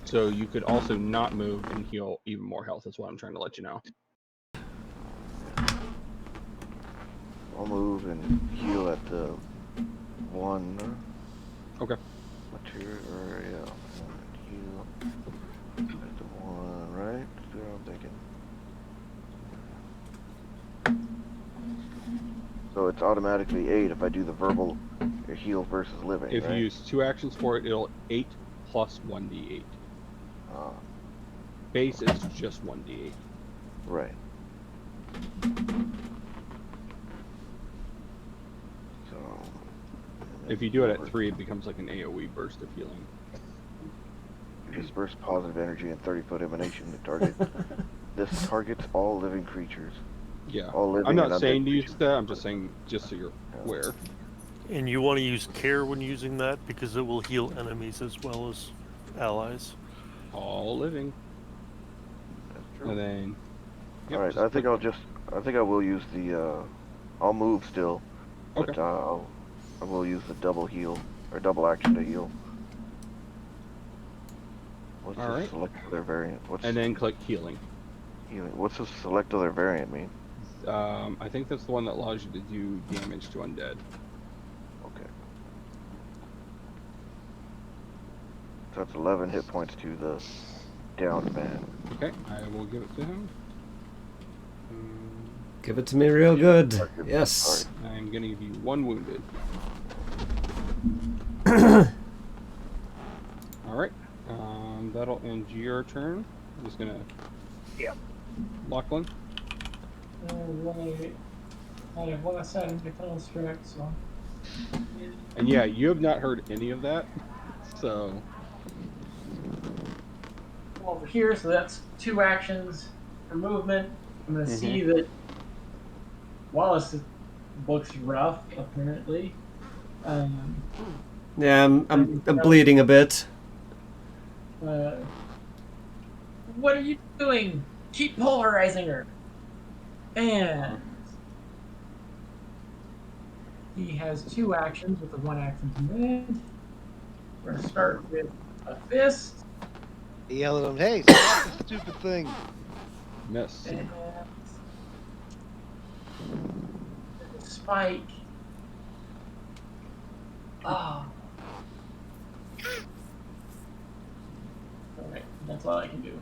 So you could also not move and heal even more health. That's what I'm trying to let you know. I'll move and heal at the 1. Okay. Material, or yeah. And heal at the 1, right? That's what I'm thinking. So it's automatically 8 if I do the verbal heal versus living, If right? you use 2 actions for it, it'll 8 plus 1d8. Base is just 1d8. Right. So. If you do it at 3, it becomes like an AoE burst of healing. Disperse positive energy and 30-foot emanation to target. This targets all living creatures. Yeah. All living I'm not and saying undead to use creatures. that. I'm just saying just so you're aware. And you want to use care when using that because it will heal enemies as well as allies. All living. That's true. And then. All right. I think I will use the. I'll move still, but Okay. I will use the double heal or double action to heal. What's All the right. select other variant? And then click healing. Healing. What's the select other variant mean? I think that's the one that allows you to do damage to undead. Okay. So that's 11 hit points to the downed man. Okay, I will give it to him. Give it to me real good. Yes. I'm gonna give you 1 wounded. All right. That'll end your turn. I'm just gonna. Yeah. Lachlan. Alright. I have one side of my construct, so. And yeah, you have not heard any of that. So. Over here, so that's 2 actions for movement. I'm gonna see that Wallace looks rough, apparently. Yeah, I'm bleeding a bit. What are you doing? Keep polarizing her. And he has 2 actions with the 1 action command. We're gonna start with a fist. He yelled at him, "Hey, stop this stupid thing!" Miss. And spike. Oh. Alright, that's all I can do.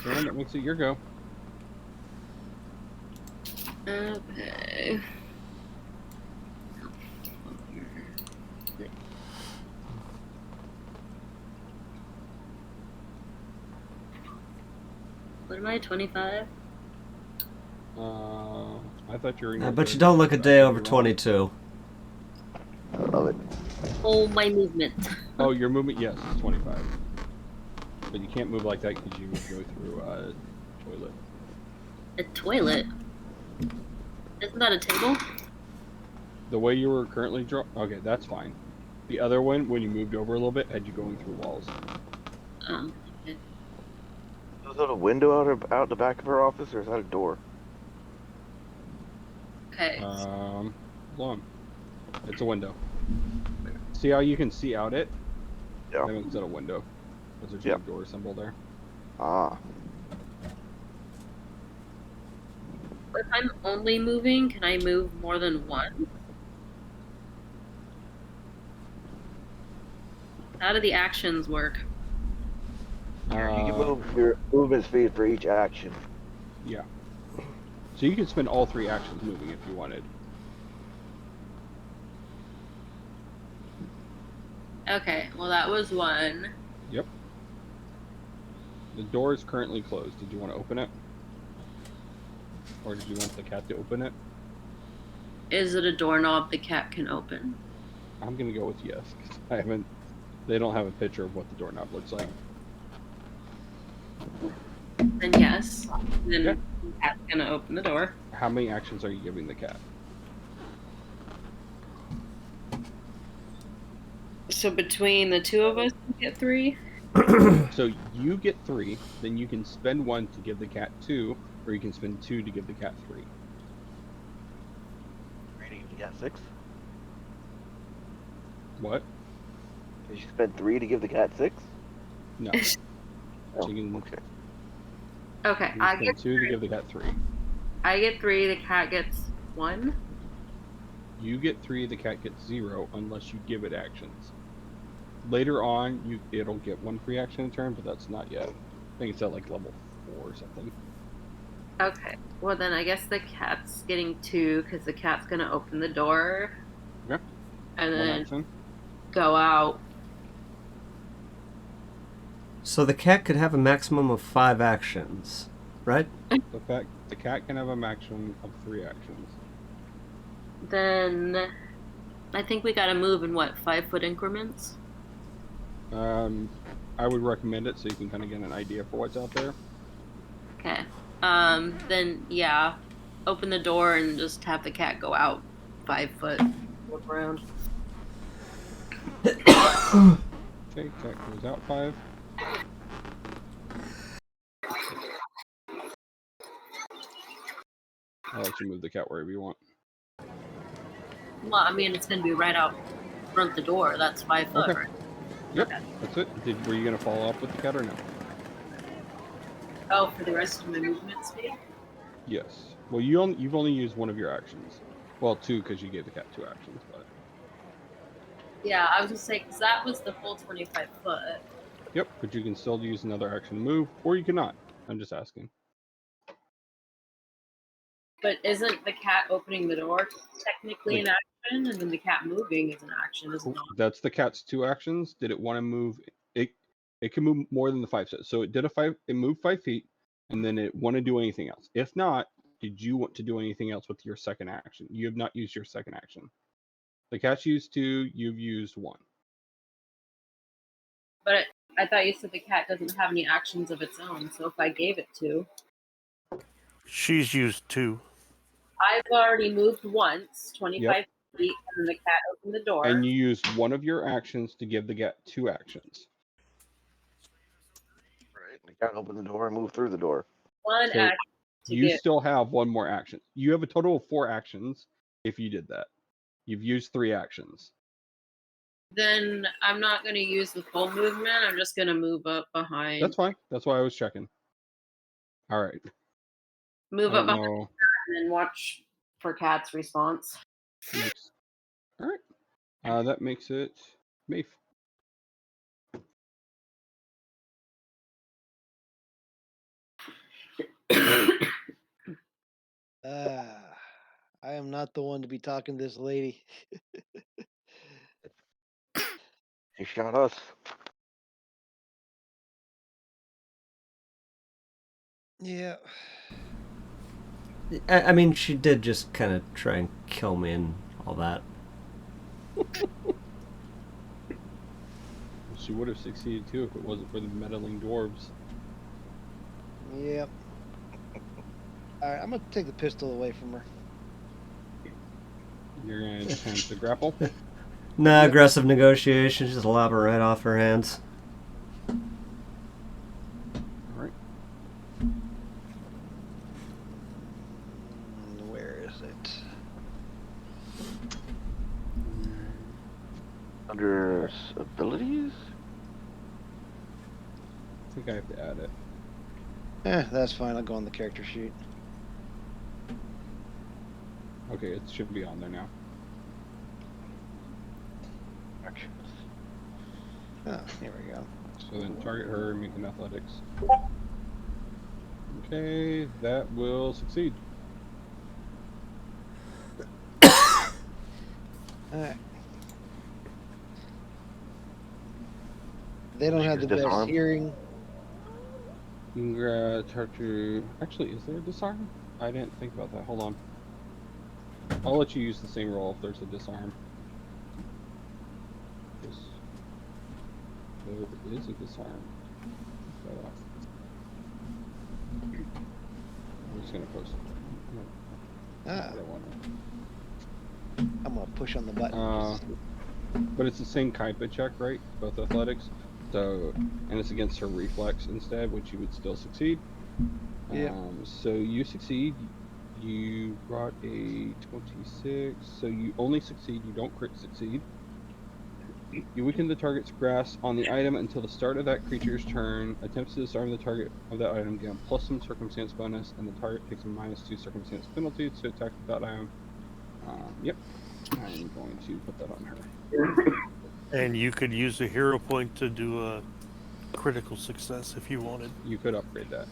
And that makes it your go. Okay. What am I, 25? I thought you were. I bet you don't look a day over 22. I love it. Oh, my movement. Oh, your movement, yes, it's 25. But you can't move like that because you would go through a toilet. A toilet? Isn't that a table? The way you were currently okay, that's fine. The other one, when you moved over a little bit, had you going through walls. Okay. Is that a window out the back of her office, or is that a door? Okay. Hold on. It's a window. See how you can see out it? Yeah. That means it's a window. There's a door symbol there. Ah. If I'm only moving, can I move more than 1? How do the actions work? You can move your movement speed for each action. Yeah. So you can spend all 3 actions moving if you wanted. Okay, well that was 1. Yep. The door is currently closed. Did you want to open it? Or did you want the cat to open it? Is it a doorknob the cat can open? I'm gonna go with yes, because they don't have a picture of what the doorknob looks like. Then yes. Then the cat's gonna open the door. How many actions are you giving the cat? So between the 2 of us, we get 3? So you get 3, then you can spend 1 to give the cat 2, or you can spend 2 to give the cat 3. Rating you got 6? What? Did you spend 3 to give the cat 6? No. Oh, You can, okay. Okay, you I spend get 2 to give the cat 3. I get 3, the cat gets 1. You get 3, the cat gets 0, unless you give it actions. Later on, it'll get 1 free action a turn, but that's not yet. I think it's at like level 4 or something. Okay, well then I guess the cat's getting 2 because the cat's gonna open the door. Okay. And 1 then action. go out. So the cat could have a maximum of 5 actions, right? The cat can have a maximum of 3 actions. Then I think we gotta move in what, 5-foot increments? I would recommend it so you can kind of get an idea for what's out there. Okay. Then yeah, open the door and just have the cat go out 5 foot, look around. Okay, cat goes out 5. I'll let you move the cat wherever you want. Well, I mean, it's gonna be right out front the door. That's 5 foot, Okay. right? Yep, Okay. that's it. Were you gonna follow up with the cat or no? Oh, for the rest of my movement speed? Yes. Well, you've only used one of your actions. Well, 2 because you gave the cat 2 actions, but. Yeah, I was gonna say, because that was the full 25 foot. Yep, but you can still use another action to move, or you cannot. I'm just asking. But isn't the cat opening the door technically Like, an action? And then the cat moving is an action, is it not? that's the cat's 2 actions. Did it want to move? It can move more than the 5 steps. So it did it moved 5 feet, and then it want to do anything else. If not, did you want to do anything else with your second action? You have not used your second action. The cat's used 2. You've used 1. But I thought you said the cat doesn't have any actions of its own. So if I gave it to, She's used 2. I've already moved once, 25 Yep. feet, and then the cat opened the door. And you used one of your actions to give the cat 2 actions. Right. You gotta open the door and move through the door. One So action to you give. still have 1 more action. You have a total of 4 actions if you did that. You've used 3 actions. Then I'm not going to use the full movement. I'm just going to move up behind. That's fine. That's why I was checking. All right. Move I up don't behind know. and then watch for cat's response. All right. That makes it Maeve. I am not the one to be talking to this lady. She shot us. Yeah. I mean, she did just kind of try and kill me and all that. She would have succeeded too if it wasn't for the meddling dwarves. Yep. Alright, I'm gonna take the pistol away from her. You're gonna attempt to grapple. Nah, aggressive negotiations, just lob her right off her hands. All right. Where is it? Under abilities? I think I have to add it. That's fine. I'll go on the character sheet. Okay, it should be on there now. Actions. Oh, here we go. So then target her, make an athletics. Okay, that will succeed. Alright. They don't have the best Disarm. hearing. You can target. Actually, is there a disarm? I didn't think about that. Hold on. I'll let you use the same roll if there's a disarm. Yes. There is a disarm. Take that off. I'm just gonna post it. Ah, I don't want I'm gonna push on the button. but it's the same type of check, right? Both athletics. So, and it's against her reflex instead, which you would still succeed. Yeah. So you succeed. You brought a 26, so you only succeed. You don't crit succeed. You weaken the target's grasp on the item until the start of that creature's turn. Attempts to disarm the target of that item gain plus some circumstance bonus, and the target takes a -2 circumstance penalty to attack with that item. Yep. I'm going to put that on her. And you could use a hero point to do a critical success if you wanted. You could upgrade that.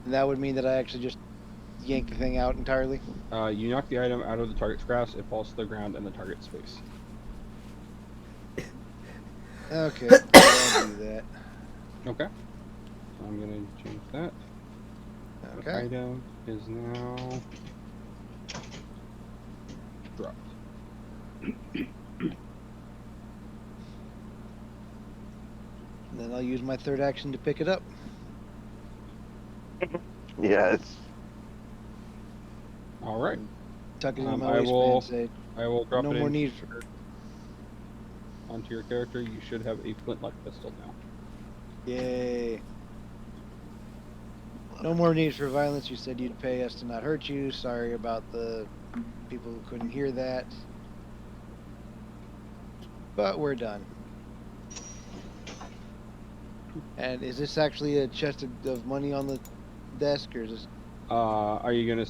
That would mean that I actually just yank the thing out entirely. You knock the item out of the target's grasp, it falls to the ground in the target's face. Okay, I'll do that. Okay. So I'm going to change that. The Okay. item is now dropped. And then I'll use my third action to pick it up. Yes. All right. Tuck it in my I waistband will- and say, I will drop no it more into need for... onto your character. You should have a flintlock pistol now. Yay. No more need for violence. You said you'd pay us to not hurt you. Sorry about the people who couldn't hear that. But we're done. And is this actually a chest of money on the desk, or is this... Are you gonna...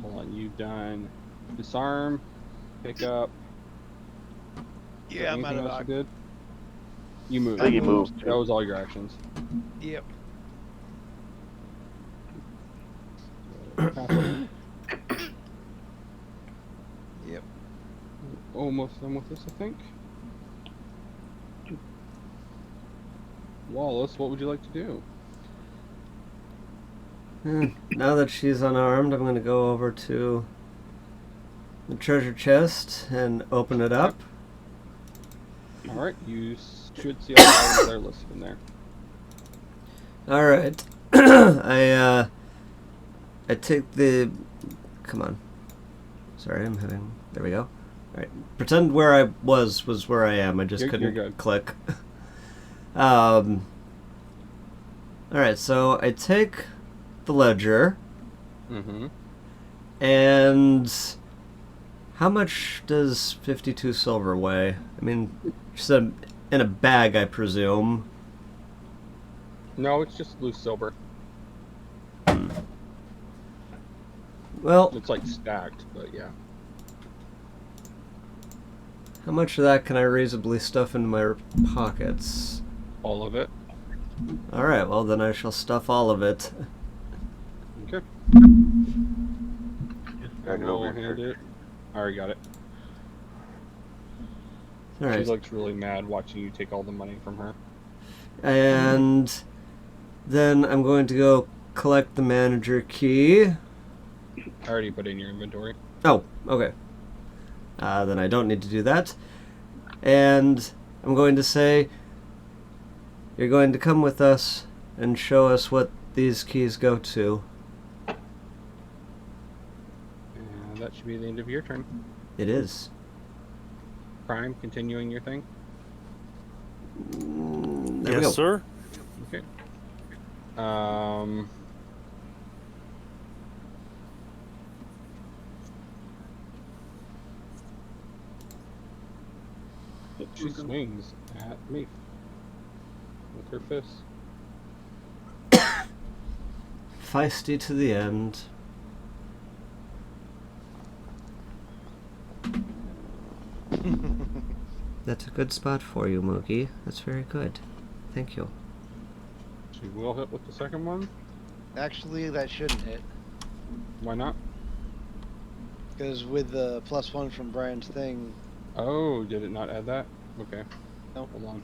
Hold on, you've done disarm, pick up... Yeah, I'm out of else you did? You moved. I think he moved. That was all your actions. Yep. Yep. Almost done with this, I think. Wallace, what would you like to do? Now that she's unarmed, I'm going to go over to the treasure chest and open it up. Alright, you should see all the items that are listed in there. Alright. I take the... Come on. Sorry, I'm having... There we go. Alright. Pretend where I was where I am. I just You're couldn't good. click. Alright, so I take the ledger. Mm-hmm. And how much does 52 silver weigh? I mean, she said in a bag, I presume. No, it's just loose silver. Well, It's like stacked, but yeah. how much of that can I reasonably stuff into my pockets? All of it. Alright, well then I shall stuff all of it. Okay. Drag it We'll over hand here. it. I already got it. She Alright, looks really mad watching you take all the money from her. and then I'm going to go collect the manager key. I already put it in your inventory. Oh, okay. Then I don't need to do that. And I'm going to say, you're going to come with us and show us what these keys go to. And that should be the end of your turn. It is. Prime, continuing your thing. There we go. Yes, sir. Okay. She swings at me with her fist. Feisty to the end. That's a good spot for you, Mookie. That's very good. Thank you. She will hit with the second one. Actually, that shouldn't hit. Why not? Because with the +1 from Brian's thing... Oh, did it not add that? Okay. Nope. Hold on.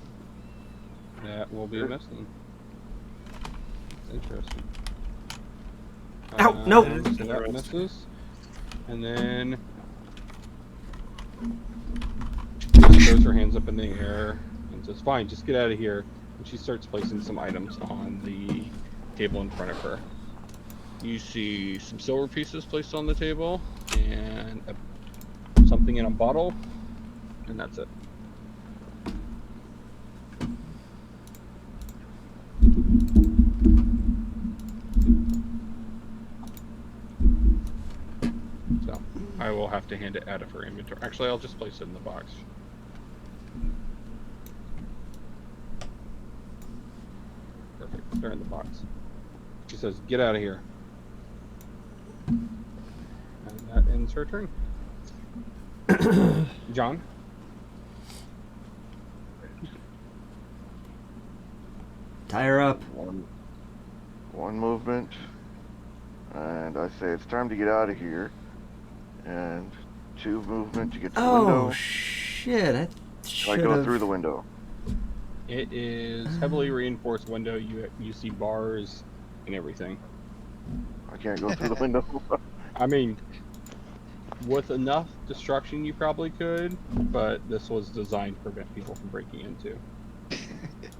That will be a miss then. Interesting. Ow, nope. So that misses. And then... she throws her hands up in the air and says, fine, just get out of here. And she starts placing some items on the table in front of her. You see some silver pieces placed on the table and something in a bottle, and that's it. So I will have to hand it out of her inventory. Actually, I'll just place it in the box. Perfect. They're in the box. She says, get out of here. And that ends her turn. John? Tie her up. One movement, and I say it's time to get out of here. And 2 movement to get to the window. Oh, shit. I I should go have... through the window. It is heavily reinforced window. You see bars and everything. I can't go through the window. I mean, with enough destruction, you probably could, but this was designed to prevent people from breaking into.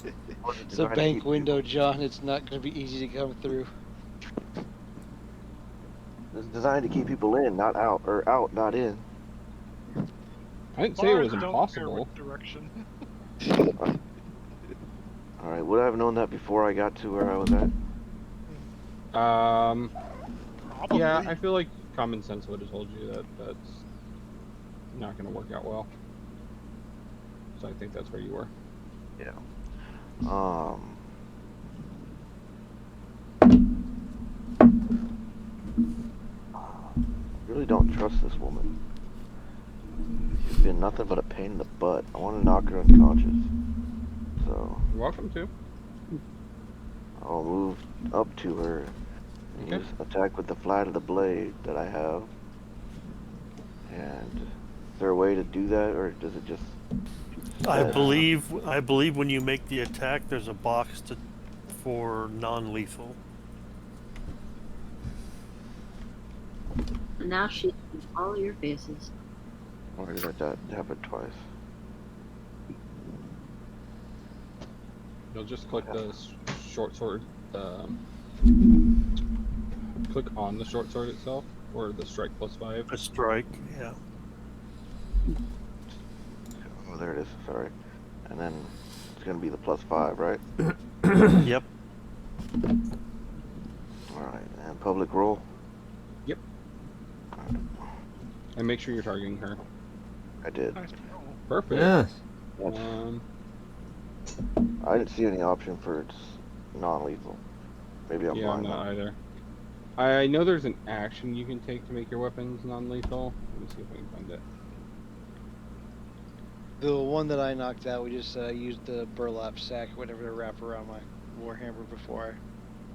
It's a bank window, John. It's not going to be easy to come through. It's designed to keep people in, not out, or out, not in. I didn't say it Bars was don't care impossible. which direction. All right, would I have known that before I got to where I was at? Probably. Yeah, I feel like common sense would have told you that that's not going to work out well. So I think that's where you were. Yeah. Really don't trust this woman. She's been nothing but a pain in the butt. I want to knock her unconscious. So You're welcome to. I'll move up to her and Okay. use attack with the flat of the blade that I have. And is there a way to do that, or does it just? I believe when you make the attack, there's a box for non-lethal. Now she's in all your faces. Or did that happen twice? You'll just click the short sword. Click on the short sword itself, or the strike +5. A strike, yeah. Oh, there it is. Sorry. And then it's gonna be the +5, right? Yep. All right. And public roll. Yep. And make sure you're targeting her. I did. Nice roll. Perfect. Yeah. I didn't see any option for it's non-lethal. Maybe I'm Yeah, I'm blind. not either. I know there's an action you can take to make your weapons non-lethal. Let me see if I can find it. The one that I knocked out, we just used the burlap sack, whatever, to wrap around my warhammer before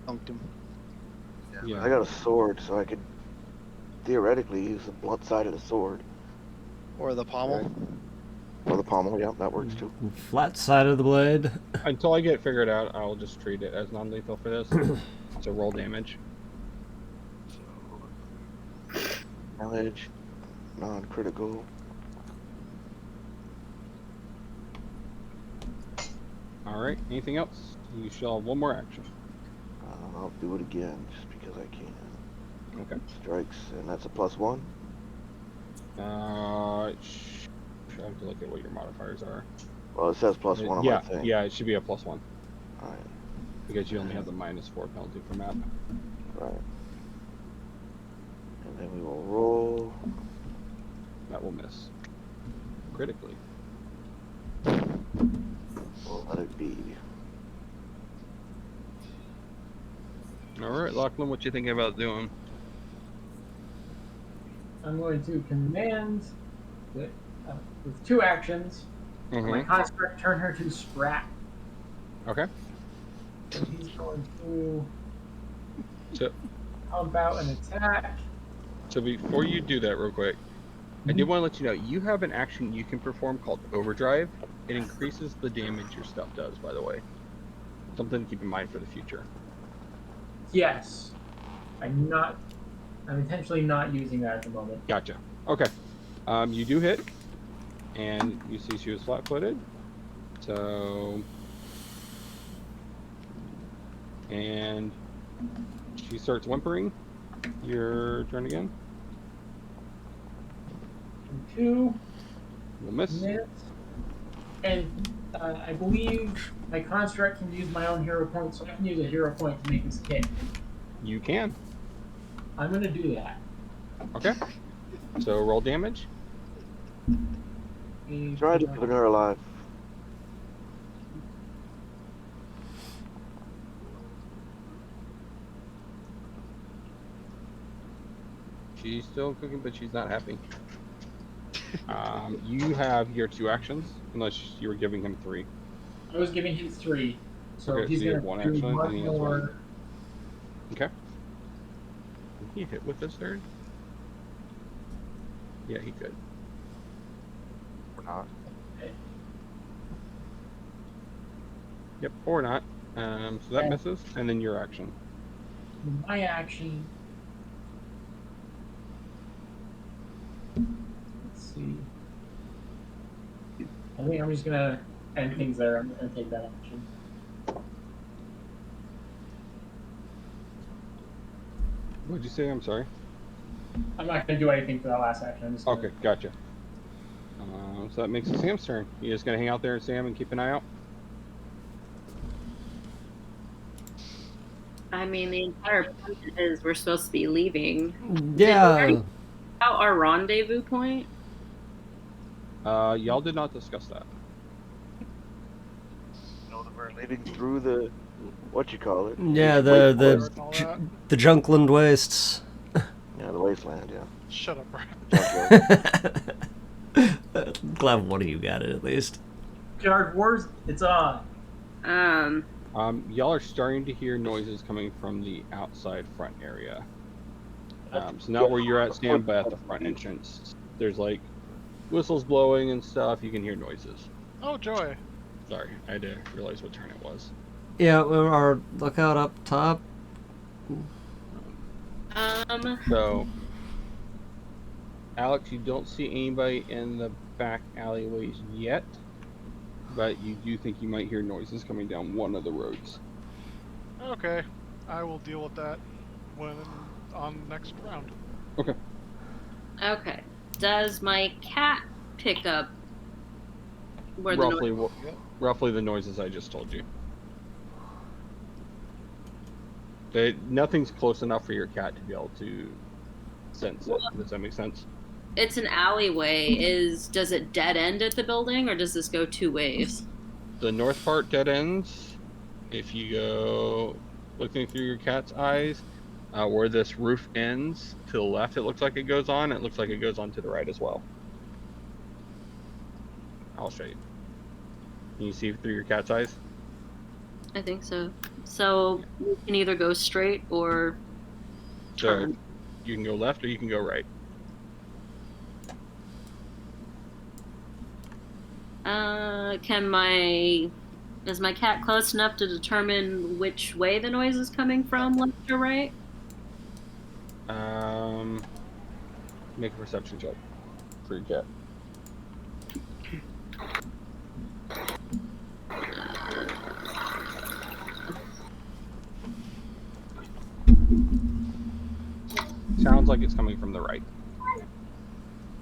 I dunked him. Yeah. I got a sword, so I could theoretically use the blunt side of the sword. Or the pommel. Right. Or the pommel, yeah, that works too. Flat side of the blade. Until I get it figured out, I'll just treat it as non-lethal for this. So roll damage. Damage, non-critical. Alright, anything else? You shall have one more action. I'll do it again just because I can. Okay. Strikes, and that's a +1. I have to look at what your modifiers are. Well, it says +1 on yeah, my thing. yeah, it should be a +1. Alright. Because you only have the -4 penalty for map. Right. And then we will roll. That will miss. Critically. We'll let it be. Alright, Lachlan, what you thinking about doing? I'm going to command with 2 actions. My construct turn her to scrap. Okay. So he's going to So, pump out an attack. so before you do that real quick, I did want to let you know, you have an action you can perform called Overdrive. It increases the damage your stuff does, by the way. Something to keep in mind for the future. Yes. I'm intentionally not using that at the moment. Gotcha. Okay. You do hit, and you see she was flat-footed. So, and she starts whimpering. Your turn again. 2 We'll miss. And I believe my construct can use my own hero point, so I can use a hero point to make this hit. You can. I'm going to do that. Okay. So roll damage. Try to keep her alive. She's still cooking, but she's not happy. You have your 2 actions, unless you were giving him 3. I was giving him 3, so Okay, he's so you going have 1 to do action, one and he has more. 1. Okay. Can he hit with this turn? Yeah, he could. Or not. Yep, or not. So that misses, and then your action. My action. Let's see. I think I'm just gonna end things there. I'm gonna take that action. What'd you say? I'm sorry. I'm not going to do anything for that last action. I'm just gonna... Okay, gotcha. So that makes it Sam's turn. You just gonna hang out there, Sam, and keep an eye out? I mean, the entire point is we're supposed to be leaving. Yeah. Out our rendezvous point? Y'all did not discuss that. know that we're leaving through the what you call it? Yeah, and all the that. the Junkland Wastes. Yeah, the wasteland. Yeah. Shut up, Brad. Glad one of you got it at least. Guard Wars, it's on. Y'all are starting to hear noises coming from the outside front area. So not where you're at, Sam, but at the front entrance. There's like whistles blowing and stuff. You can hear noises. Oh, joy. Sorry, I had to realize what turn it was. Yeah, our lookout up top. So, Alex, you don't see anybody in the back alleyways yet, but you do think you might hear noises coming down one of the roads. Okay, I will deal with that when on next round. Okay. Okay. Does my cat pick up where the Roughly, noise? roughly the noises I just told you. Nothing's close enough for your cat to be able to sense it. Does that make sense? It's an alleyway. Does it dead end at the building, or does this go two ways? The north part dead ends. If you go looking through your cat's eyes, where this roof ends to the left, it looks like it goes on. It looks like it goes on to the right as well. I'll show you. Can you see through your cat's eyes? I think so. So you can either go straight or turn. So you can go left or you can go right. Is my cat close enough to determine which way the noise is coming from, left or right? Make a perception check for your cat. Sounds like it's coming from the right,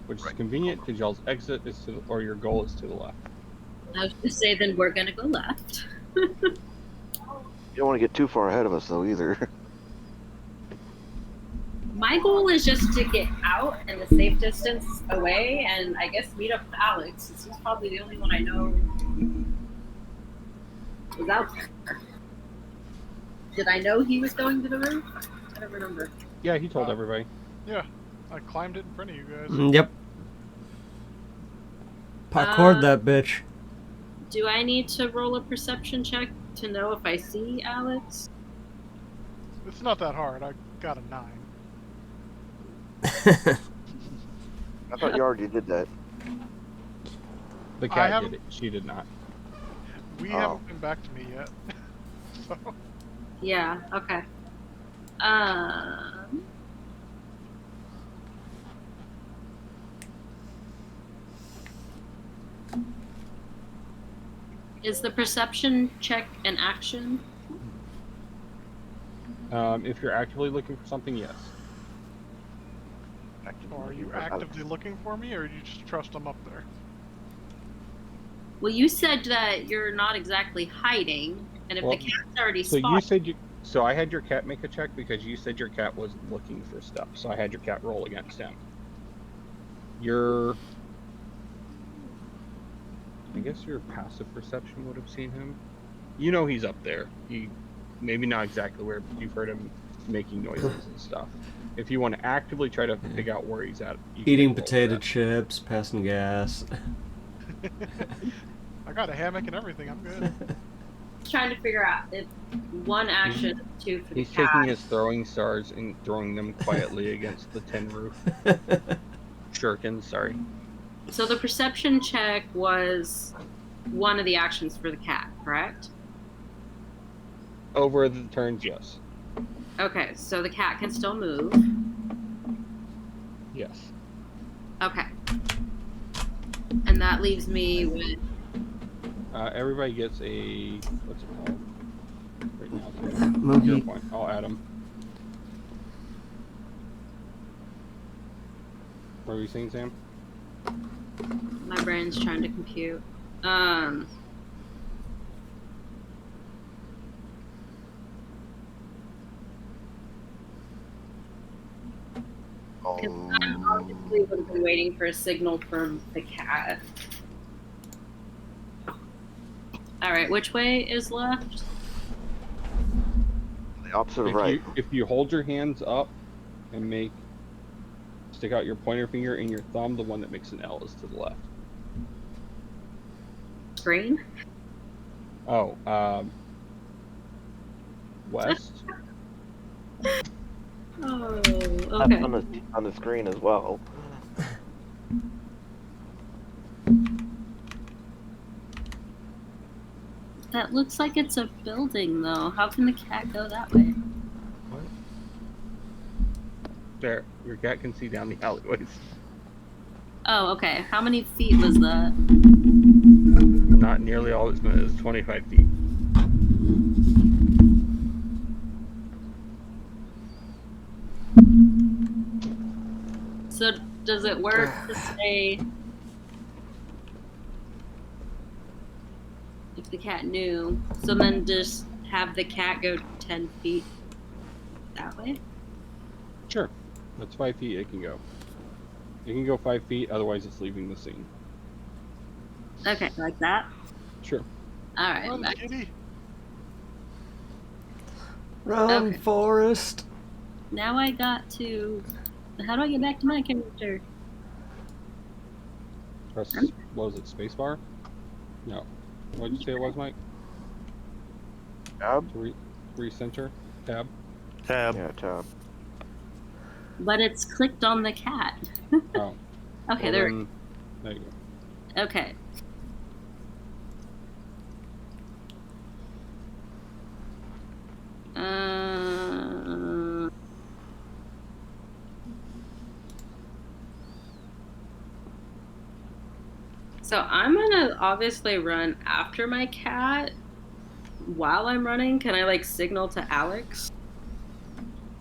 which is convenient because y'all's exit is to, or your goal is to the left. I was going to say, then we're going to go left. You don't want to get too far ahead of us, though, either. My goal is just to get out and a safe distance away, and I guess meet up with Alex. He's probably the only one I know was out there. Did I know he was going to the roof? I don't remember. Yeah, he told everybody. Yeah, I climbed it in front of you guys. Yep. Parkoured that bitch. Do I need to roll a perception check to know if I see Alex? It's not that hard. I got a 9. I thought you already did that. The cat did it. She did not. We haven't been back to me yet. So. Yeah, okay. Is the perception check an action? If you're actively looking for something, yes. Are you actively looking for me, or you just trust I'm up there? Well, you said that you're not exactly hiding, and if the cat's already spotted... So I had your cat make a check because you said your cat was looking for stuff. So I had your cat roll against him. I guess your passive perception would have seen him. You know he's up there. Maybe not exactly where, but you've heard him making noises and stuff. If you want to actively try to figure out where he's at, Eating potato chips, passing gas. I got a hammock and everything. I'm good. Trying to figure out if one action, two for the He's cat. taking his throwing stars and throwing them quietly against the tin roof. Shurikens, sorry. So the perception check was one of the actions for the cat, correct? Over the turns, yes. Okay, so the cat can still move. Yes. Okay. And that leaves me with... Everybody gets a... What's it called? Right now, Movie. point. I'll add them. What were you saying, Sam? My brain's trying to compute. Because I'm obviously would have been waiting for a signal from the cat. All right, which way is left? The opposite of right. If you hold your hands up and stick out your pointer finger and your thumb, the one that makes an L is to the left. Green? Oh, west? Oh, That's okay. on the screen as well. That looks like it's a building, though. How can the cat go that way? What? There, your cat can see down the alleyways. Oh, okay. How many feet was that? Not nearly all it's going to is 25 feet. So does it work to say if the cat knew? So then just have the cat go 10 feet that way? Sure. That's 5 feet it can go. It can go 5 feet, otherwise it's leaving the scene. Okay, like that? Sure. All right. Run, back. kitty. Run, Okay. Forrest. Now I got to... How do I get back to my character? Press, what was it, spacebar? No. What did you say it was, Mike? Tab? To recenter? Tab? Tab. Yeah, tab. But it's clicked on the cat. Oh. Okay, Well, there. there you go. Okay. So I'm gonna obviously run after my cat. While I'm running, can I like signal to Alex?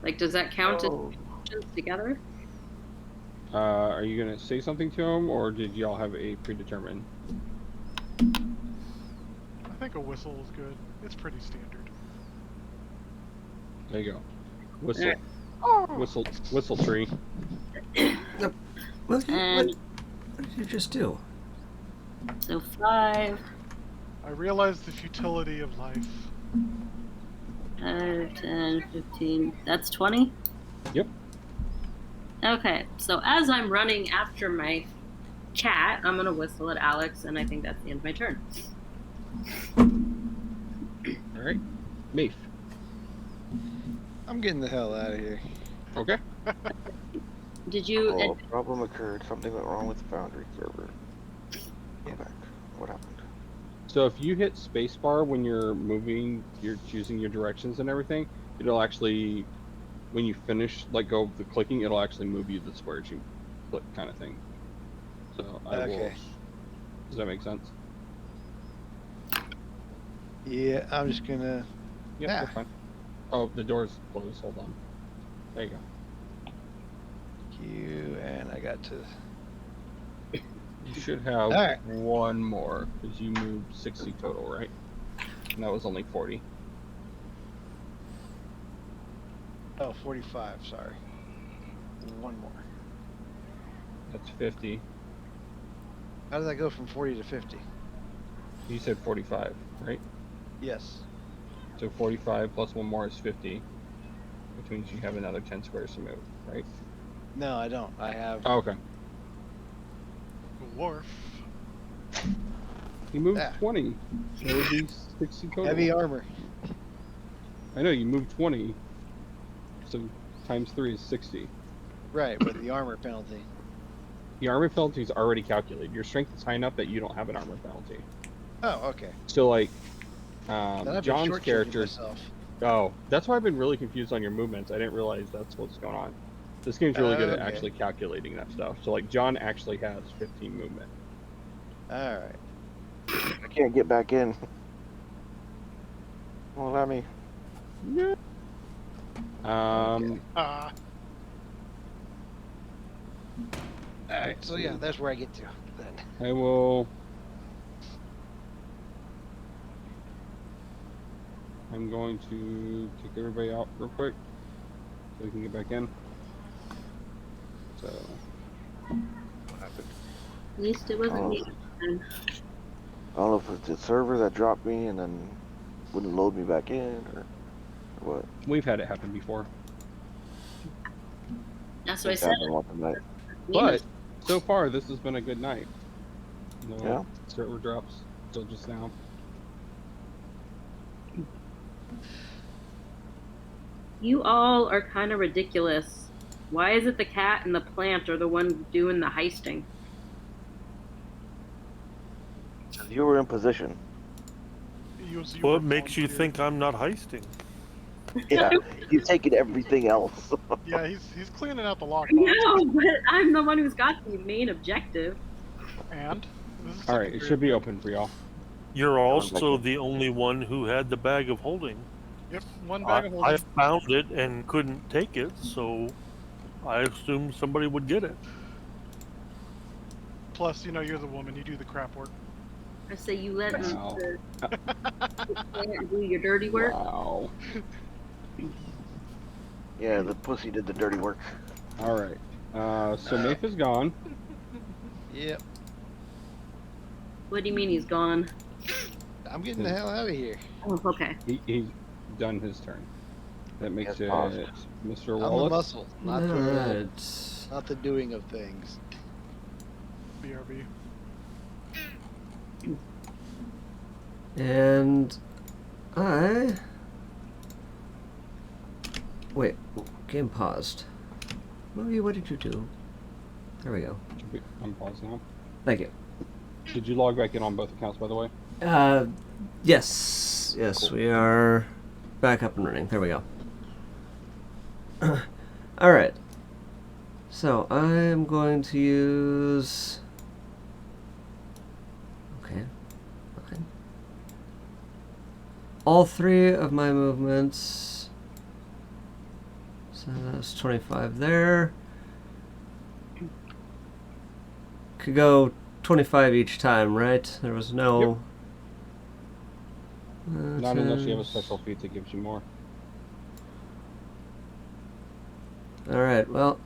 Like, does that count as actions together? Are you going to say something to him, or did y'all have a predetermined? I think a whistle is good. It's pretty standard. There you go. Whistle. Alright. Whistle tree. What And did you just do? so 5, I realize the futility of life. 5, 10, 15. That's 20? Yep. Okay, so as I'm running after my cat, I'm gonna whistle at Alex, and I think that's the end of my turn. Alright. Maeve. I'm getting the hell out of here. Okay. Did you? Oh, a problem occurred. Something went wrong with the Foundry server. Go back. What happened? So if you hit spacebar when you're moving, you're choosing your directions and everything, it'll actually, when you finish, let go of the clicking, it'll actually move you the squares you click kind of thing. So I will. Does that make sense? Yeah, I'm just gonna. Yep, Yeah. that's fine. Oh, the door's closed. Hold on. There you go. You and I got to. You should have Alright. one more, because you moved 60 total, right? And that was only 40. Oh, 45. Sorry. One more. That's 50. How did I go from 40 to 50? You said 45, right? Yes. So 45 plus one more is 50, which means you have another 10 squares to move, right? No, I don't. I have. Oh, okay. Wharf. You moved Yeah. 20. That would be 60 total. Heavy armor. I know, you moved 20. So times 3 is 60. Right, but the armor penalty. The armor penalty is already calculated. Your strength is high enough that you don't have an armor penalty. Oh, okay. So, like, Then I've been John's shortchanging character. myself. Oh, that's why I've been really confused on your movements. I didn't realize that's what's going on. This game's really good at Okay. actually calculating that stuff. So, like, John actually has 15 movement. All right. I can't get back in. Won't let me. Yeah. Ah. Alright, so yeah, that's where I get to then. I will. I'm going to kick everybody out real quick so we can get back in. So. What happened? At least it wasn't me. I don't know if it's the server that dropped me and then wouldn't load me back in or what. We've had it happen before. That's what I It's said. happened once a night. But so far, this has been a good night. No Yeah. server drops till just now. You all are kind of ridiculous. Why is it the cat and the plant are the one doing the heisting? You were in position. What makes you think I'm not heisting? Yeah, you've taken everything else. Yeah, he's cleaning out the lockbox. No, but I'm the one who's got the main objective. And this is All right, it should be open for y'all. You're also the only one who had the bag of holding. Yep, one bag of I holding. found it and couldn't take it, so I assumed somebody would get it. Plus, you're the woman. You do the crap work. I say you let Wow. the plant do your dirty work. Wow. Yeah, the pussy did the dirty work. All right. So Nath is gone. Yep. What do you mean he's gone? I'm getting the hell out of here. Oh, okay. He's done his turn. That makes it paused. Mr. I'm the Wallace. muscle, not the Alright. not the doing of things. BRB. And I... Wait, game paused. Movie, what did you do? There we go. I'm paused now. Thank you. Did you log back in on both accounts, by the way? Yes. Yes, we are back up and running. There we go. Alright. So, I'm going to use... Okay. Fine. All three of my movements. So that's 25 there. Could go 25 each time, right? There was no... Not unless you have a special feat that gives you more. Alright, well...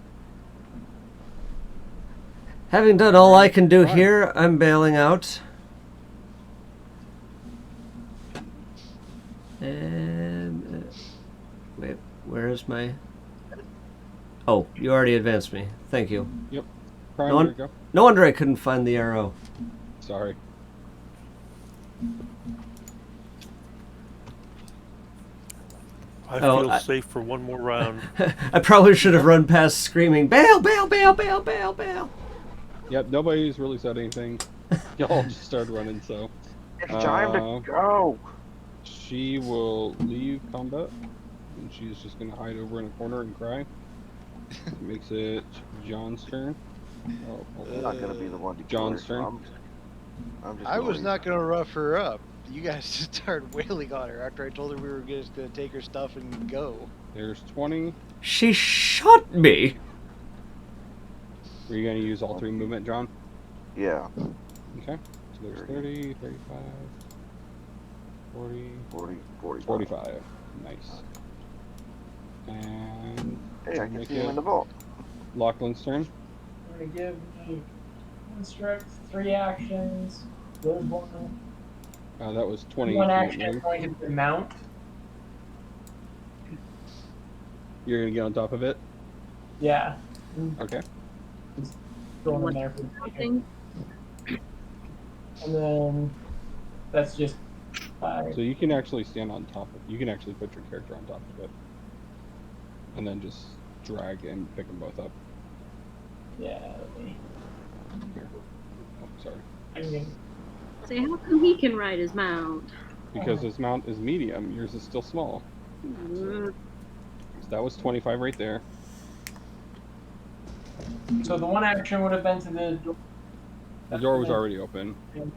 Having done all I can do here, I'm bailing out. And... wait, where is my... Oh, you already advanced me. Thank you. Yep. Prime, No, there you go. no wonder I couldn't find the arrow. Sorry. I Oh, feel safe for one more round. I probably should have run past screaming, bail, bail, bail, bail, bail, bail. Yep, nobody's really said anything. Y'all just started running, so. It's time to go. She will leave combat, and she's just gonna hide over in a corner and cry. Makes it John's turn. Oh, I'm not gonna be the one to kill John's her. turn. I'm just I was leave. not gonna rough her up. You guys just started wailing on her after I told her we were just gonna take her stuff and go. There's 20. She shot me. Were you gonna use all three movement, John? Yeah. Okay. So there's 30, 35, 40, 40, 45. Nice. And Hey, I can make see him it in the vault. Lachlan's turn. I'm going to give me construct 3 actions. There's one. That was 20. One can't action move. going to the mount. You're gonna get on top of it? Yeah. Okay. Just throw them in there for the Something. And then that's just 5. So you can actually stand on top of you can actually put your character on top of it. And then just drag and pick them both up. Yeah. Let me, Here. Oh, sorry. I mean, Say, how come he can ride his mount? Because his mount is medium, yours is still small. Mm, So that was 25 right there. so the one action would have been to the door. The door was already open. And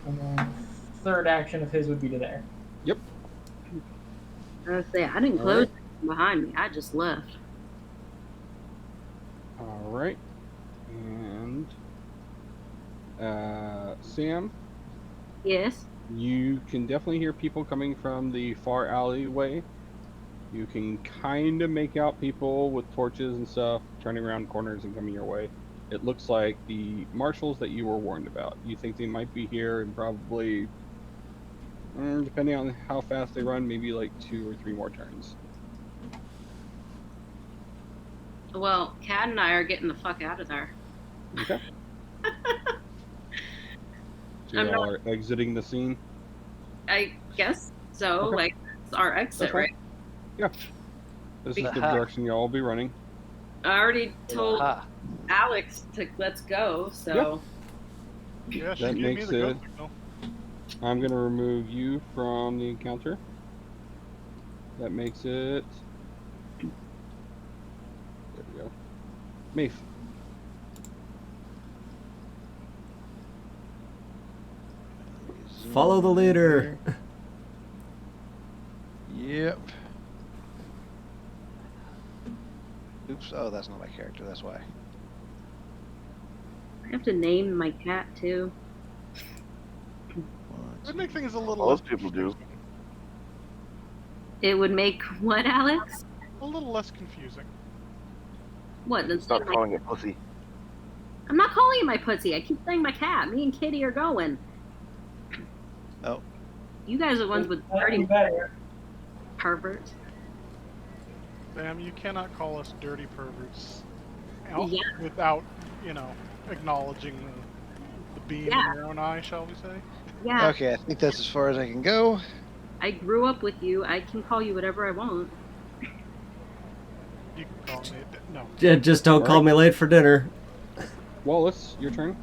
then third action of his would be to there. Yep. I was say, I didn't All close right. behind me. I just left. All right. And Sam, Yes. you can definitely hear people coming from the far alleyway. You can kind of make out people with torches and stuff turning around corners and coming your way. It looks like the marshals that you were warned about. You think they might be here and probably, depending on how fast they run, maybe like 2 or 3 more turns. Well, Kat and I are getting the fuck out of there. Okay. So I'm y'all are exiting the scene? I guess so. Okay. Like, it's our exit, That's fine. right? Yeah. This is the Aha. direction y'all will be running. I already told Aha. Alex to let's go, so. Yeah, she That gave me makes the go it- signal. I'm going to remove you from the encounter. That makes it... There we go. Maeve. Follow the leader. Yep. Oops. Oh, that's not my character. That's why. I have to name my cat too. That'd make things a little Most less people do. confusing. It would make what, Alex? A little less confusing. What? That's Stop calling it pussy. I'm not calling it my pussy. I keep saying my cat. Me and Kitty are going. Oh. You guys are the ones with That'd be dirty better. perverts. Sam, you cannot call us dirty perverts out Yeah. without, acknowledging the beam Yeah. in your own eye, shall we say? Yeah. Okay, I think that's as far as I can go. I grew up with you. I can call you whatever I want. You can call me. No. Yeah, just don't call Alright. me late for dinner. Wallace, your turn.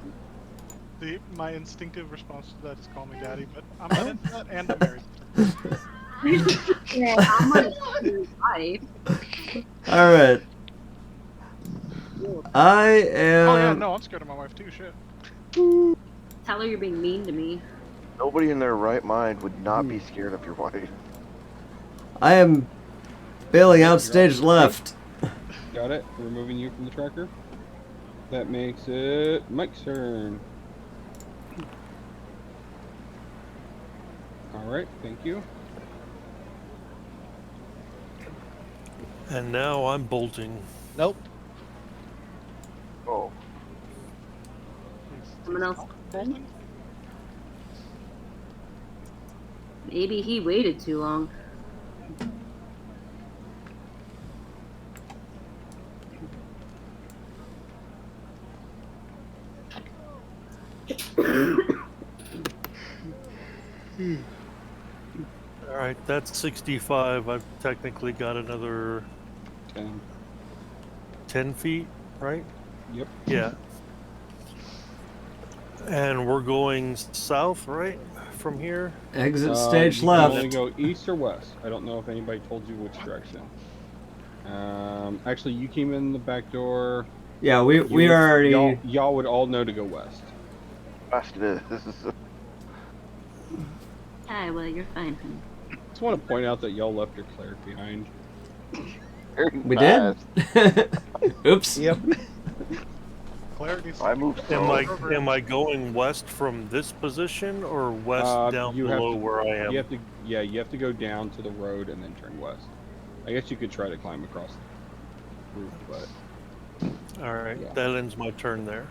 My instinctive response to that is call me daddy, but I'm not into that and I'm married. Yeah, I'm gonna your wife. All right. I am. Oh yeah, no, I'm scared of my wife too. Shit. Tell her you're being mean to me. Nobody in their right mind would not be scared of your wife. I am bailing out You're stage on. left. Got it. Removing you from the tracker. That makes it Mike's turn. Alright, thank you. And now I'm bolting. Nope. Oh, Someone else. Bolton? Maybe he waited too long. All right, that's 65. I've technically got another 10. 10 feet, right? Yep. Yeah. And we're going south, right? From here? Exit stage you left. can only go east or west. I don't know if anybody told you which direction. Actually, you came in the back door. Yeah, we You would- already. Y'all would all know to go west. fast it is. This is Ah, well, you're fine, honey. Just want to point out that y'all left your cleric behind. very We fast. did? Oops. Yep. Claire needs I to moved be- Am I going west from this position or west down you have below to- where I am? You have to go down to the road and then turn west. I guess you could try to climb across the roof, but All right, Yeah. that ends my turn there.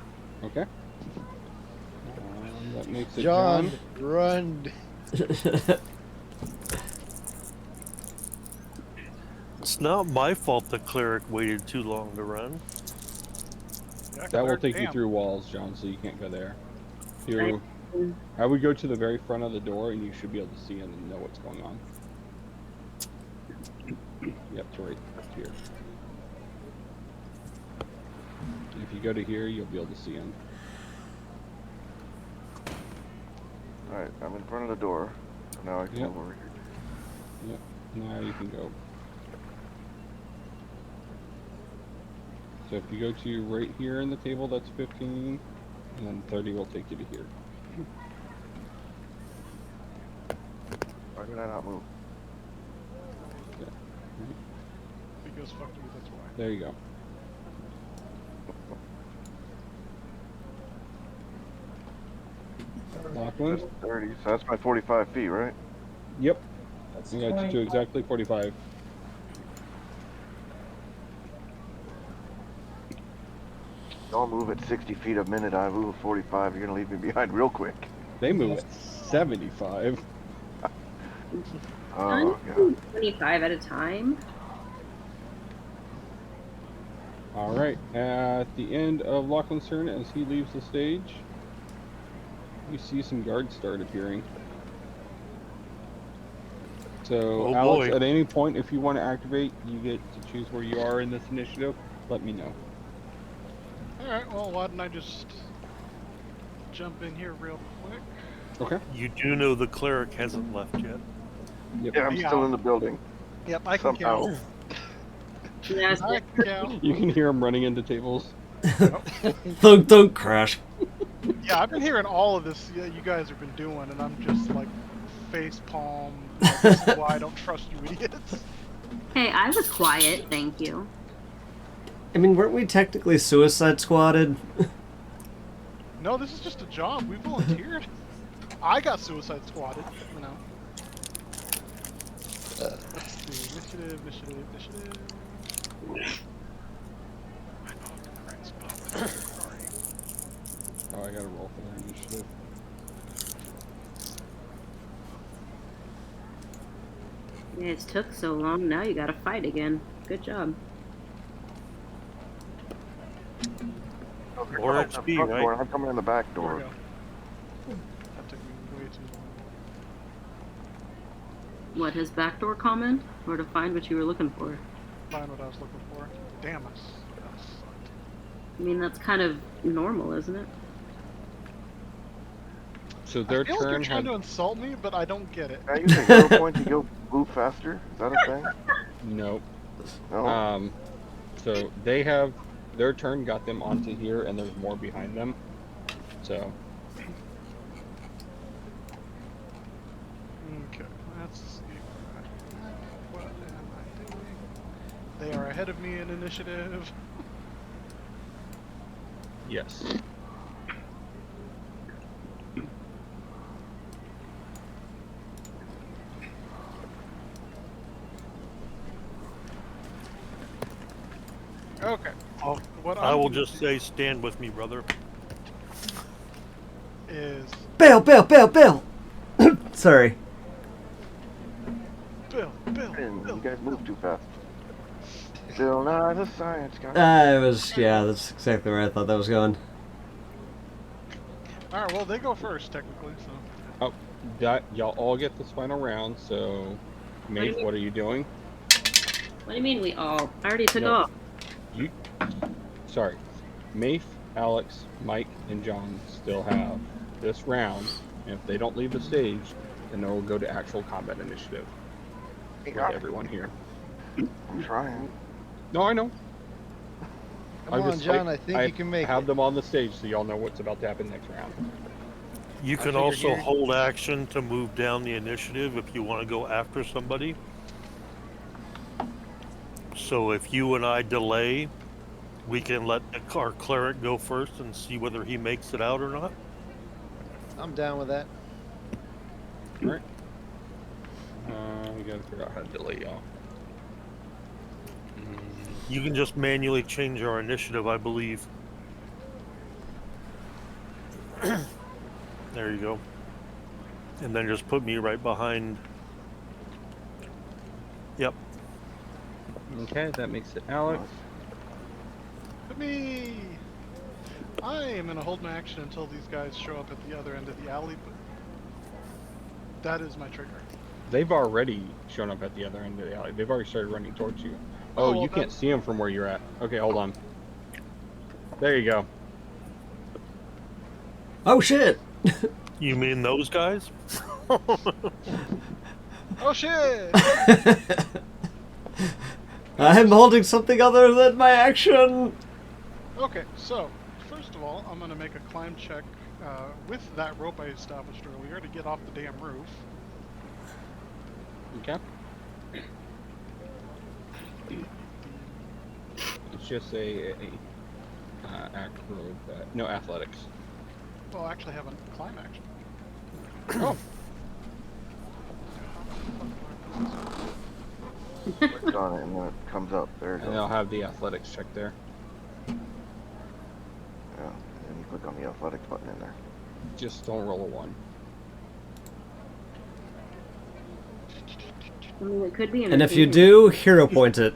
okay. That makes it John, John. run. It's not my fault the cleric waited too long to run. Yeah, That will Claire, take you damn. through walls, John, so you can't go there. I would go to the very front of the door, and you should be able to see in and know what's going on. Yep, to right here. If you go to here, you'll be able to see in. Alright, I'm in front of the door. So now I can Yep. move over here. Yep, now you can go. So if you go to right here in the table, that's 15, and then 30 will take you to here. Why did I not move? Because fuck you, that's why. There you go. Lachlan? That's 30, so that's my 45 feet, right? Yep. That's You got 20. to exactly 45. I'll move at 60 feet a minute. I move at 45. You're gonna leave me behind real quick. They move at 75. Oh, I'm God. 25 at a time. Alright, at the end of Lachlan's turn, as he leaves the stage, you see some guards start appearing. So, Oh, Alex, boy. at any point, if you want to activate, you get to choose where you are in this initiative. Let me know. Alright, well, why don't I just jump in here real quick? Okay. You do know the cleric hasn't left yet. Yeah, I'm still in the building. Yep, I can Somehow. count. Yes, I can count. You can hear him running into tables. Thunk, thunk, crash. Yeah, I've been hearing all of this you guys have been doing, and I'm just like face palm. Like, this is why I don't trust you idiots. Hey, I was quiet, thank you. I mean, weren't we technically suicide squatted? No, this is just a job. We volunteered. I got suicide squatted, you know. Let's see. Initiative. I know I'm in the right spot. Sorry. Oh, I gotta roll for their initiative. Yeah, it took so long, now you gotta fight again. Good job. Okay, More come out the XP, front right? door, and I'm coming in the back There we door. go. That took me way too long. What, his backdoor comment? Or to find what you were looking for? Find what I was looking for. Damn us. That sucked. I mean, that's kind of normal, isn't it? So I their feel like you're turn trying had... to insult me, but I don't get it. Can I use a hero point to go move faster? Is that a thing? No. No? So they have... Their turn got them onto here, and there's more behind them. So... Okay, let's see. What am I doing? They are ahead of me in initiative. Yes. Okay. What I I'm will gonna just do say, stand with me, brother. is Bill, Bill, Bill, Bill! Sorry. Bill. You guys move too fast. Still not a science guy. It was, yeah, that's exactly where I thought that was going. All right. Well, they go first technically. So Oh, y'all all get this final round, so... Maeve, what are you doing? What do you mean we all? I already took No. off. You... Sorry. Maeve, Alex, Mike, and John still have this round, and if they don't leave the stage, then they'll go to actual combat initiative with everyone here. I'm trying. No, I know. Come on, John. I think you can make have it. them on the stage so y'all know what's about to happen next round. You can figure also here- hold action to move down the initiative if you want to go after somebody. So if you and I delay, we can let our cleric go first and see whether he makes it out or not. I'm down with that. Alright. We gotta figure out how to delay y'all. You can just manually change our initiative, I believe. There you go. And then just put me right behind. Yep. Okay, that makes it Alex. Hit me. I am gonna hold my action until these guys show up at the other end of the alley, but that is my trigger. They've already shown up at the other end of the alley. They've already started running towards you. Oh, well, you can't see them from where you're at. Okay, hold on. There you go. Oh shit! You mean those guys? Oh shit! I'm holding something other than my action! Okay, so first of all, I'm gonna make a climb check with that rope I established earlier to get off the damn roof. Okay. It's just a no athletics. Well, I actually have a climb action. Oh, Click on it and then it comes up. There it and they'll goes. have the athletics check there. Yeah. And then you click on the athletics button in there. Just don't roll a 1. I mean, it could be And if you entertaining. do, hero point it.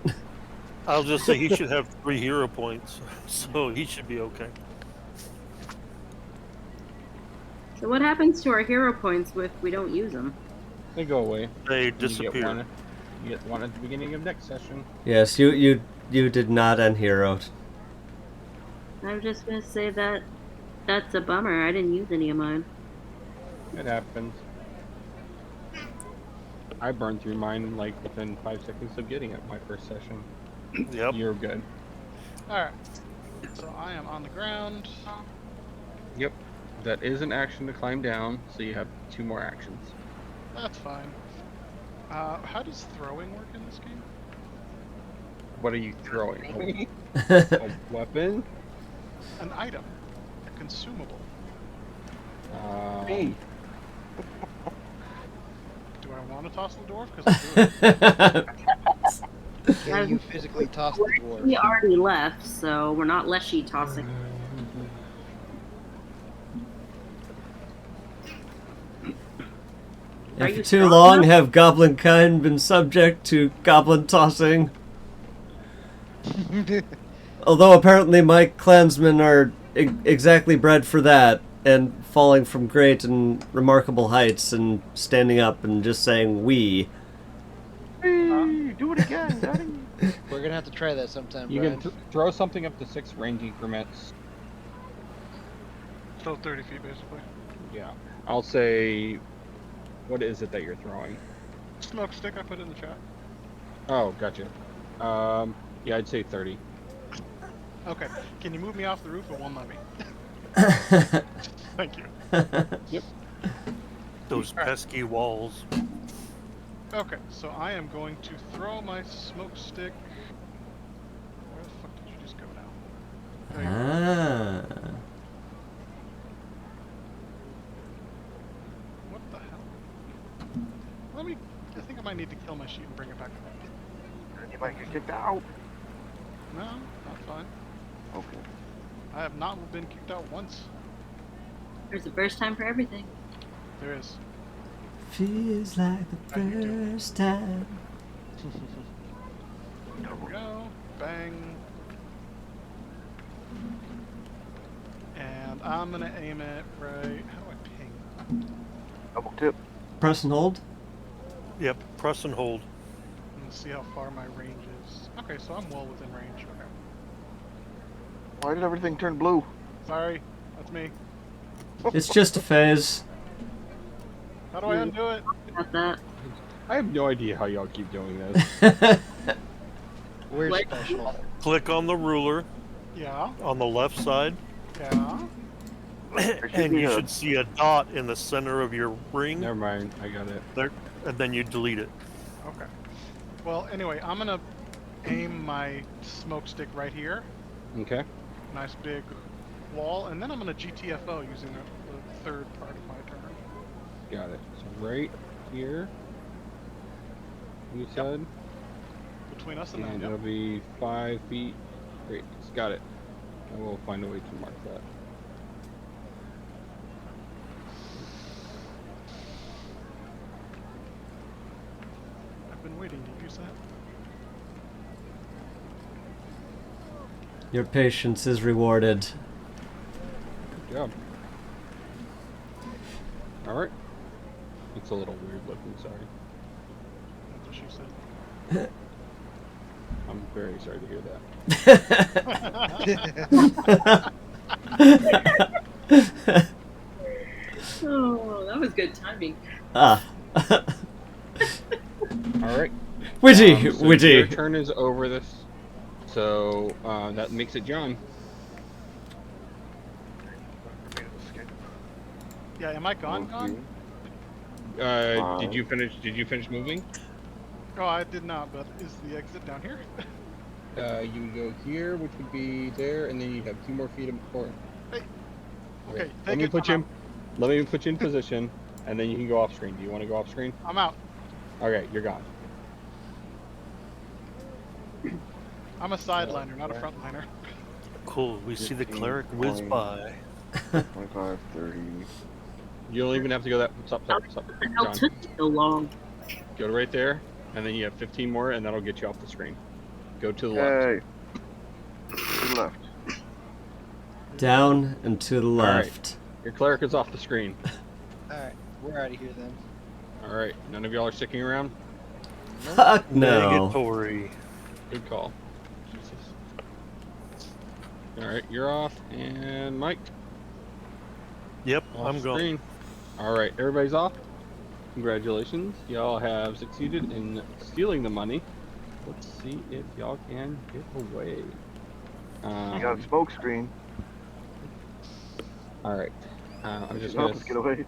I'll just say he should have 3 hero points, so he should be okay. So what happens to our hero points if we don't use them? They go away. They You get disappear. one. You get one at the beginning of next session. Yes, you did not unheroed. I'm just gonna say that that's a bummer. I didn't use any of mine. It happens. I burned through mine like within 5 seconds of getting it my first session. Yep. You're good. Alright. So I am on the ground. Yep. That is an action to climb down, so you have 2 more actions. That's fine. How does throwing work in this game? What are you throwing? A weapon? An item. A consumable. Hey. Do I want to toss the dwarf? Because I'll do it. Can you physically toss the dwarf? We already left, so we're not leshy tossing. Are And for you too strong long enough? have goblin kind been subject to goblin tossing. Although apparently my clansmen are exactly bred for that, and falling from great and remarkable heights and standing up and just saying "we." Hey, do it again, Daddy. We're gonna have to try that sometime, You Brian. can throw something up to 6 range increments. So 30 feet, basically. Yeah. I'll say, what is it that you're throwing? Smoke stick, I put it in the chat. Oh, gotcha. Yeah, I'd say 30. Okay. Can you move me off the roof? It won't let me. Thank you. Yep. Those pesky walls. Okay, so I am going to throw my smoke stick. Where the fuck did you just go now? There you go. Ah. What the hell? I think I might need to kill my sheep and bring it back. You might get kicked out. No, that's fine. Okay. I have not been kicked out once. There's a first time for everything. There is. Feels like the first time. There we go. Bang. And I'm gonna aim it right. How do I ping? Double tip. Press and hold. Yep, press and hold. And see how far my range is. Okay, so I'm well within range. Okay. Why did everything turn blue? Sorry, that's me. It's just a phase. How do I undo it? Got that. I have no idea how y'all keep doing this. We're Like- special. Click on the ruler Yeah, on the left side, yeah. should and be you a- should see a dot in the center of your ring. Never mind, I got it. There, and then you delete it. Okay. Well, anyway, I'm gonna aim my smoke stick right here. Okay. Nice big wall, and then I'm gonna GTFO using the third part of my turn. Got it. So right here, you said, Between us and and them. it'll Yep. be 5 feet. Great, got it. I will find a way to mark that. I've been waiting to use that. Your patience is rewarded. Good job. Alright. It's a little weird looking, sorry. That's what she said. I'm very sorry to hear that. Oh, that was good timing. Ah. Alright. Witty, so witty. Your turn is over this. So, that makes it John. Yeah, am I gone? Gone? Did you finish moving? Oh, I did not. But is the exit down here? You go here, which would be there, and then you have 2 more feet of forward. Hey. Okay. Let Take me it put you in position, and then you can go off screen. Do you want to go off screen? I'm out. Okay, you're gone. I'm a sideliner, not a frontliner. Cool. We see the 15, cleric whiz 20. by. 25, 30. You don't even have to go that. Stop, How John. took so long? Go right there, and then you have 15 more, and that'll get you off the screen. Go to the left. Hey. To the left. Down and to the right. left. Your cleric is off the screen. Alright, we're out of here then. All right, none of y'all are sticking around. Fuck no. Negatory. Good call. Jesus. All right, you're off, and Mike. Yep, Off I'm going. screen. All right, everybody's off. Congratulations, y'all have succeeded in stealing the money. Let's see if y'all can get away. You got a smoke screen. All right, I'm just Help gonna. us get away.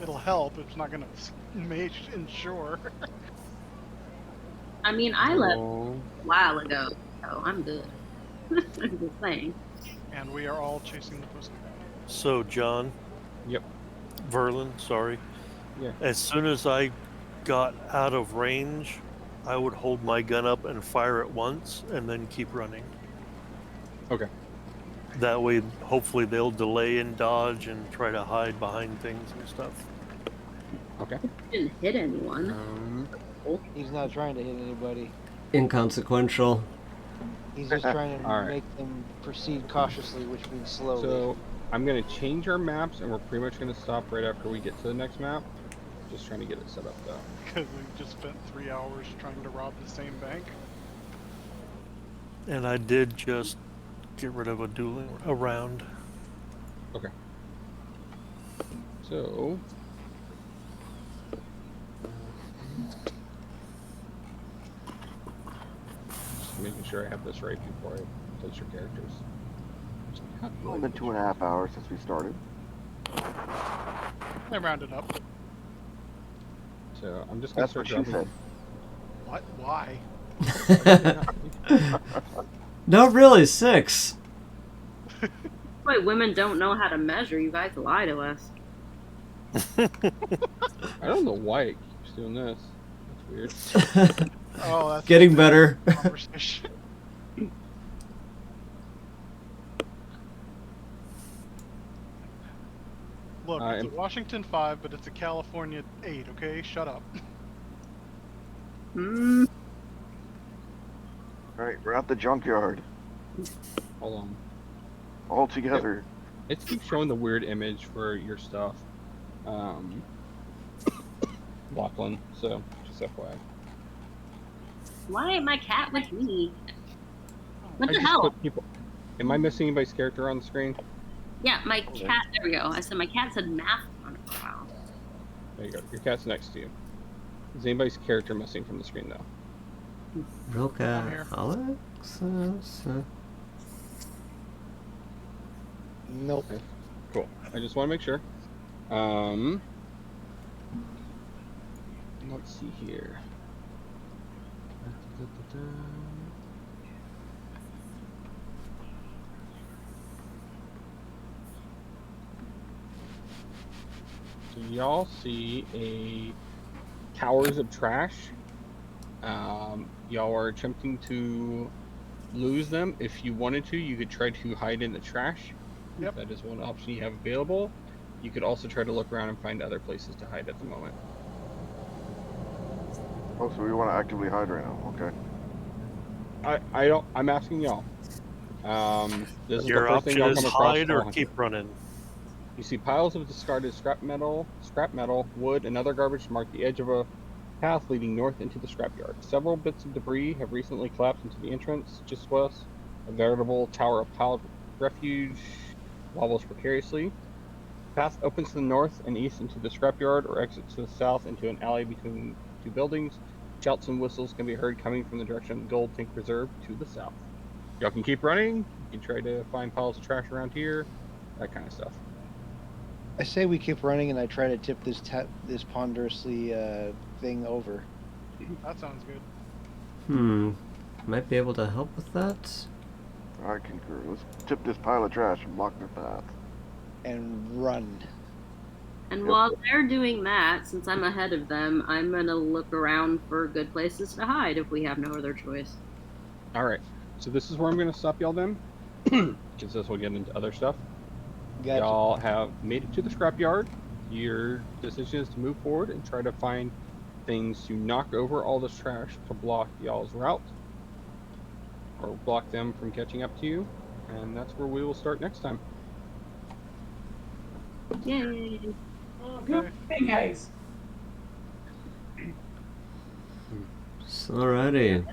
It'll help. It's not gonna ensure. I mean, I left Oh, a while ago, so I'm good. I'm just saying. And we are all chasing the pussy. So, John. Yep. Verlin, sorry. Yeah. As soon as I got out of range, I would hold my gun up and fire it once, and then keep running. Okay. That way, hopefully, they'll delay and dodge and try to hide behind things and stuff. Okay. Didn't hit anyone. He's not trying to hit anybody. Inconsequential. He's just trying to Alright. make them proceed cautiously, which means slowly. So I'm gonna change our maps, and we're pretty much gonna stop right after we get to the next map. Just trying to get it set up though. Because we just spent 3 hours trying to rob the same bank. And I did just get rid of a dueling round. Okay. So. Just making sure I have this right before I place your characters. It's only been 2.5 hours since we started. I rounded up. So I'm just gonna That's what start she dropping. said. What? Why? No, really, 6. Wait, women don't know how to measure. You guys lie to us. I don't know why it keeps doing this. That's weird. Oh, that's Getting just a better. Conversation. Look, it's a Washington 5, but it's a California 8, okay? Shut up. Hmm. Alright, we're at the junkyard. Hold on. All together. It keeps showing the weird image for your stuff. Lachlan, so just FYI. Why ain't my cat with me? What I the just hell? put people. Am I missing anybody's character on the screen? Yeah, my cat. There we go. I said my cat said math on it for a while. There you go. Your cat's next to you. Is anybody's character missing from the screen though? Roka, here. Alexis. Nope. Okay. Cool. I just want to make sure. Let's see here. So y'all see a towers of trash. Y'all are attempting to lose them. If you wanted to, you could try to hide in the trash. Yep. That is one option you have available. You could also try to look around and find other places to hide at the moment. Oh, so we want to actively hide right now. Okay. I don't. I'm asking y'all. This is Your the first thing option y'all is come across. hide or keep running. You see piles of discarded scrap metal, wood, and other garbage mark the edge of a path leading north into the scrapyard. Several bits of debris have recently collapsed into the entrance just west. A veritable tower of piled refuge wobbles precariously. The path opens to the north and east into the scrapyard, or exits to the south into an alley between two buildings. Shouts and whistles can be heard coming from the direction of the Gold Tank Reserve to the south. Y'all can keep running. You can try to find piles of trash around here, that kind of stuff. I say we keep running, and I try to tip this this ponderously thing over. That sounds good. Might be able to help with that. I concur. Let's tip this pile of trash and block their path. And run. And Yep. while they're doing that, since I'm ahead of them, I'm gonna look around for good places to hide if we have no other choice. All right. So this is where I'm going to stop y'all then, because this will get into other stuff. Gotcha. Y'all have made it to the scrapyard. Your decision is to move forward and try to find things to knock over all this trash to block y'all's route, or block them from catching up to you. And that's where we will start next time. Yay! Okay. Hey guys. Alrighty.